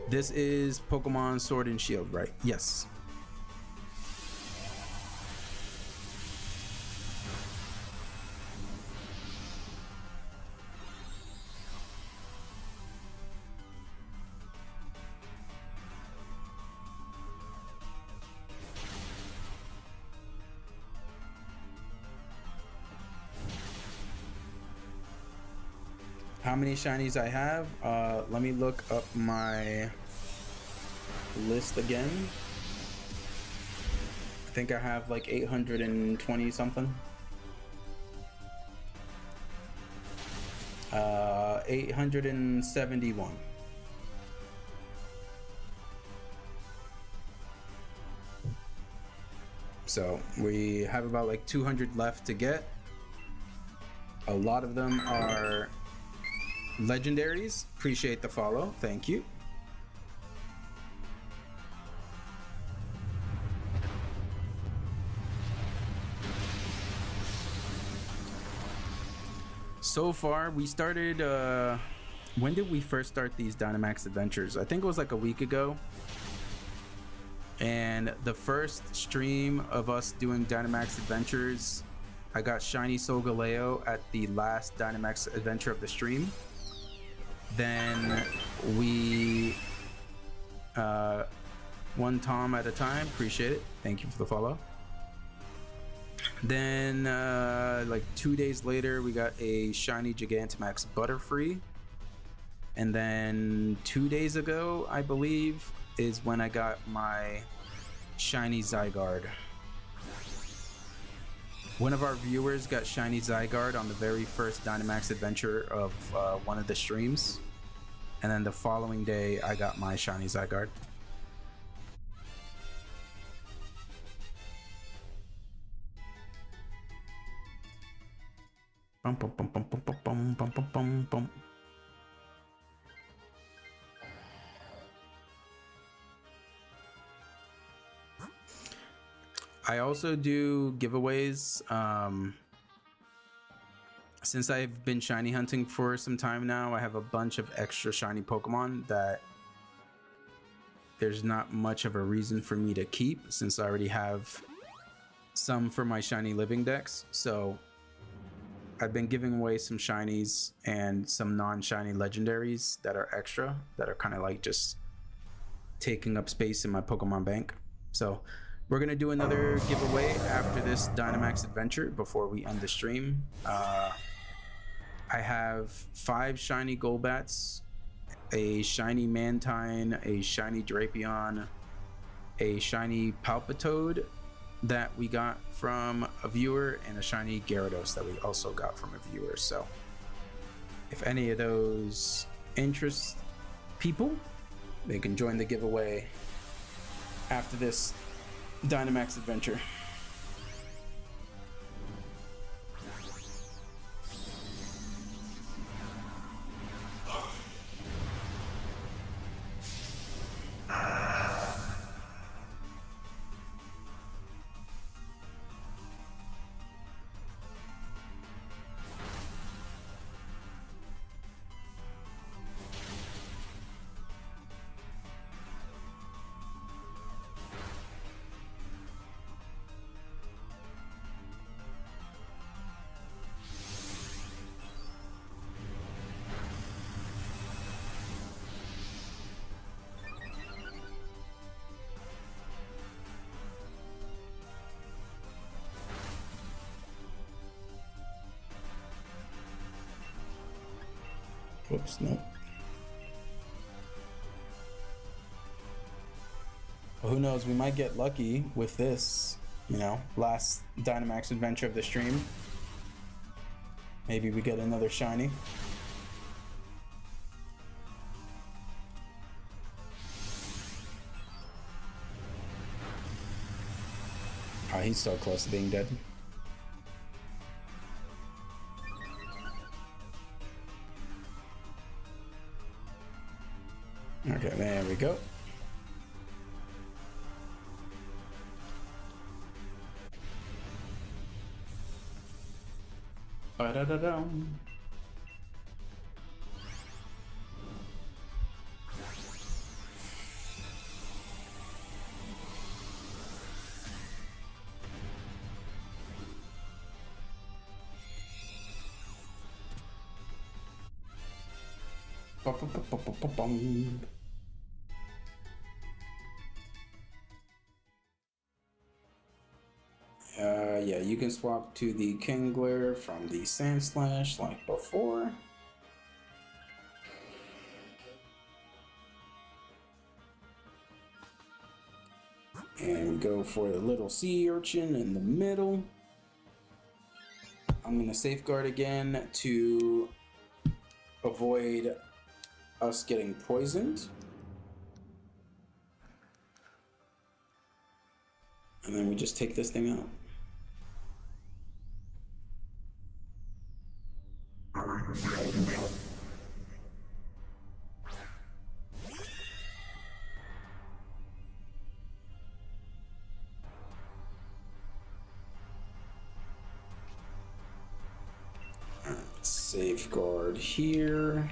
This is Pokemon Sword and Shield, right? Yes. How many shinies I have? Let me look up my list again. I think I have like 820 something. 871. So we have about like 200 left to get. A lot of them are legendaries. Appreciate the follow. Thank you. So far, we started, when did we first start these Dynamax adventures? I think it was like a week ago. And the first stream of us doing Dynamax adventures, I got Shiny Solgaleo at the last Dynamax adventure of the stream. Then we one Tom at a time. Appreciate it. Thank you for the follow. Then like 2 days later, we got a shiny Gigantamax Butterfree. And then 2 days ago, I believe, is when I got my shiny Zygarde. One of our viewers got shiny Zygarde on the very first Dynamax adventure of one of the streams. And then the following day, I got my shiny Zygarde. Bum, bum, bum, bum, bum, bum, bum, bum, bum, bum. I also do giveaways. Since I've been shiny hunting for some time now, I have a bunch of extra shiny Pokemon that there's not much of a reason for me to keep, since I already have some for my shiny living decks. So I've been giving away some shinies and some non-shiny legendaries that are extra, that are kind of like just taking up space in my Pokemon bank. So we're gonna do another giveaway after this Dynamax adventure before we end the stream. I have 5 shiny Golbats, a shiny Mantine, a shiny Drapion, a shiny Palpitoad that we got from a viewer, and a shiny Gyarados that we also got from a viewer. So if any of those interest people, they can join the giveaway after this Dynamax adventure. Whoops, no. Well, who knows? We might get lucky with this, you know, last Dynamax adventure of the stream. Maybe we get another shiny. Oh, he's so close to being dead. Okay, there we go. Ba-da-da-da. Ba-ba-ba-ba-ba-bum. Yeah, you can swap to the Kingler from the Sand Slash like before. And we go for the little sea urchin in the middle. I'm gonna safeguard again to avoid us getting poisoned. And then we just take this thing out. Safeguard here.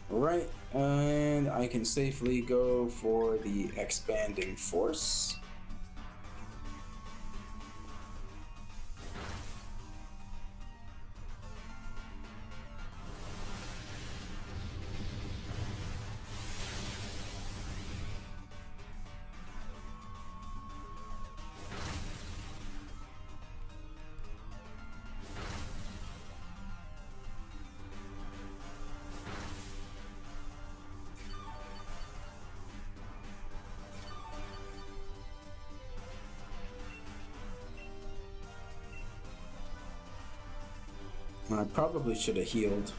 Right, and I can safely go for the expanding force. I probably should have healed.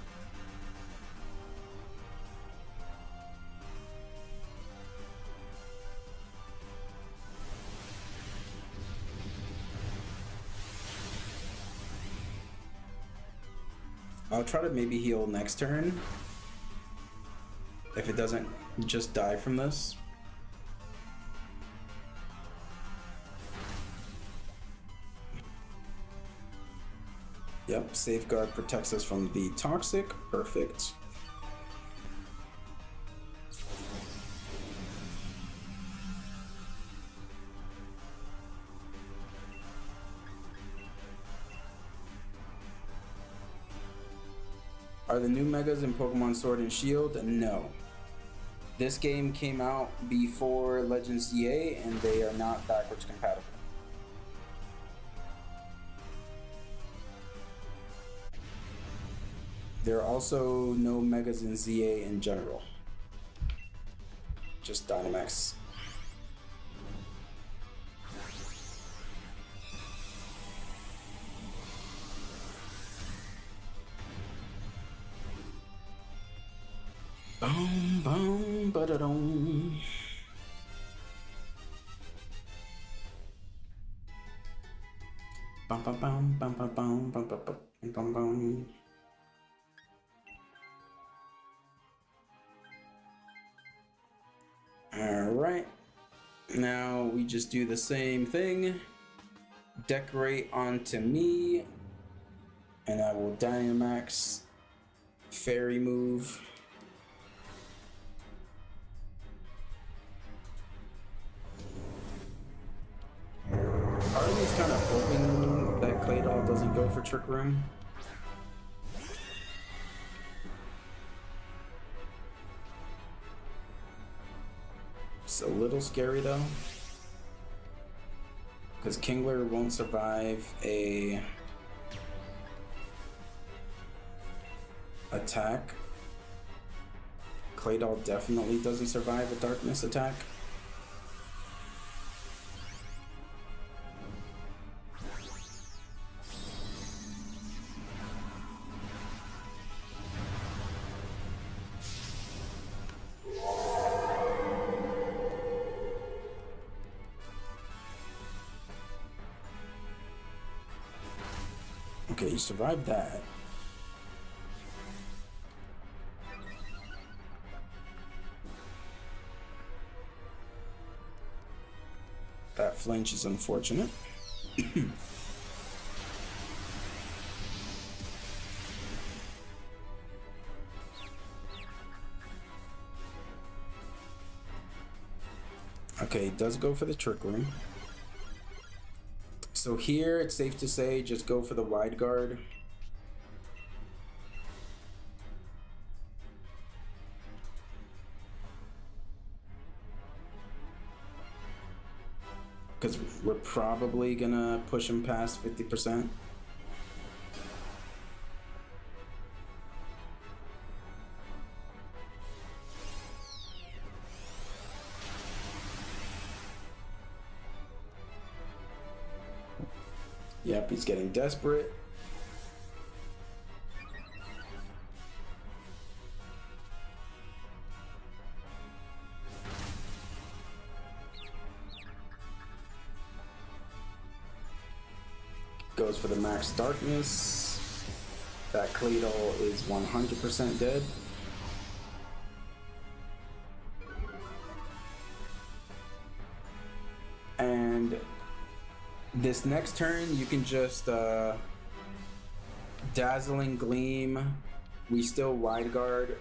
I'll try to maybe heal next turn. If it doesn't just die from this. Yep, Safeguard protects us from the toxic. Perfect. Are the new megas in Pokemon Sword and Shield? No. This game came out before Legends ZA and they are not backwards compatible. There are also no megas in ZA in general. just Dynamax. Boom, boom, ba-da-dum. Bum, bum, bum, bum, bum, bum, bum, bum, bum, bum. All right. Now we just do the same thing. Decorate onto me, and I will Dynamax fairy move. Artie's kind of hoping that Claydol doesn't go for Trick Room. It's a little scary though, because Kingler won't survive a attack. Claydol definitely doesn't survive a darkness attack. Okay, you survived that. That flinch is unfortunate. Okay, he does go for the Trick Room. So here, it's safe to say, just go for the wide guard. Because we're probably gonna push him past 50%. Yep, he's getting desperate. Goes for the max darkness. That Claydol is 100% dead. And this next turn, you can just Dazzling Gleam. We still wide guard,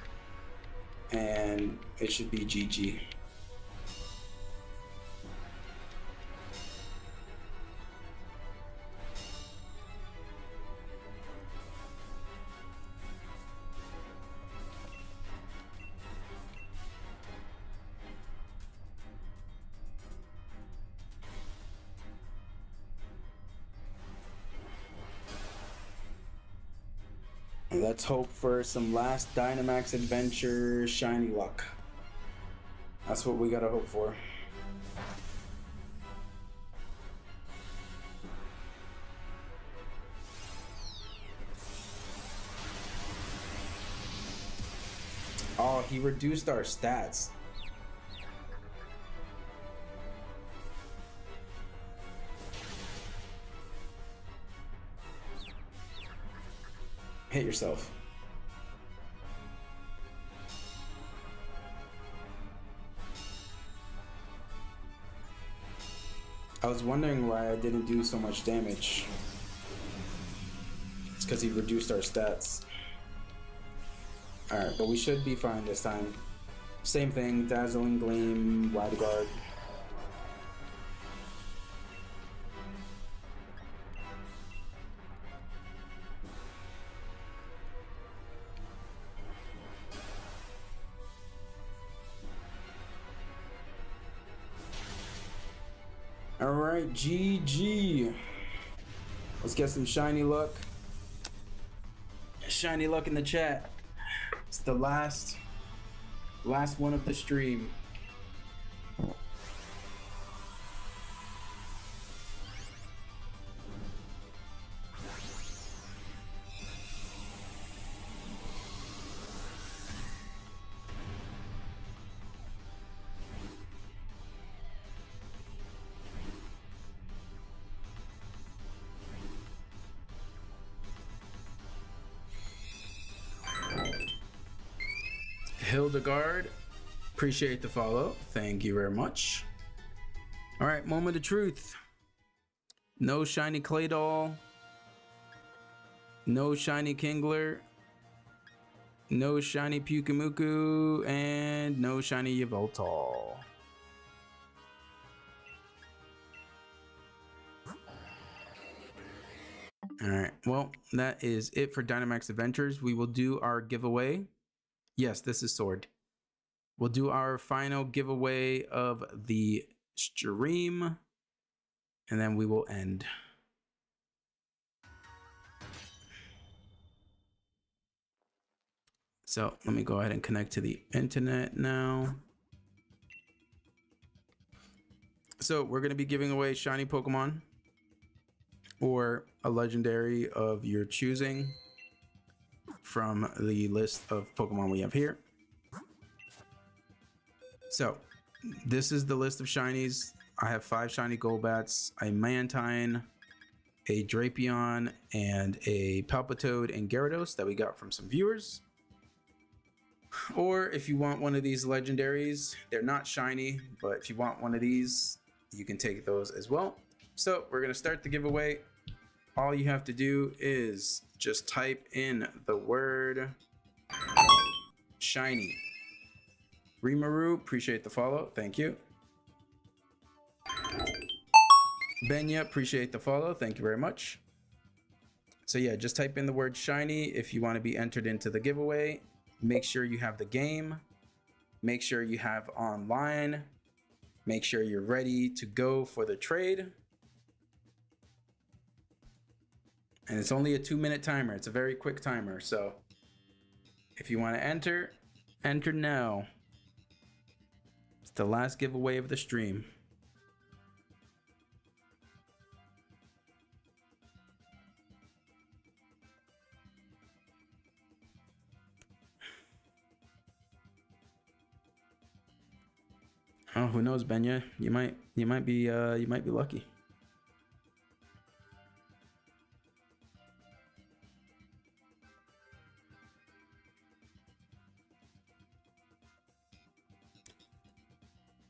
and it should be GG. Let's hope for some last Dynamax adventure shiny luck. That's what we gotta hope for. Oh, he reduced our stats. Hit yourself. I was wondering why I didn't do so much damage. It's because he reduced our stats. Alright, but we should be fine this time. Same thing, Dazzling Gleam, wide guard. Alright, GG. Let's get some shiny luck. Shiny luck in the chat. It's the last one of the stream. Hildegard, appreciate the follow. Thank you very much. All right, moment of truth. No shiny Claydol. No shiny Kingler. No shiny Pyukumuku. And no shiny Yveltal. Alright, well, that is it for Dynamax Adventures. We will do our giveaway. Yes, this is Sword. We'll do our final giveaway of the stream. And then we will end. So let me go ahead and connect to the internet now. So we're going to be giving away shiny Pokemon or a legendary of your choosing from the list of Pokemon we have here. So this is the list of shinies. I have 5 shiny Golbats, a Mantine, a Drapion, and a Palpitoad and Gyarados that we got from some viewers. Or if you want one of these legendaries, they're not shiny, but if you want one of these, you can take those as well. So we're going to start the giveaway. All you have to do is just type in the word shiny. Rimaru, appreciate the follow. Thank you. Benya, appreciate the follow. Thank you very much. So yeah, just type in the word shiny if you want to be entered into the giveaway. Make sure you have the game. Make sure you have online. Make sure you're ready to go for the trade. And it's only a 2-minute timer. It's a very quick timer. So if you want to enter, enter now. It's the last giveaway of the stream. Oh, who knows, Benya? You might be lucky.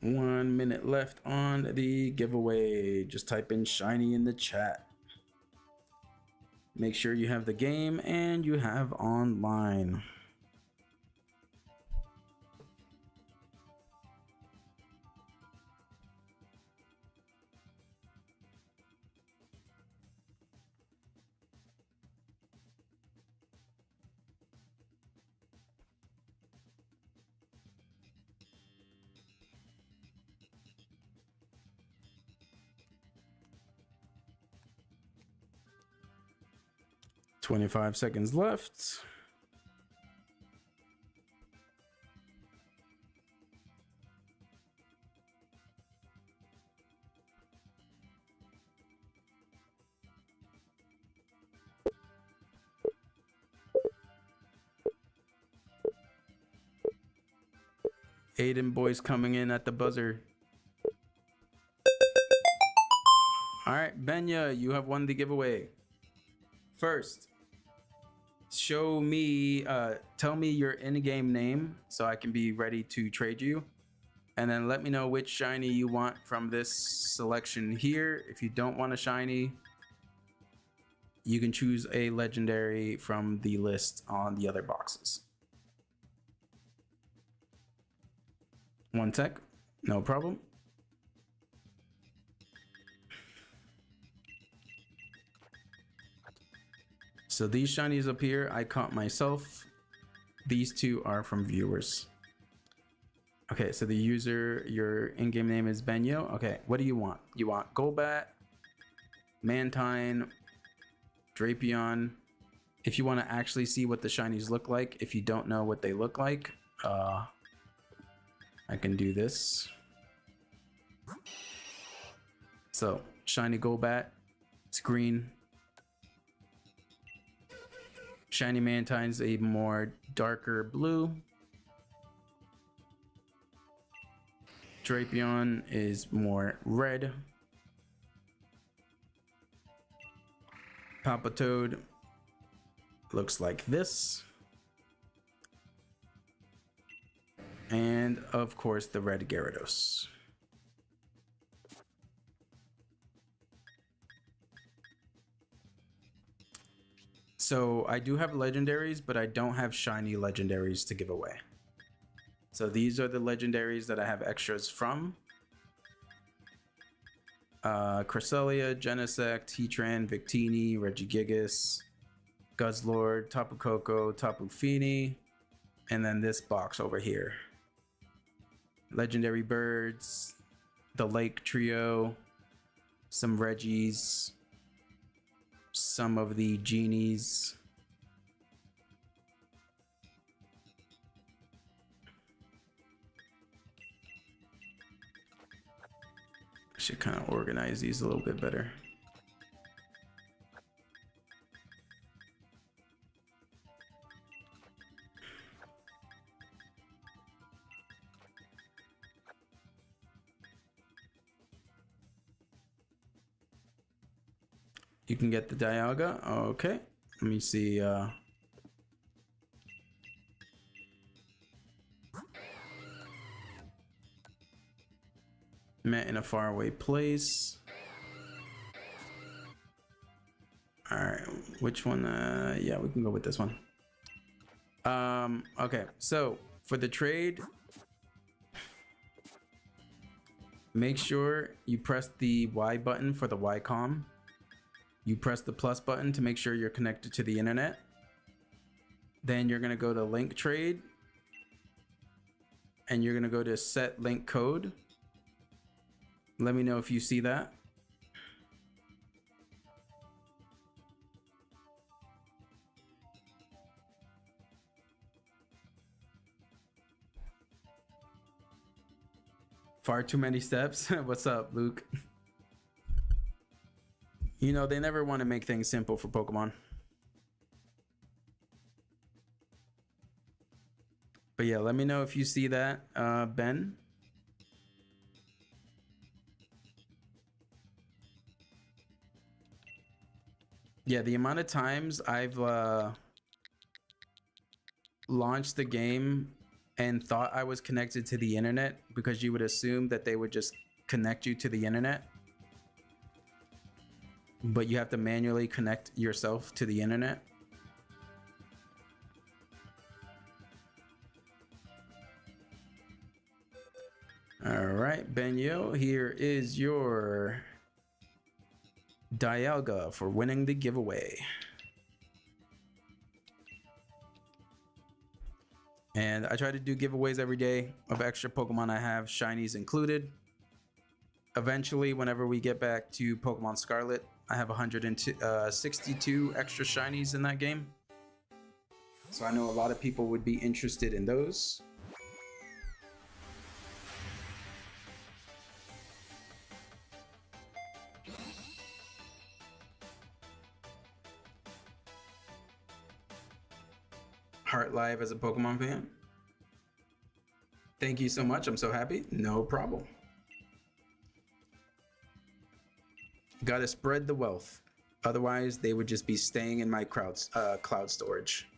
One minute left on the giveaway. Just type in shiny in the chat. Make sure you have the game and you have online. $25 left. Aiden boys coming in at the buzzer. All right, Benya, you have won the giveaway. First, show me, tell me your in-game name so I can be ready to trade you. And then let me know which shiny you want from this selection here. If you don't want a shiny, you can choose a legendary from the list on the other boxes. One sec, no problem. So these shinies up here, I caught myself. These two are from viewers. Okay, so the user, your in-game name is Benyo. Okay, what do you want? You want Golbat, Mantine, Drapion. If you want to actually see what the shinies look like, if you don't know what they look like, I can do this. So, shiny Golbat, it's green. Shiny Mantine's a more darker blue. Drapion is more red. Palpitoad looks like this. And of course, the red Gyarados. So I do have legendaries, but I don't have shiny legendaries to give away. So these are the legendaries that I have extras from. Cresselia, Genesect, Heatran, Victini, Regigigas, Guzzlord, Tapu Koko, Tapu Fini, and then this box over here. Legendary birds, the Lake Trio, some Reggies, some of the Genies. I should kind of organize these a little bit better. You can get the Dialga. Okay. Let me see. Met in a faraway place. Alright, which one? Yeah, we can go with this one. Okay, so for the trade, make sure you press the Y button for the Y-com. You press the plus button to make sure you're connected to the internet. Then you're gonna go to link trade, and you're gonna go to set link code. Let me know if you see that. Far too many steps. What's up, Luke? You know, they never want to make things simple for Pokemon. But yeah, let me know if you see that, Ben. Yeah, the amount of times I've launched the game and thought I was connected to the internet, because you would assume that they would just connect you to the internet, but you have to manually connect yourself to the internet. All right, Benyo, here is your Dialga for winning the giveaway. And I try to do giveaways every day of extra Pokemon I have, shinies included. Eventually, whenever we get back to Pokemon Scarlet, I have 162 extra shinies in that game. So I know a lot of people would be interested in those. Heart Live as a Pokemon fan. Thank you so much. I'm so happy. No problem. Gotta spread the wealth. Otherwise, they would just be staying in my cloud storage.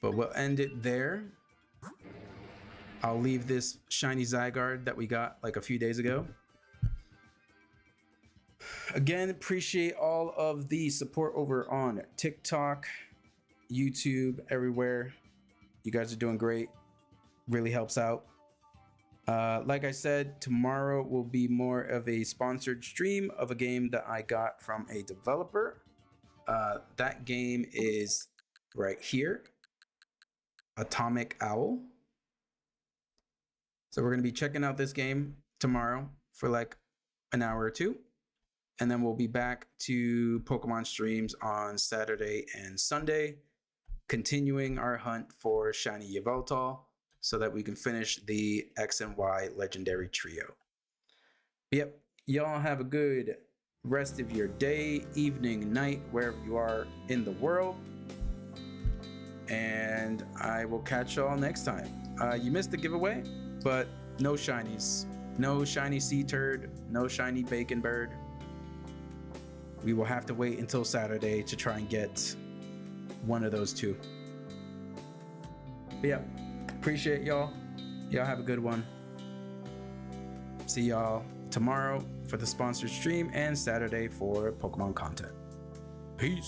But we'll end it there. I'll leave this shiny Zygarde that we got like a few days ago. Again, appreciate all of the support over on TikTok, YouTube, everywhere. You guys are doing great. Really helps out. Like I said, tomorrow will be more of a sponsored stream of a game that I got from a developer. That game is right here, Atomic Owl. So we're going to be checking out this game tomorrow for like an hour or two. And then we'll be back to Pokemon streams on Saturday and Sunday, continuing our hunt for shiny Yveltal so that we can finish the X and Y legendary trio. Yep, y'all have a good rest of your day, evening, night, wherever you are in the world. And I will catch y'all next time. You missed the giveaway, but no shinies. No shiny Sea Turd, no shiny Bacon Bird. We will have to wait until Saturday to try and get one of those two. But yeah, appreciate y'all. Y'all have a good one. See y'all tomorrow for the sponsored stream and Saturday for Pokemon content. Peace.